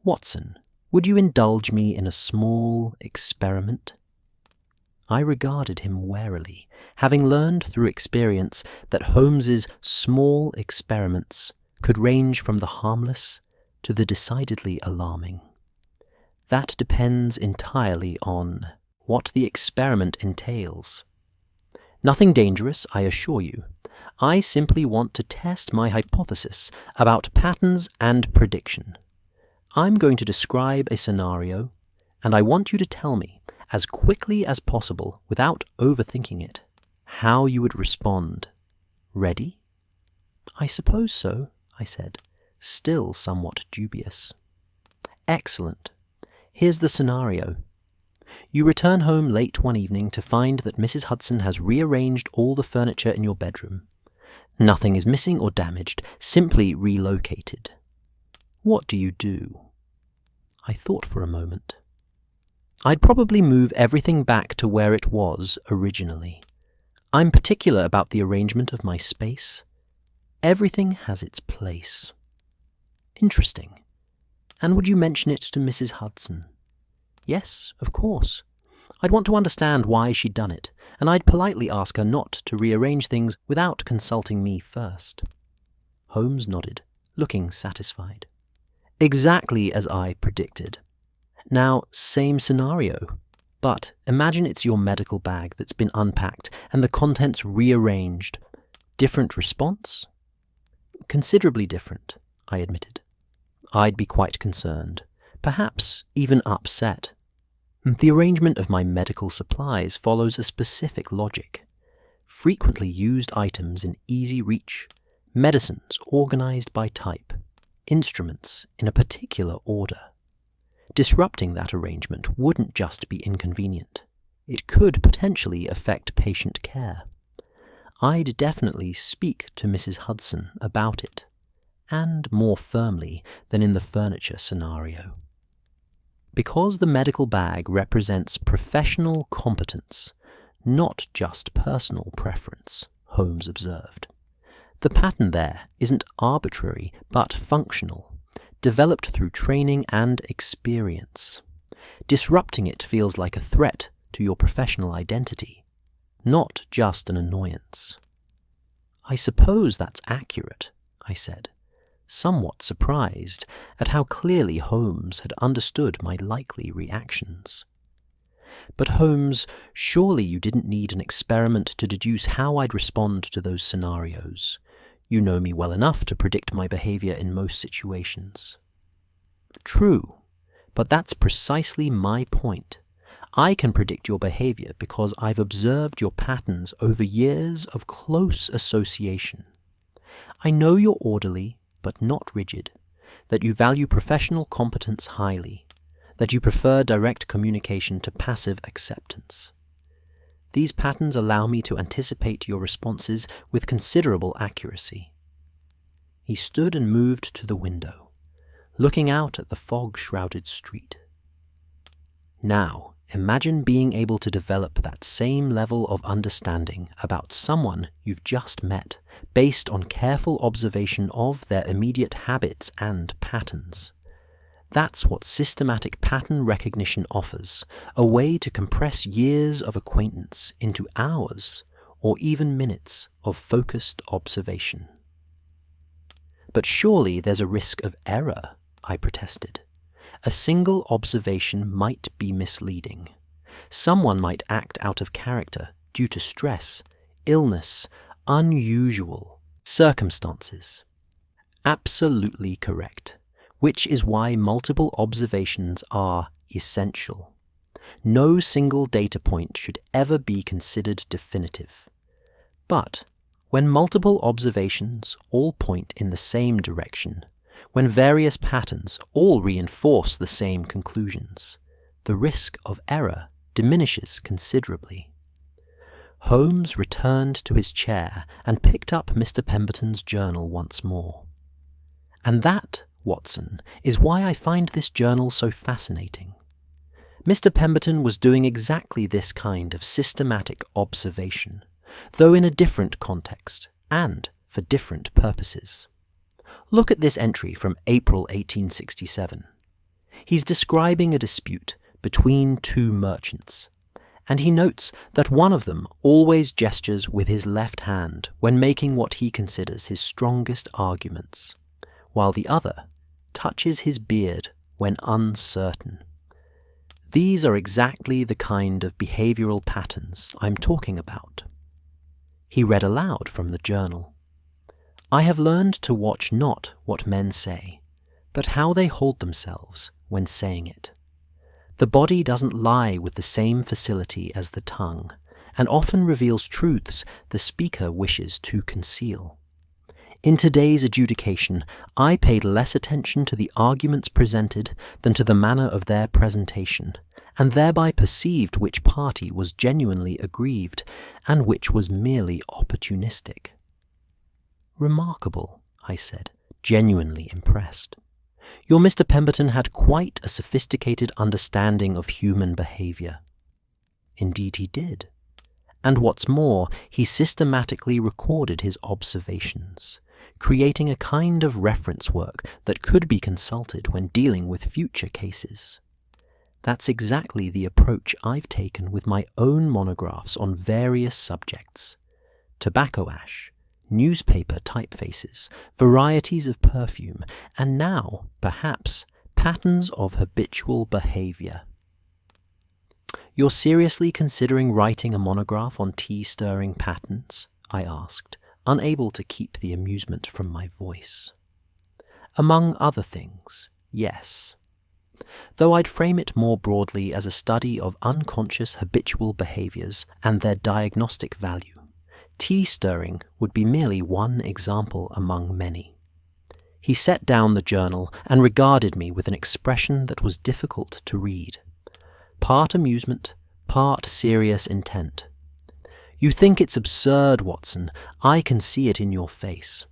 Watson, would you indulge me in a small experiment? I regarded him warily, having learned through experience that Holmes's small experiments could range from the harmless to the decidedly alarming. That depends entirely on what the experiment entails. Nothing dangerous, I assure you. I simply want to test my hypothesis about patterns and prediction. I'm going to describe a scenario, and I want you to tell me, as quickly as possible, without overthinking it, how you would respond. Ready? I suppose so, I said, still somewhat dubious. Excellent. Here's the scenario. You return home late one evening to find that Mrs. Hudson has rearranged all the furniture in your bedroom. Nothing is missing or damaged, simply relocated. What do you do? I thought for a moment. I'd probably move everything back to where it was originally. I'm particular about the arrangement of my space. Everything has its place. Interesting. And would you mention it to Mrs. Hudson? Yes, of course. I'd want to understand why she'd done it, and I'd politely ask her not to rearrange things without consulting me first. Holmes nodded, looking satisfied. Exactly as I predicted. Now, same scenario, but imagine it's your medical bag that's been unpacked and the contents rearranged. Different response? Considerably different, I admitted. I'd be quite concerned, perhaps even upset. The arrangement of my medical supplies follows a specific logic. Frequently used items in easy reach, medicines organized by type, instruments in a particular order. Disrupting that arrangement wouldn't just be inconvenient. It could potentially affect patient care. I'd definitely speak to Mrs. Hudson about it, and more firmly than in the furniture scenario. Because the medical bag represents professional competence, not just personal preference, Holmes observed. The pattern there isn't arbitrary but functional, developed through training and experience. Disrupting it feels like a threat to your professional identity, not just an annoyance. I suppose that's accurate, I said. somewhat surprised at how clearly Holmes had understood my likely reactions. "But Holmes, surely you didn't need an experiment to deduce how I'd respond to those scenarios. You know me well enough to predict my behavior in most situations." "True, but that's precisely my point. I can predict your behavior because I've observed your patterns over years of close association. I know you're orderly, but not rigid, that you value professional competence highly, that you prefer direct communication to passive acceptance. These patterns allow me to anticipate your responses with considerable accuracy." He stood and moved to the window, looking out at the fog-shrouded street. "Now, imagine being able to develop that same level of understanding about someone you've just met based on careful observation of their immediate habits and patterns. That's what systematic pattern recognition offers, a way to compress years of acquaintance into hours or even minutes of focused observation." "But surely there's a risk of error," I protested. "A single observation might be misleading. Someone might act out of character due to stress, illness, unusual circumstances." "Absolutely correct, which is why multiple observations are essential. No single data point should ever be considered definitive. But when multiple observations all point in the same direction, when various patterns all reinforce the same conclusions, the risk of error diminishes considerably." Holmes returned to his chair and picked up Mr. Pemberton's journal once more. "And that, Watson, is why I find this journal so fascinating. Mr. Pemberton was doing exactly this kind of systematic observation, though in a different context and for different purposes. Look at this entry from April 1867. He's describing a dispute between two merchants, and he notes that one of them always gestures with his left hand when making what he considers his strongest arguments, while the other touches his beard when uncertain. These are exactly the kind of behavioral patterns I'm talking about." He read aloud from the journal. "I have learned to watch not what men say, but how they hold themselves when saying it. The body doesn't lie with the same facility as the tongue, and often reveals truths the speaker wishes to conceal. In today's adjudication, I paid less attention to the arguments presented than to the manner of their presentation, and thereby perceived which party was genuinely aggrieved and which was merely opportunistic." "Remarkable," I said, genuinely impressed. "Your Mr. Pemberton had quite a sophisticated understanding of human behavior." "Indeed he did. And what's more, he systematically recorded his observations, creating a kind of reference work that could be consulted when dealing with future cases. That's exactly the approach I've taken with my own monographs on various subjects: tobacco ash, newspaper typefaces, varieties of perfume, and now, perhaps, patterns of habitual behavior." "You're seriously considering writing a monograph on tea-stirring patterns?" I asked, unable to keep the amusement from my voice. "Among other things, yes. Though I'd frame it more broadly as a study of unconscious habitual behaviors and their diagnostic value. Tea stirring would be merely one example among many." He set down the journal and regarded me with an expression that was difficult to read. Part amusement, part serious intent. "You think it's absurd, Watson. I can see it in your face.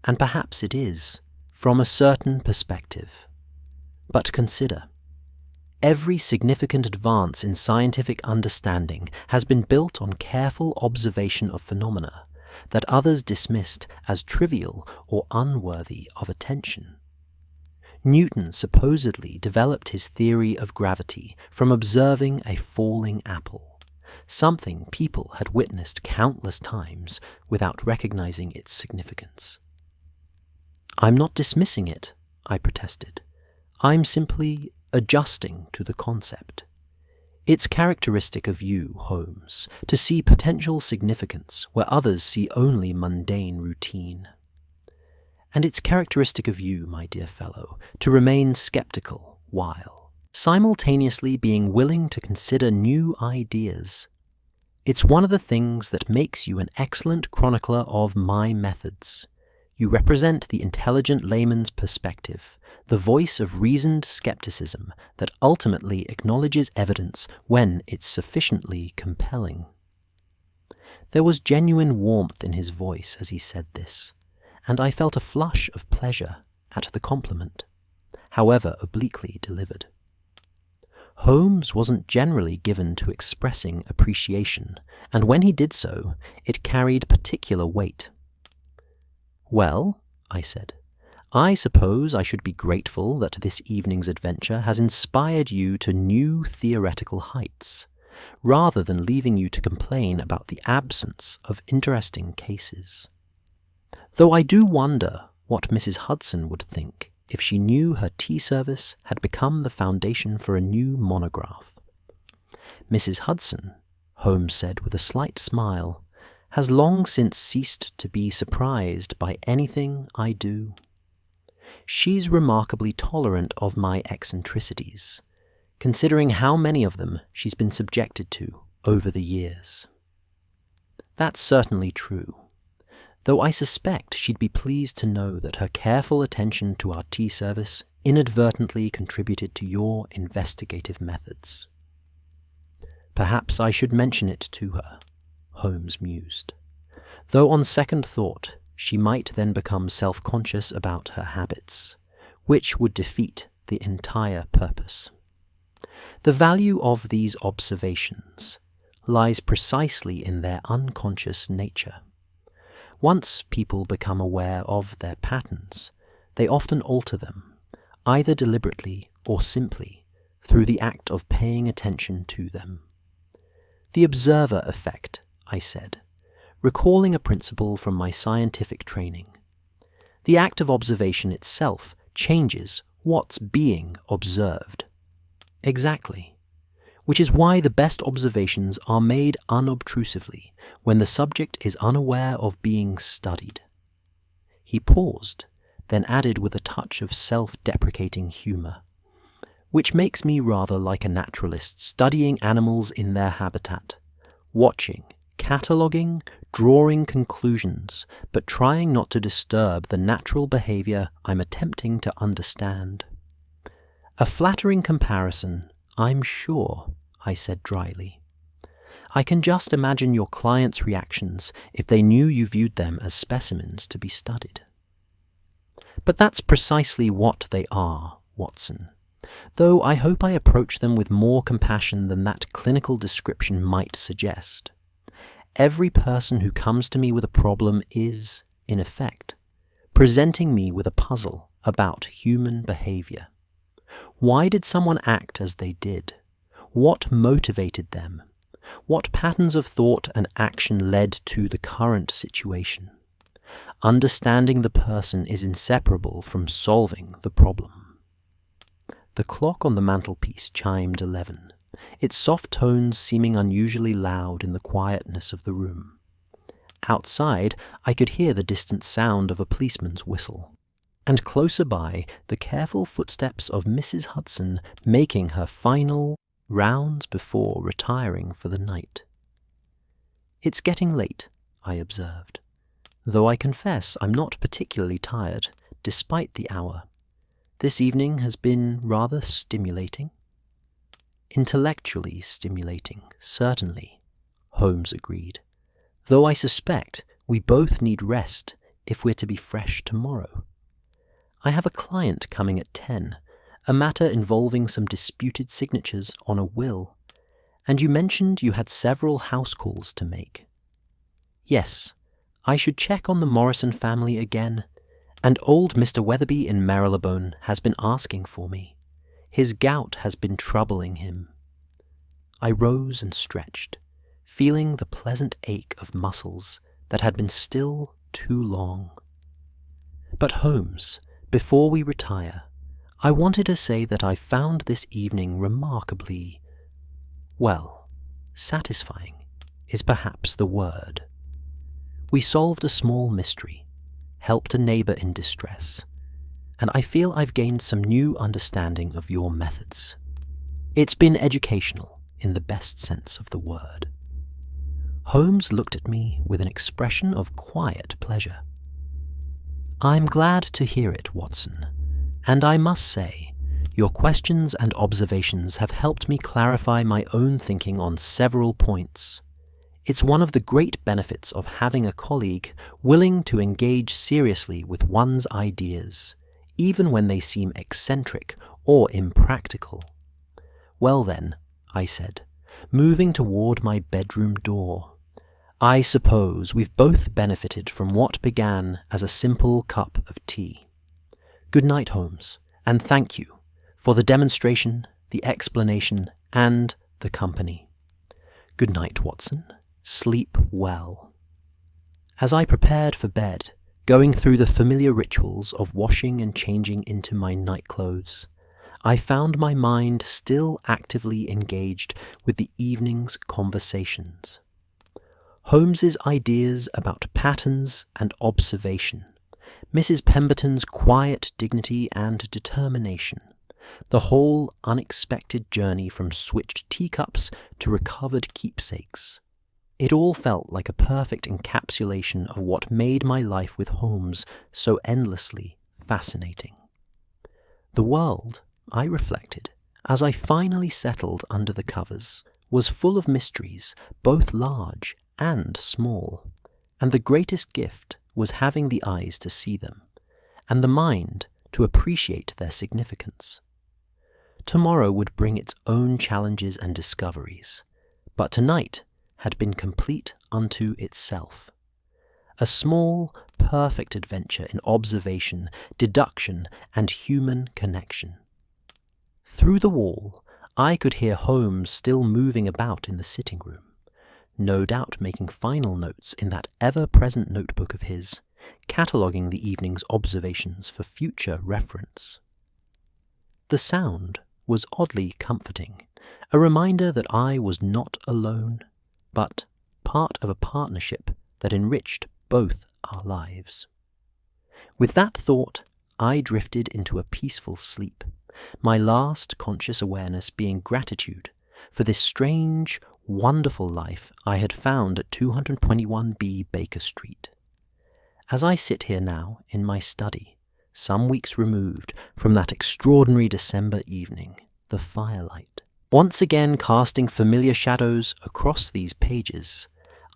And perhaps it is, from a certain perspective. But consider. Every significant advance in scientific understanding has been built on careful observation of phenomena that others dismissed as trivial or unworthy of attention. Newton supposedly developed his theory of gravity from observing a falling apple, something people had witnessed countless times without recognizing its significance. I'm not dismissing it, I protested. I'm simply adjusting to the concept. It's characteristic of you, Holmes, to see potential significance where others see only mundane routine. And it's characteristic of you, my dear fellow, to remain skeptical while simultaneously being willing to consider new ideas. It's one of the things that makes you an excellent chronicler of my methods. You represent the intelligent layman's perspective, the voice of reasoned skepticism that ultimately acknowledges evidence when it's sufficiently compelling. There was genuine warmth in his voice as he said this, and I felt a flush of pleasure at the compliment, however obliquely delivered. Holmes wasn't generally given to expressing appreciation, and when he did so, it carried particular weight. "Well," I said, "I suppose I should be grateful that this evening's adventure has inspired you to new theoretical heights, rather than leaving you to complain about the absence of interesting cases. Though I do wonder what Mrs. Hudson would think if she knew her tea service had become the foundation for a new monograph." "Mrs. Hudson," Holmes said with a slight smile, "has long since ceased to be surprised by anything I do. She's remarkably tolerant of my eccentricities, considering how many of them she's been subjected to over the years." "That's certainly true, though I suspect she'd be pleased to know that her careful attention to our tea service inadvertently contributed to your investigative methods." "Perhaps I should mention it to her," Holmes mused, "though on second thought she might then become self-conscious about her habits, which would defeat the entire purpose. The value of these observations lies precisely in their unconscious nature. Once people become aware of their patterns, they often alter them, either deliberately or simply through the act of paying attention to them. The observer effect, I said, recalling a principle from my scientific training. The act of observation itself changes what's being observed." "Exactly. Which is why the best observations are made unobtrusively when the subject is unaware of being studied." He paused, then added with a touch of self-deprecating humour, "Which makes me rather like a naturalist studying animals in their habitat, watching, cataloguing, drawing conclusions, but trying not to disturb the natural behaviour I'm attempting to understand." "A flattering comparison, I'm sure," I said dryly. "I can just imagine your clients' reactions if they knew you viewed them as specimens to be studied." "But that's precisely what they are, Watson, though I hope I approach them with more compassion than that clinical description might suggest. Every person who comes to me with a problem is, in effect, presenting me with a puzzle about human behaviour. Why did someone act as they did? What motivated them? What patterns of thought and action led to the current situation? Understanding the person is inseparable from solving the problem." The clock on the mantelpiece chimed 11, its soft tones seeming unusually loud in the quietness of the room. Outside, I could hear the distant sound of a policeman's whistle, and closer by, the careful footsteps of Mrs. Hudson making her final rounds before retiring for the night. "It's getting late," I observed, "though I confess I'm not particularly tired, despite the hour. This evening has been rather stimulating." "Intellectually stimulating, certainly," Holmes agreed, "though I suspect we both need rest if we're to be fresh tomorrow. I have a client coming at 10, a matter involving some disputed signatures on a will, and you mentioned you had several house calls to make." "Yes, I should check on the Morrison family again, and old Mr. Weatherby in Marylebone has been asking for me. His gout has been troubling him." I rose and stretched, feeling the pleasant ache of muscles that had been still too long. But Holmes, before we retire, I wanted to say that I found this evening remarkably, well, satisfying is perhaps the word. We solved a small mystery, helped a neighbour in distress, and I feel I've gained some new understanding of your methods. It's been educational in the best sense of the word. Holmes looked at me with an expression of quiet pleasure. I'm glad to hear it, Watson, and I must say, your questions and observations have helped me clarify my own thinking on several points. It's one of the great benefits of having a colleague willing to engage seriously with one's ideas, even when they seem eccentric or impractical. Well then, I said, moving toward my bedroom door, I suppose we've both benefited from what began as a simple cup of tea. Good night, Holmes, and thank you for the demonstration, the explanation, and the company. Good night, Watson. Sleep well. As I prepared for bed, going through the familiar rituals of washing and changing into my nightclothes, I found my mind still actively engaged with the evening's conversations. Holmes's ideas about patterns and observation, Mrs. Pemberton's quiet dignity and determination, the whole unexpected journey from switched teacups to recovered keepsakes. It all felt like a perfect encapsulation of what made my life with Holmes so endlessly fascinating. The world, I reflected, as I finally settled under the covers, was full of mysteries, both large and small, and the greatest gift was having the eyes to see them, and the mind to appreciate their significance. Tomorrow would bring its own challenges and discoveries, but tonight had been complete unto itself. A small, perfect adventure in observation, deduction, and human connection. Through the wall, I could hear Holmes still moving about in the sitting room, no doubt making final notes in that ever-present notebook of his, cataloguing the evening's observations for future reference. The sound was oddly comforting, a reminder that I was not alone, but part of a partnership that enriched both our lives. With that thought, I drifted into a peaceful sleep, my last conscious awareness being gratitude for this strange, wonderful life I had found at 221B Baker Street. As I sit here now in my study, some weeks removed from that extraordinary December evening, the firelight, once again casting familiar shadows across these pages,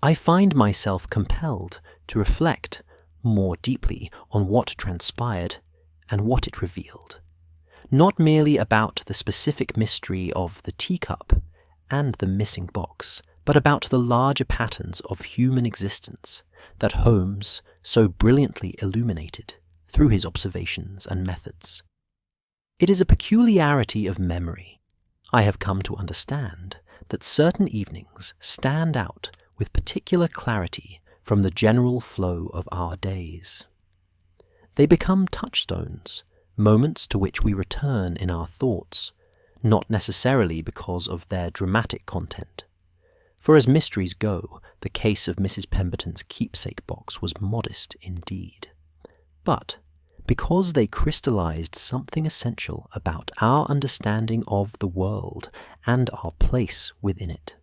I find myself compelled to reflect more deeply on what transpired and what it revealed. Not merely about the specific mystery of the teacup and the missing box, but about the larger patterns of human existence that Holmes so brilliantly illuminated through his observations and methods. It is a peculiarity of memory. I have come to understand that certain evenings stand out with particular clarity from the general flow of our days. They become touchstones, moments to which we return in our thoughts, not necessarily because of their dramatic content. For as mysteries go, the case of Mrs. Pemberton's keepsake box was modest indeed. But because they crystallized something essential about our understanding of the world and our place within it.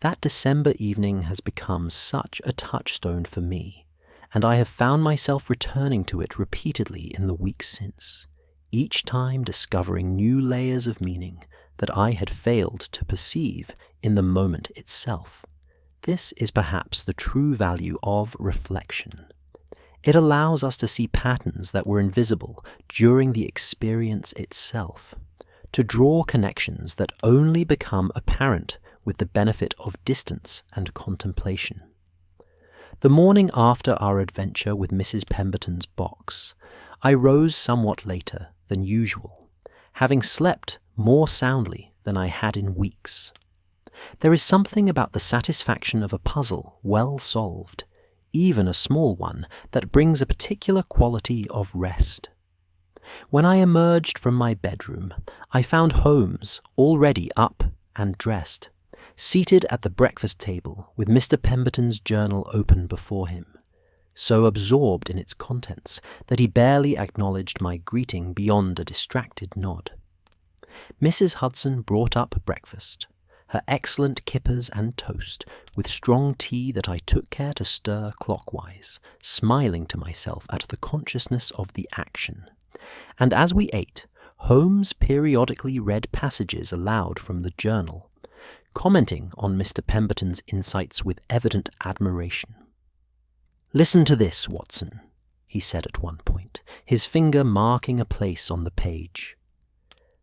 That December evening has become such a touchstone for me, and I have found myself returning to it repeatedly in the weeks since, each time discovering new layers of meaning that I had failed to perceive in the moment itself. This is perhaps the true value of reflection. It allows us to see patterns that were invisible during the experience itself, to draw connections that only become apparent with the benefit of distance and contemplation. The morning after our adventure with Mrs. Pemberton's box, I rose somewhat later than usual, having slept more soundly than I had in weeks. There is something about the satisfaction of a puzzle well solved, even a small one, that brings a particular quality of rest. When I emerged from my bedroom, I found Holmes already up and dressed, seated at the breakfast table with Mr. Pemberton's journal open before him, so absorbed in its contents that he barely acknowledged my greeting beyond a distracted nod. Mrs. Hudson brought up breakfast, her excellent kippers and toast, with strong tea that I took care to stir clockwise, smiling to myself at the consciousness of the action. And as we ate, Holmes periodically read passages aloud from the journal, commenting on Mr. Pemberton's insights with evident admiration. "Listen to this, Watson," he said at one point, his finger marking a place on the page.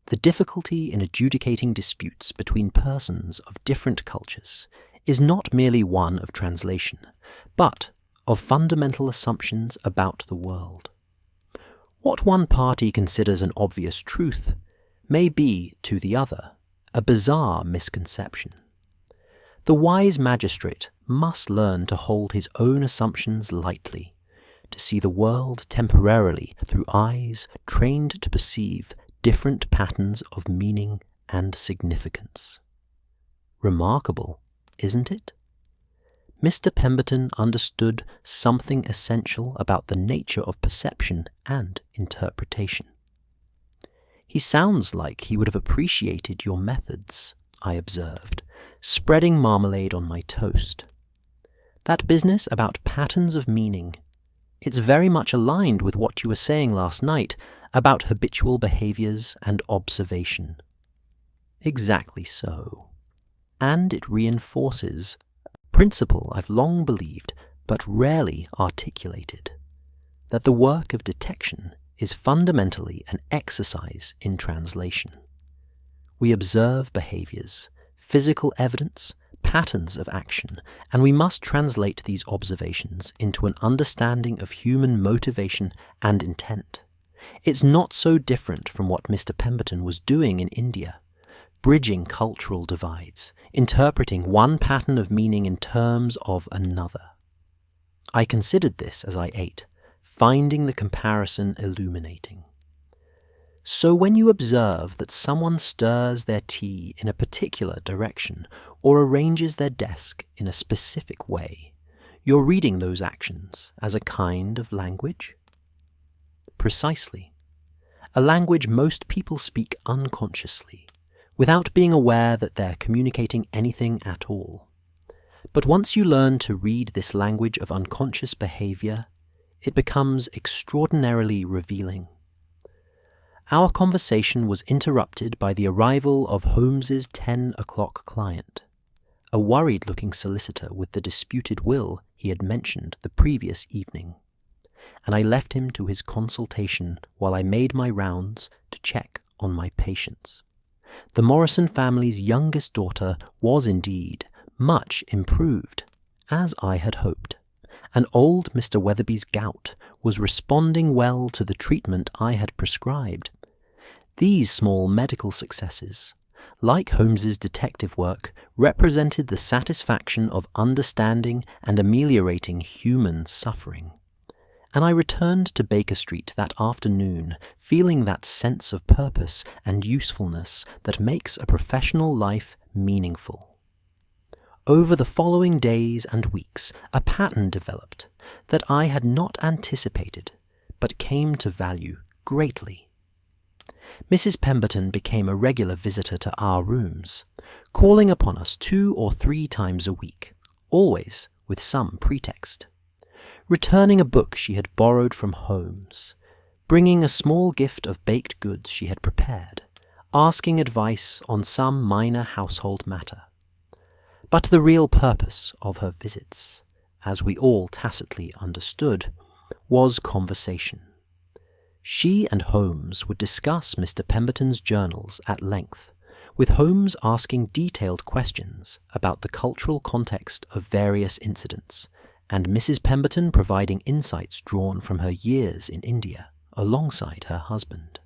"The difficulty in adjudicating disputes between persons of different cultures is not merely one of translation, but of fundamental assumptions about the world. What one party considers an obvious truth may be, to the other, a bizarre misconception. The wise magistrate must learn to hold his own assumptions lightly, to see the world temporarily through eyes trained to perceive different patterns of meaning and significance. Remarkable, isn't it? Mr. Pemberton understood something essential about the nature of perception and interpretation. He sounds like he would have appreciated your methods," I observed, spreading marmalade on my toast. "That business about patterns of meaning, it's very much aligned with what you were saying last night about habitual behaviors and observation." "Exactly so. And it reinforces a principle I've long believed but rarely articulated, that the work of detection is fundamentally an exercise in translation. We observe behaviors, physical evidence, patterns of action, and we must translate these observations into an understanding of human motivation and intent. It's not so different from what Mr. Pemberton was doing in India, bridging cultural divides, interpreting one pattern of meaning in terms of another." I considered this as I ate, finding the comparison illuminating. "So when you observe that someone stirs their tea in a particular direction or arranges their desk in a specific way, you're reading those actions as a kind of language?" "Precisely. A language most people speak unconsciously, without being aware that they're communicating anything at all. But once you learn to read this language of unconscious behavior, it becomes extraordinarily revealing." Our conversation was interrupted by the arrival of Holmes's 10 o'clock client, a worried-looking solicitor with the disputed will he had mentioned the previous evening, and I left him to his consultation while I made my rounds to check on my patients. The Morrison family's youngest daughter was indeed much improved, as I had hoped, and old Mr. Weatherby's gout was responding well to the treatment I had prescribed. These small medical successes, like Holmes's detective work, represented the satisfaction of understanding and ameliorating human suffering. And I returned to Baker Street that afternoon, feeling that sense of purpose and usefulness that makes a professional life meaningful. Over the following days and weeks, a pattern developed that I had not anticipated, but came to value greatly. Mrs. Pemberton became a regular visitor to our rooms, calling upon us 2 or 3 times a week, always with some pretext. Returning a book she had borrowed from Holmes, bringing a small gift of baked goods she had prepared, asking advice on some minor household matter. But the real purpose of her visits, as we all tacitly understood, was conversation. She and Holmes would discuss Mr. Pemberton's journals at length, with Holmes asking detailed questions about the cultural context of various incidents, and Mrs. Pemberton providing insights drawn from her years in India alongside her husband.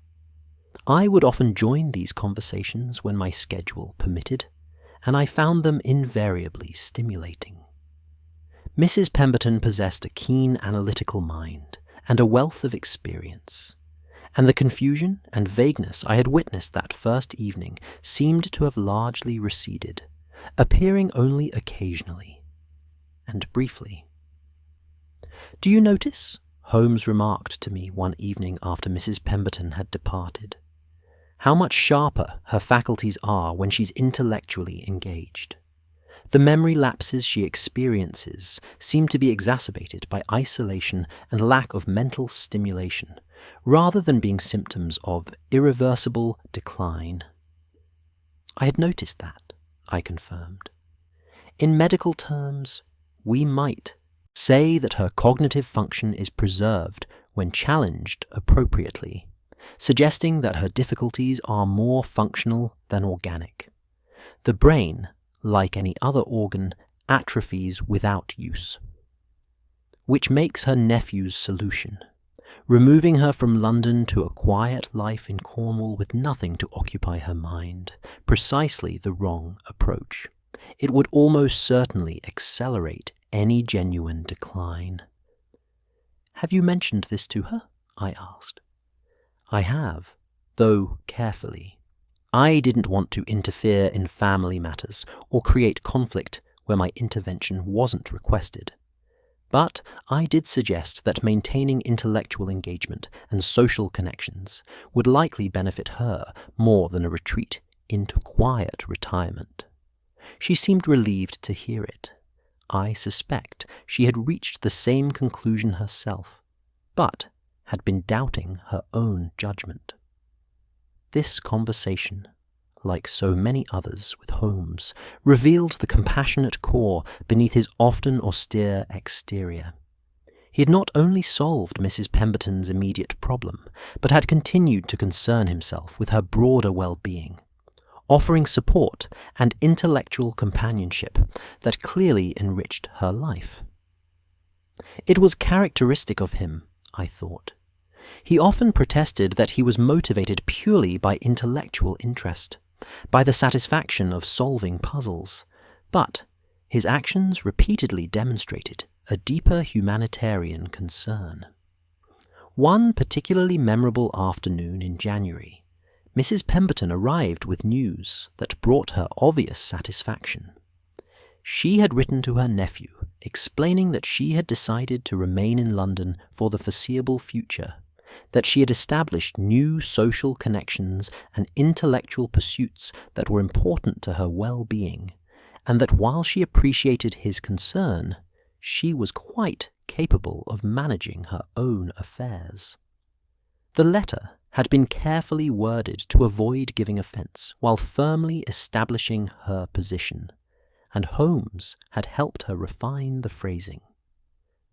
I would often join these conversations when my schedule permitted, and I found them invariably stimulating. Mrs. Pemberton possessed a keen analytical mind and a wealth of experience, and the confusion and vagueness I had witnessed that first evening seemed to have largely receded, appearing only occasionally, and briefly. "Do you notice," Holmes remarked to me one evening after Mrs. Pemberton had departed, "how much sharper her faculties are when she's intellectually engaged? The memory lapses she experiences seem to be exacerbated by isolation and lack of mental stimulation, rather than being symptoms of irreversible decline." I had noticed that, I confirmed. In medical terms, we might say that her cognitive function is preserved when challenged appropriately, suggesting that her difficulties are more functional than organic. The brain, like any other organ, atrophies without use. Which makes her nephew's solution, removing her from London to a quiet life in Cornwall with nothing to occupy her mind, precisely the wrong approach. It would almost certainly accelerate any genuine decline. "Have you mentioned this to her?" I asked. "I have, though carefully. I didn't want to interfere in family matters or create conflict where my intervention wasn't requested. But I did suggest that maintaining intellectual engagement and social connections would likely benefit her more than a retreat into quiet retirement. She seemed relieved to hear it. I suspect she had reached the same conclusion herself, but had been doubting her own judgment. This conversation, like so many others with Holmes, revealed the compassionate core beneath his often austere exterior. He had not only solved Mrs. Pemberton's immediate problem, but had continued to concern himself with her broader well-being, offering support and intellectual companionship that clearly enriched her life. It was characteristic of him, I thought. He often protested that he was motivated purely by intellectual interest, by the satisfaction of solving puzzles, but his actions repeatedly demonstrated a deeper humanitarian concern. One particularly memorable afternoon in January, Mrs. Pemberton arrived with news that brought her obvious satisfaction. She had written to her nephew, explaining that she had decided to remain in London for the foreseeable future, that she had established new social connections and intellectual pursuits that were important to her well-being, and that while she appreciated his concern, she was quite capable of managing her own affairs. The letter had been carefully worded to avoid giving offence while firmly establishing her position, and Holmes had helped her refine the phrasing.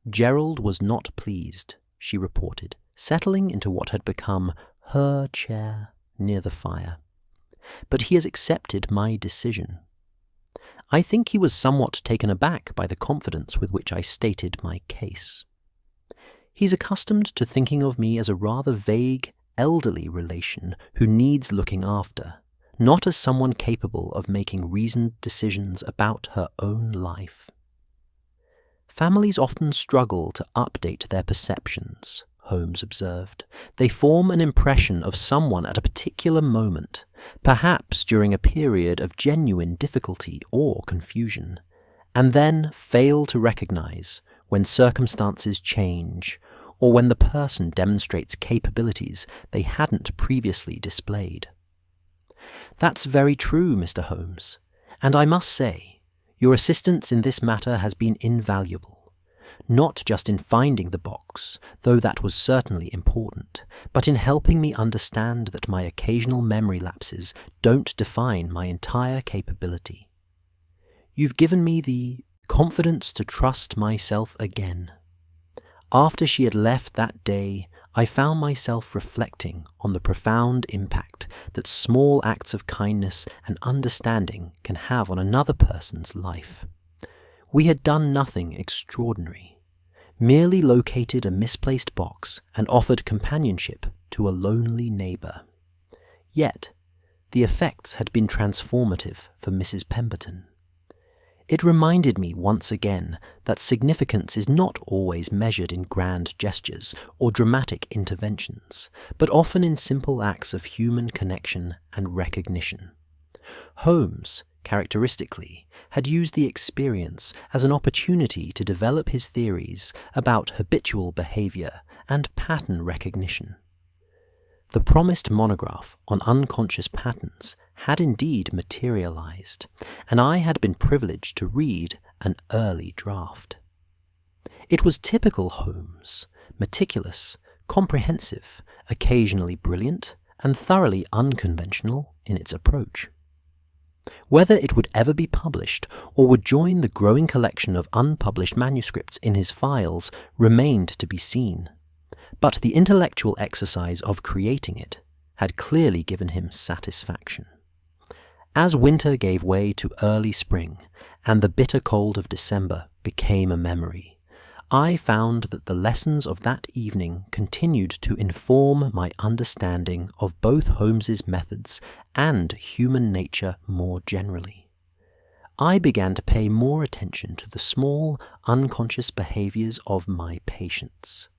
Gerald was not pleased, she reported, settling into what had become her chair near the fire. But he has accepted my decision. I think he was somewhat taken aback by the confidence with which I stated my case. He's accustomed to thinking of me as a rather vague, elderly relation who needs looking after, not as someone capable of making reasoned decisions about her own life. Families often struggle to update their perceptions, Holmes observed. They form an impression of someone at a particular moment, perhaps during a period of genuine difficulty or confusion, and then fail to recognize when circumstances change or when the person demonstrates capabilities they hadn't previously displayed. That's very true, Mr. Holmes, and I must say, your assistance in this matter has been invaluable, not just in finding the box, though that was certainly important, but in helping me understand that my occasional memory lapses don't define my entire capability. You've given me the confidence to trust myself again. After she had left that day, I found myself reflecting on the profound impact that small acts of kindness and understanding can have on another person's life. We had done nothing extraordinary, merely located a misplaced box and offered companionship to a lonely neighbour. Yet, the effects had been transformative for Mrs. Pemberton. It reminded me once again that significance is not always measured in grand gestures or dramatic interventions, but often in simple acts of human connection and recognition. Holmes, characteristically, had used the experience as an opportunity to develop his theories about habitual behavior and pattern recognition. The promised monograph on unconscious patterns had indeed materialized, and I had been privileged to read an early draft. It was typical Holmes, meticulous, comprehensive, occasionally brilliant, and thoroughly unconventional in its approach. Whether it would ever be published or would join the growing collection of unpublished manuscripts in his files remained to be seen, but the intellectual exercise of creating it had clearly given him satisfaction. As winter gave way to early spring and the bitter cold of December became a memory, I found that the lessons of that evening continued to inform my understanding of both Holmes's methods and human nature more generally. I began to pay more attention to the small, unconscious behaviors of my patients.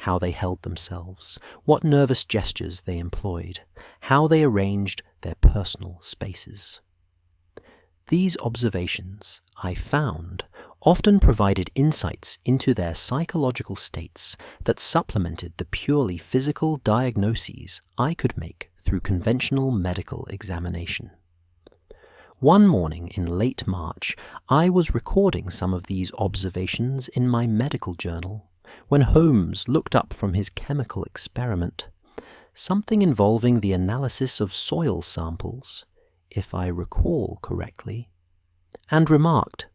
How they held themselves, what nervous gestures they employed, how they arranged their personal spaces. These observations, I found, often provided insights into their psychological states that supplemented the purely physical diagnoses I could make through conventional medical examination. One morning in late March, I was recording some of these observations in my medical journal when Holmes looked up from his chemical experiment, something involving the analysis of soil samples, if I recall correctly, and remarked,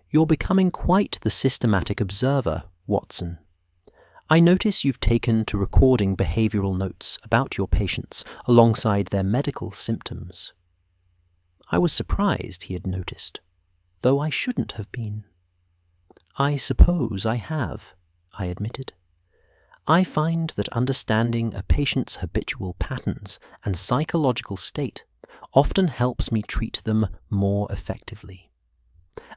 "You're becoming quite the systematic observer, Watson. I notice you've taken to recording behavioral notes about your patients alongside their medical symptoms." I was surprised he had noticed, though I shouldn't have been. "I suppose I have," I admitted. "I find that understanding a patient's habitual patterns and psychological state often helps me treat them more effectively.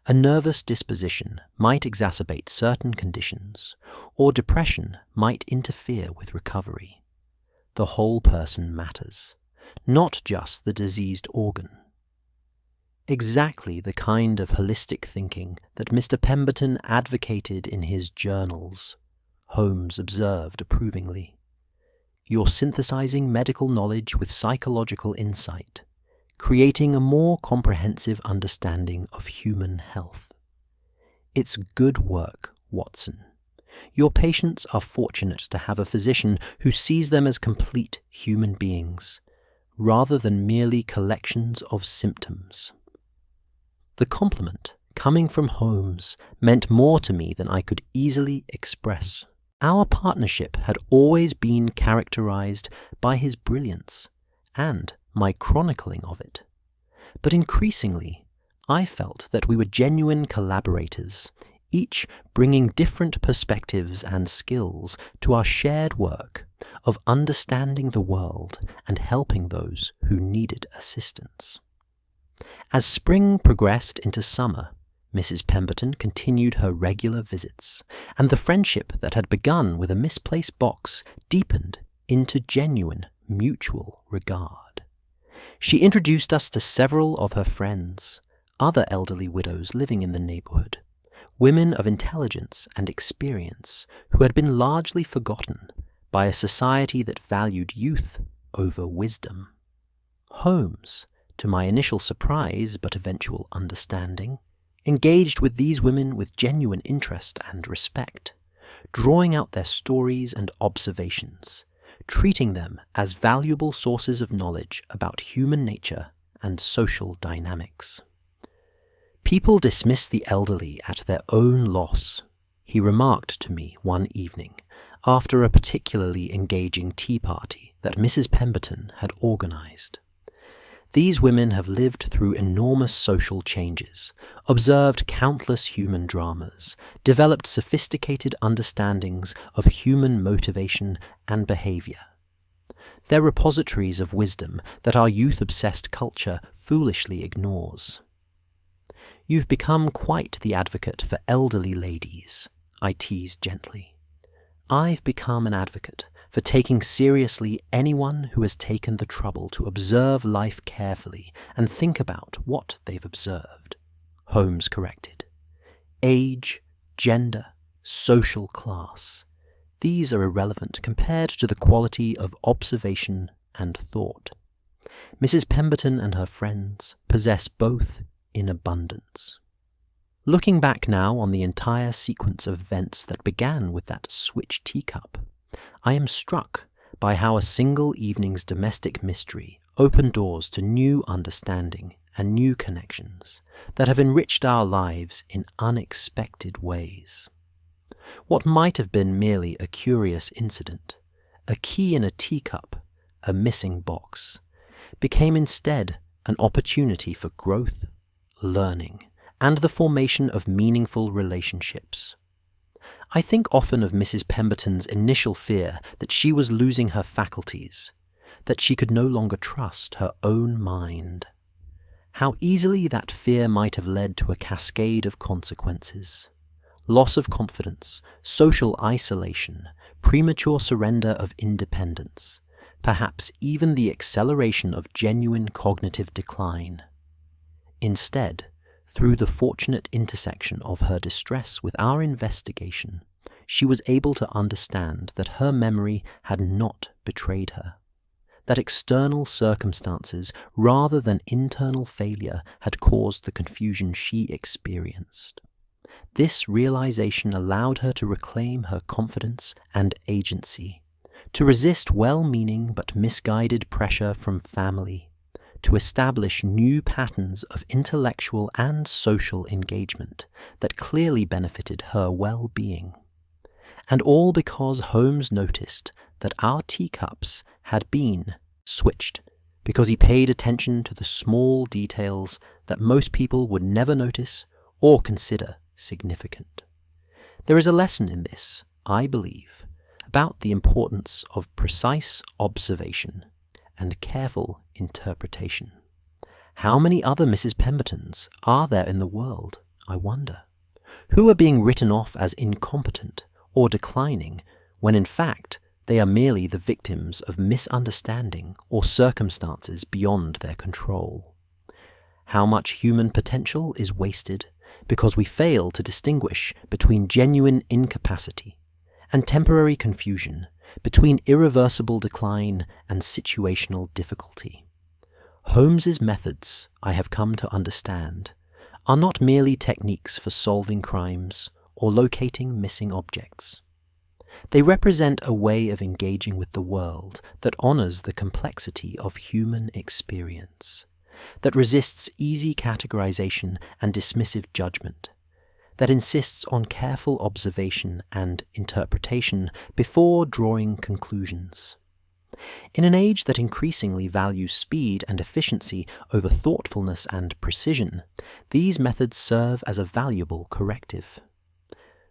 A nervous disposition might exacerbate certain conditions, or depression might interfere with recovery. The whole person matters, not just the diseased organ." Exactly the kind of holistic thinking that Mr. Pemberton advocated in his journals, Holmes observed approvingly. "You're synthesizing medical knowledge with psychological insight, creating a more comprehensive understanding of human health. It's good work, Watson. Your patients are fortunate to have a physician who sees them as complete human beings, rather than merely collections of symptoms." The compliment, coming from Holmes, meant more to me than I could easily express. Our partnership had always been characterized by his brilliance and my chronicling of it. But increasingly, I felt that we were genuine collaborators, each bringing different perspectives and skills to our shared work of understanding the world and helping those who needed assistance. As spring progressed into summer, Mrs. Pemberton continued her regular visits, and the friendship that had begun with a misplaced box deepened into genuine mutual regard. She introduced us to several of her friends, other elderly widows living in the neighborhood, women of intelligence and experience who had been largely forgotten by a society that valued youth over wisdom. Holmes, to my initial surprise but eventual understanding, engaged with these women with genuine interest and respect, drawing out their stories and observations, treating them as valuable sources of knowledge about human nature and social dynamics. "People dismiss the elderly at their own loss," he remarked to me one evening after a particularly engaging tea party that Mrs. Pemberton had organized. "These women have lived through enormous social changes, observed countless human dramas, developed sophisticated understandings of human motivation and behavior. They're repositories of wisdom that our youth-obsessed culture foolishly ignores. "You've become quite the advocate for elderly ladies," I teased gently. "I've become an advocate for taking seriously anyone who has taken the trouble to observe life carefully and think about what they've observed," Holmes corrected. "Age, gender, social class. These are irrelevant compared to the quality of observation and thought. Mrs. Pemberton and her friends possess both in abundance." Looking back now on the entire sequence of events that began with that switch teacup, I am struck by how a single evening's domestic mystery opened doors to new understanding and new connections that have enriched our lives in unexpected ways. What might have been merely a curious incident, a key in a teacup, a missing box, became instead an opportunity for growth, learning, and the formation of meaningful relationships. I think often of Mrs. Pemberton's initial fear that she was losing her faculties, that she could no longer trust her own mind. How easily that fear might have led to a cascade of consequences: loss of confidence, social isolation, premature surrender of independence, perhaps even the acceleration of genuine cognitive decline. Instead, through the fortunate intersection of her distress with our investigation, she was able to understand that her memory had not betrayed her, that external circumstances rather than internal failure had caused the confusion she experienced. This realization allowed her to reclaim her confidence and agency, to resist well-meaning but misguided pressure from family, to establish new patterns of intellectual and social engagement that clearly benefited her well-being. And all because Holmes noticed that our teacups had been switched, because he paid attention to the small details that most people would never notice or consider significant. There is a lesson in this, I believe, about the importance of precise observation and careful interpretation. How many other Mrs. Pembertons are there in the world, I wonder, who are being written off as incompetent or declining when in fact they are merely the victims of misunderstanding or circumstances beyond their control? How much human potential is wasted because we fail to distinguish between genuine incapacity and temporary confusion, between irreversible decline and situational difficulty? Holmes's methods, I have come to understand, are not merely techniques for solving crimes or locating missing objects. They represent a way of engaging with the world that honors the complexity of human experience, that resists easy categorization and dismissive judgment, that insists on careful observation and interpretation before drawing conclusions. In an age that increasingly values speed and efficiency over thoughtfulness and precision, these methods serve as a valuable corrective.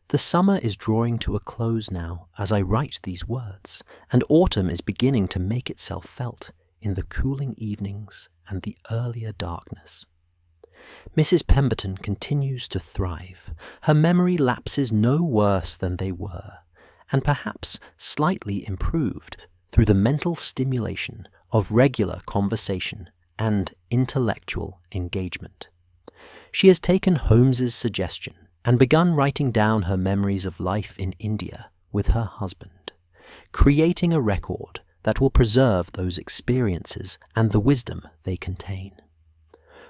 The summer is drawing to a close now as I write these words, and autumn is beginning to make itself felt in the cooling evenings and the earlier darkness. Mrs. Pemberton continues to thrive. Her memory lapses no worse than they were, and perhaps slightly improved through the mental stimulation of regular conversation and intellectual engagement. She has taken Holmes's suggestion and begun writing down her memories of life in India with her husband, creating a record that will preserve those experiences and the wisdom they contain.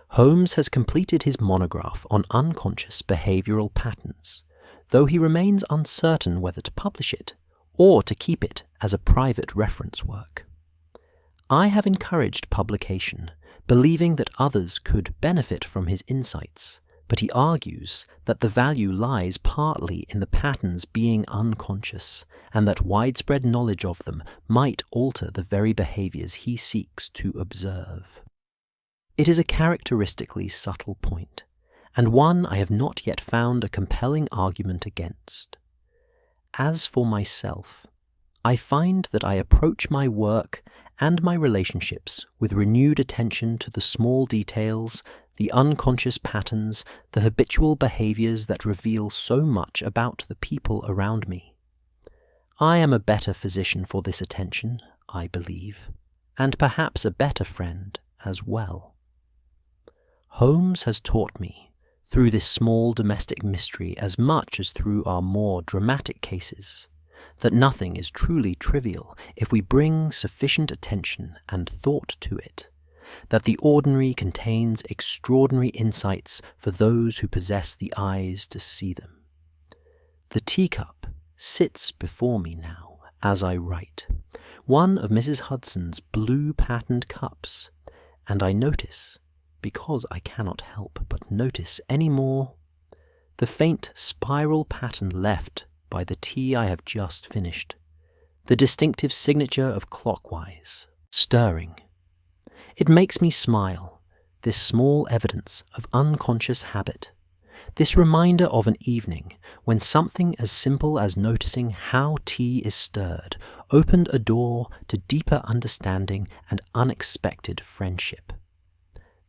Holmes has completed his monograph on unconscious behavioral patterns, though he remains uncertain whether to publish it or to keep it as a private reference work. I have encouraged publication, believing that others could benefit from his insights, but he argues that the value lies partly in the patterns being unconscious, and that widespread knowledge of them might alter the very behaviors he seeks to observe. It is a characteristically subtle point, and one I have not yet found a compelling argument against. As for myself, I find that I approach my work and my relationships with renewed attention to the small details, the unconscious patterns, the habitual behaviors that reveal so much about the people around me. I am a better physician for this attention, I believe, and perhaps a better friend as well. Holmes has taught me, through this small domestic mystery as much as through our more dramatic cases, that nothing is truly trivial if we bring sufficient attention and thought to it, that the ordinary contains extraordinary insights for those who possess the eyes to see them. The teacup sits before me now as I write, one of Mrs. Hudson's blue-patterned cups, and I notice, because I cannot help but notice any more, the faint spiral pattern left by the tea I have just finished, the distinctive signature of clockwise, stirring. It makes me smile, this small evidence of unconscious habit, this reminder of an evening when something as simple as noticing how tea is stirred opened a door to deeper understanding and unexpected friendship.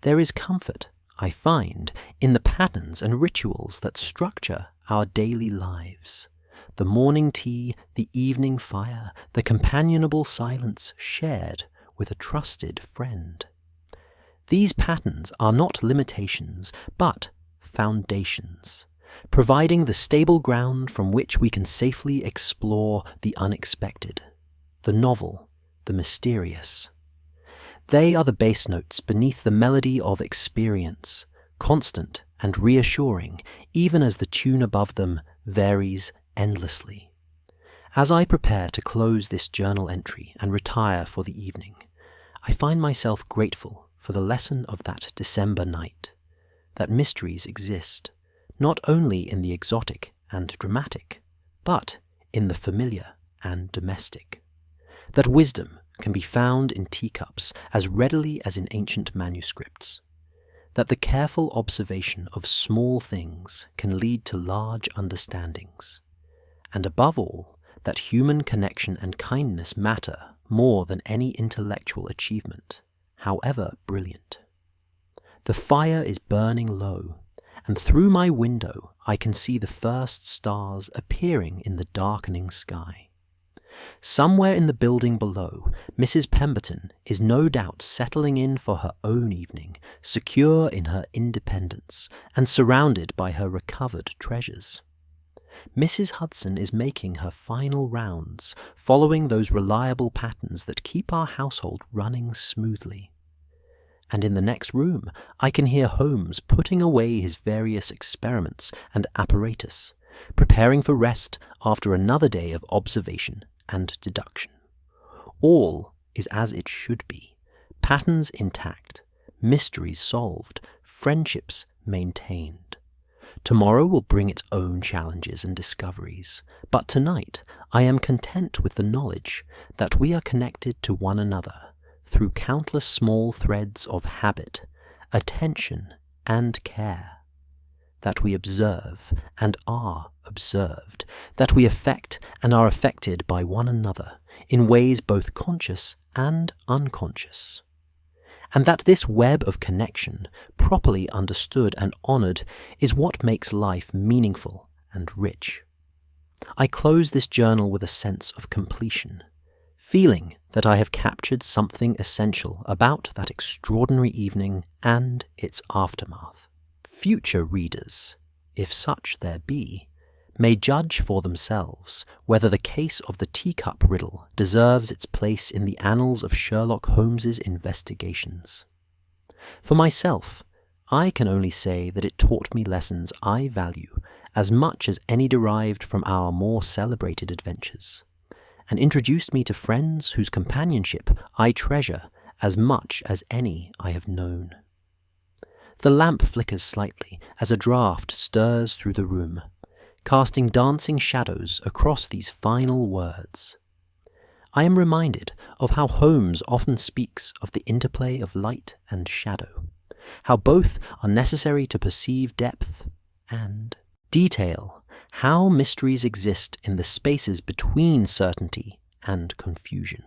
There is comfort, I find, in the patterns and rituals that structure our daily lives. The morning tea, the evening fire, the companionable silence shared with a trusted friend. These patterns are not limitations, but foundations, providing the stable ground from which we can safely explore the unexpected, the novel, the mysterious. They are the bass notes beneath the melody of experience, constant and reassuring, even as the tune above them varies endlessly. As I prepare to close this journal entry and retire for the evening, I find myself grateful for the lesson of that December night, that mysteries exist, not only in the exotic and dramatic, but in the familiar and domestic, that wisdom can be found in teacups as readily as in ancient manuscripts, that the careful observation of small things can lead to large understandings, and above all, that human connection and kindness matter more than any intellectual achievement, however brilliant. The fire is burning low, and through my window I can see the first stars appearing in the darkening sky. Somewhere in the building below, Mrs. Pemberton is no doubt settling in for her own evening, secure in her independence, and surrounded by her recovered treasures. Mrs. Hudson is making her final rounds, following those reliable patterns that keep our household running smoothly. And in the next room I can hear Holmes putting away his various experiments and apparatus, preparing for rest after another day of observation and deduction. All is as it should be, patterns intact, mysteries solved, friendships maintained. Tomorrow will bring its own challenges and discoveries, but tonight I am content with the knowledge that we are connected to one another through countless small threads of habit, attention, and care, that we observe and are observed, that we affect and are affected by one another in ways both conscious and unconscious, and that this web of connection, properly understood and honoured, is what makes life meaningful and rich. I close this journal with a sense of completion, feeling that I have captured something essential about that extraordinary evening and its aftermath. Future readers, if such there be, may judge for themselves whether the case of the Teacup Riddle deserves its place in the annals of Sherlock Holmes's investigations. For myself, I can only say that it taught me lessons I value as much as any derived from our more celebrated adventures, and introduced me to friends whose companionship I treasure as much as any I have known. The lamp flickers slightly as a draught stirs through the room, casting dancing shadows across these final words. I am reminded of how Holmes often speaks of the interplay of light and shadow, how both are necessary to perceive depth and detail, how mysteries exist in the spaces between certainty and confusion.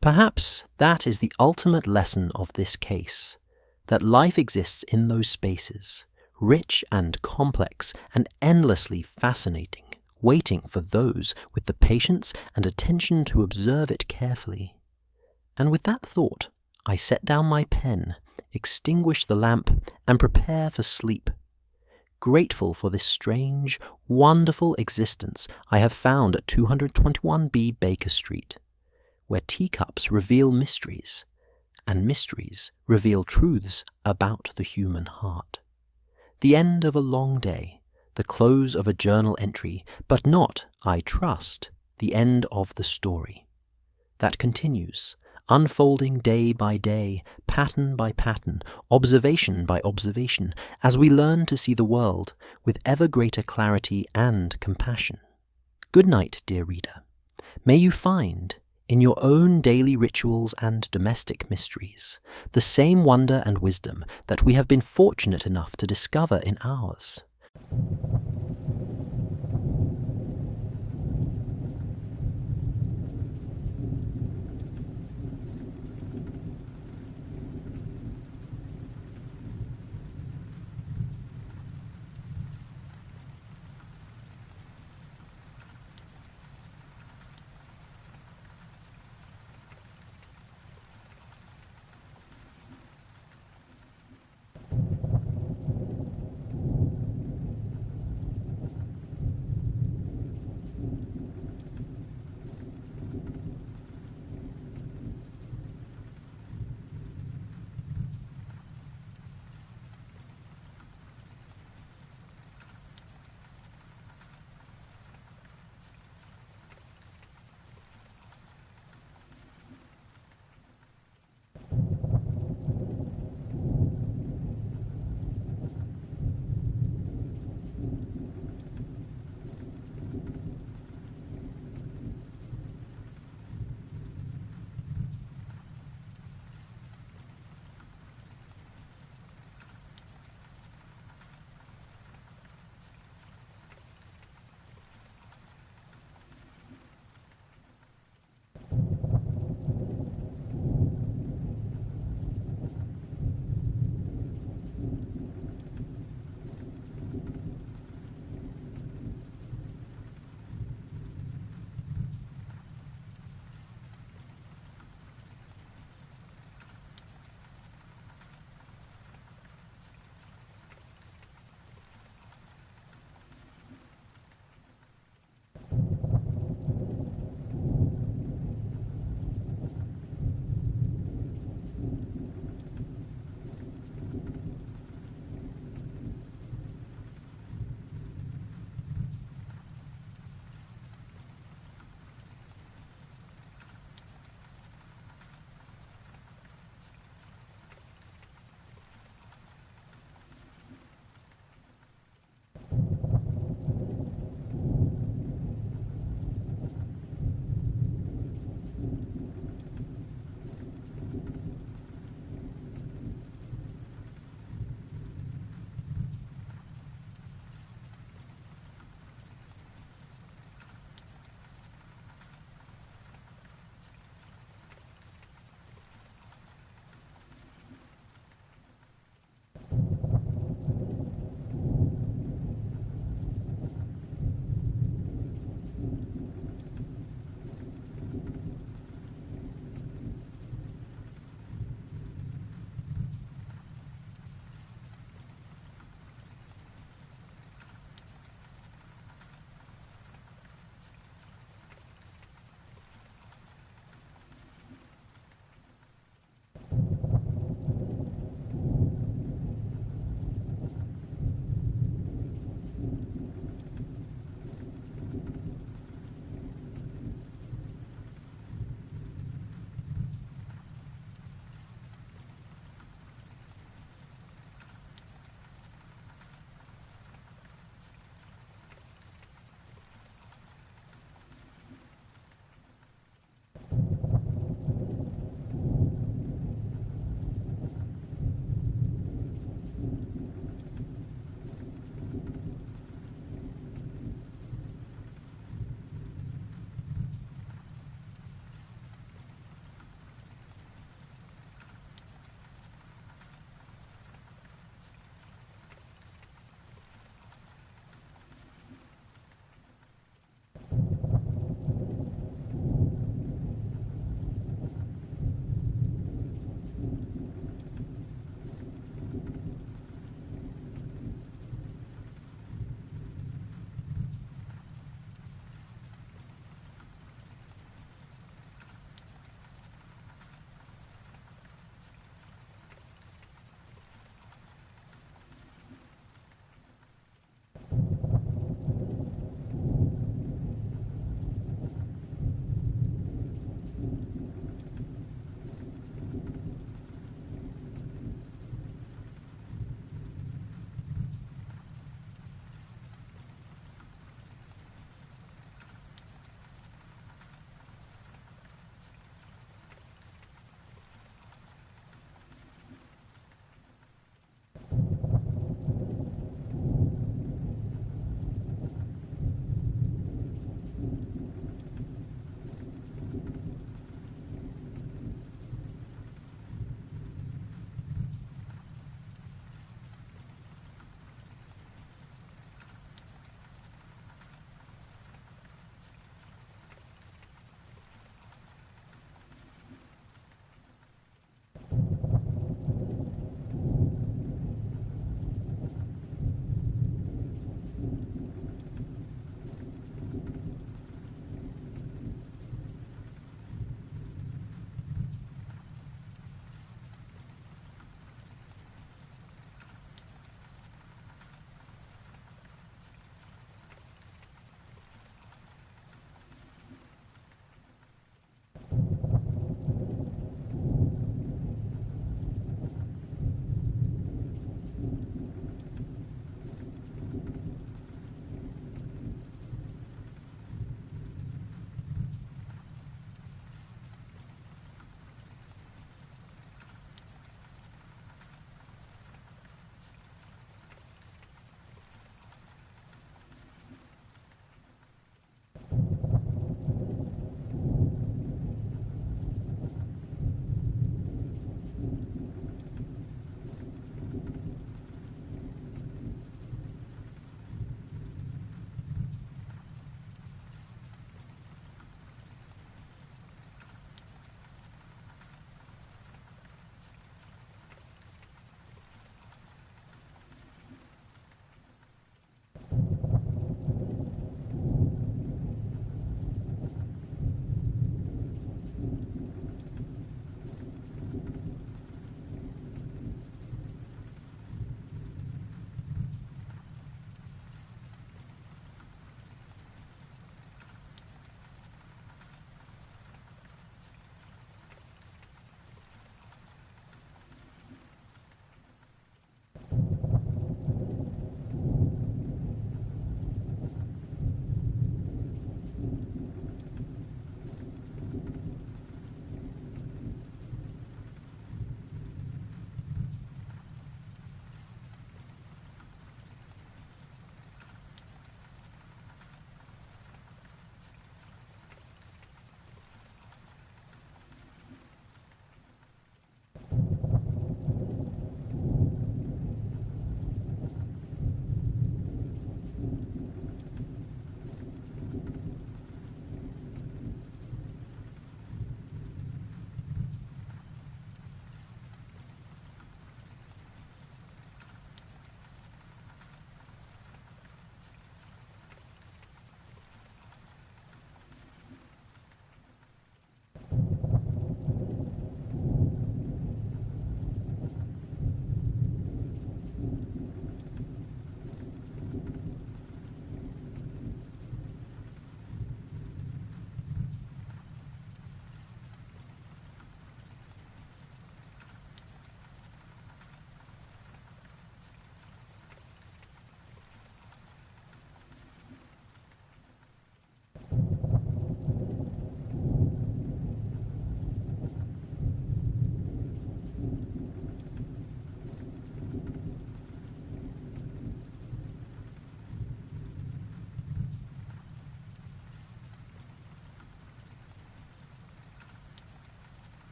Perhaps that is the ultimate lesson of this case, that life exists in those spaces, rich and complex and endlessly fascinating, waiting for those with the patience and attention to observe it carefully. And with that thought, I set down my pen, extinguish the lamp, and prepare for sleep, grateful for this strange, wonderful existence I have found at 221B Baker Street, where teacups reveal mysteries, and mysteries reveal truths about the human heart. The end of a long day, the close of a journal entry, but not, I trust, the end of the story. That continues, unfolding day by day, pattern by pattern, observation by observation, as we learn to see the world with ever greater clarity and compassion. Good night, dear reader. May you find, in your own daily rituals and domestic mysteries, the same wonder and wisdom that we have been fortunate enough to discover in ours.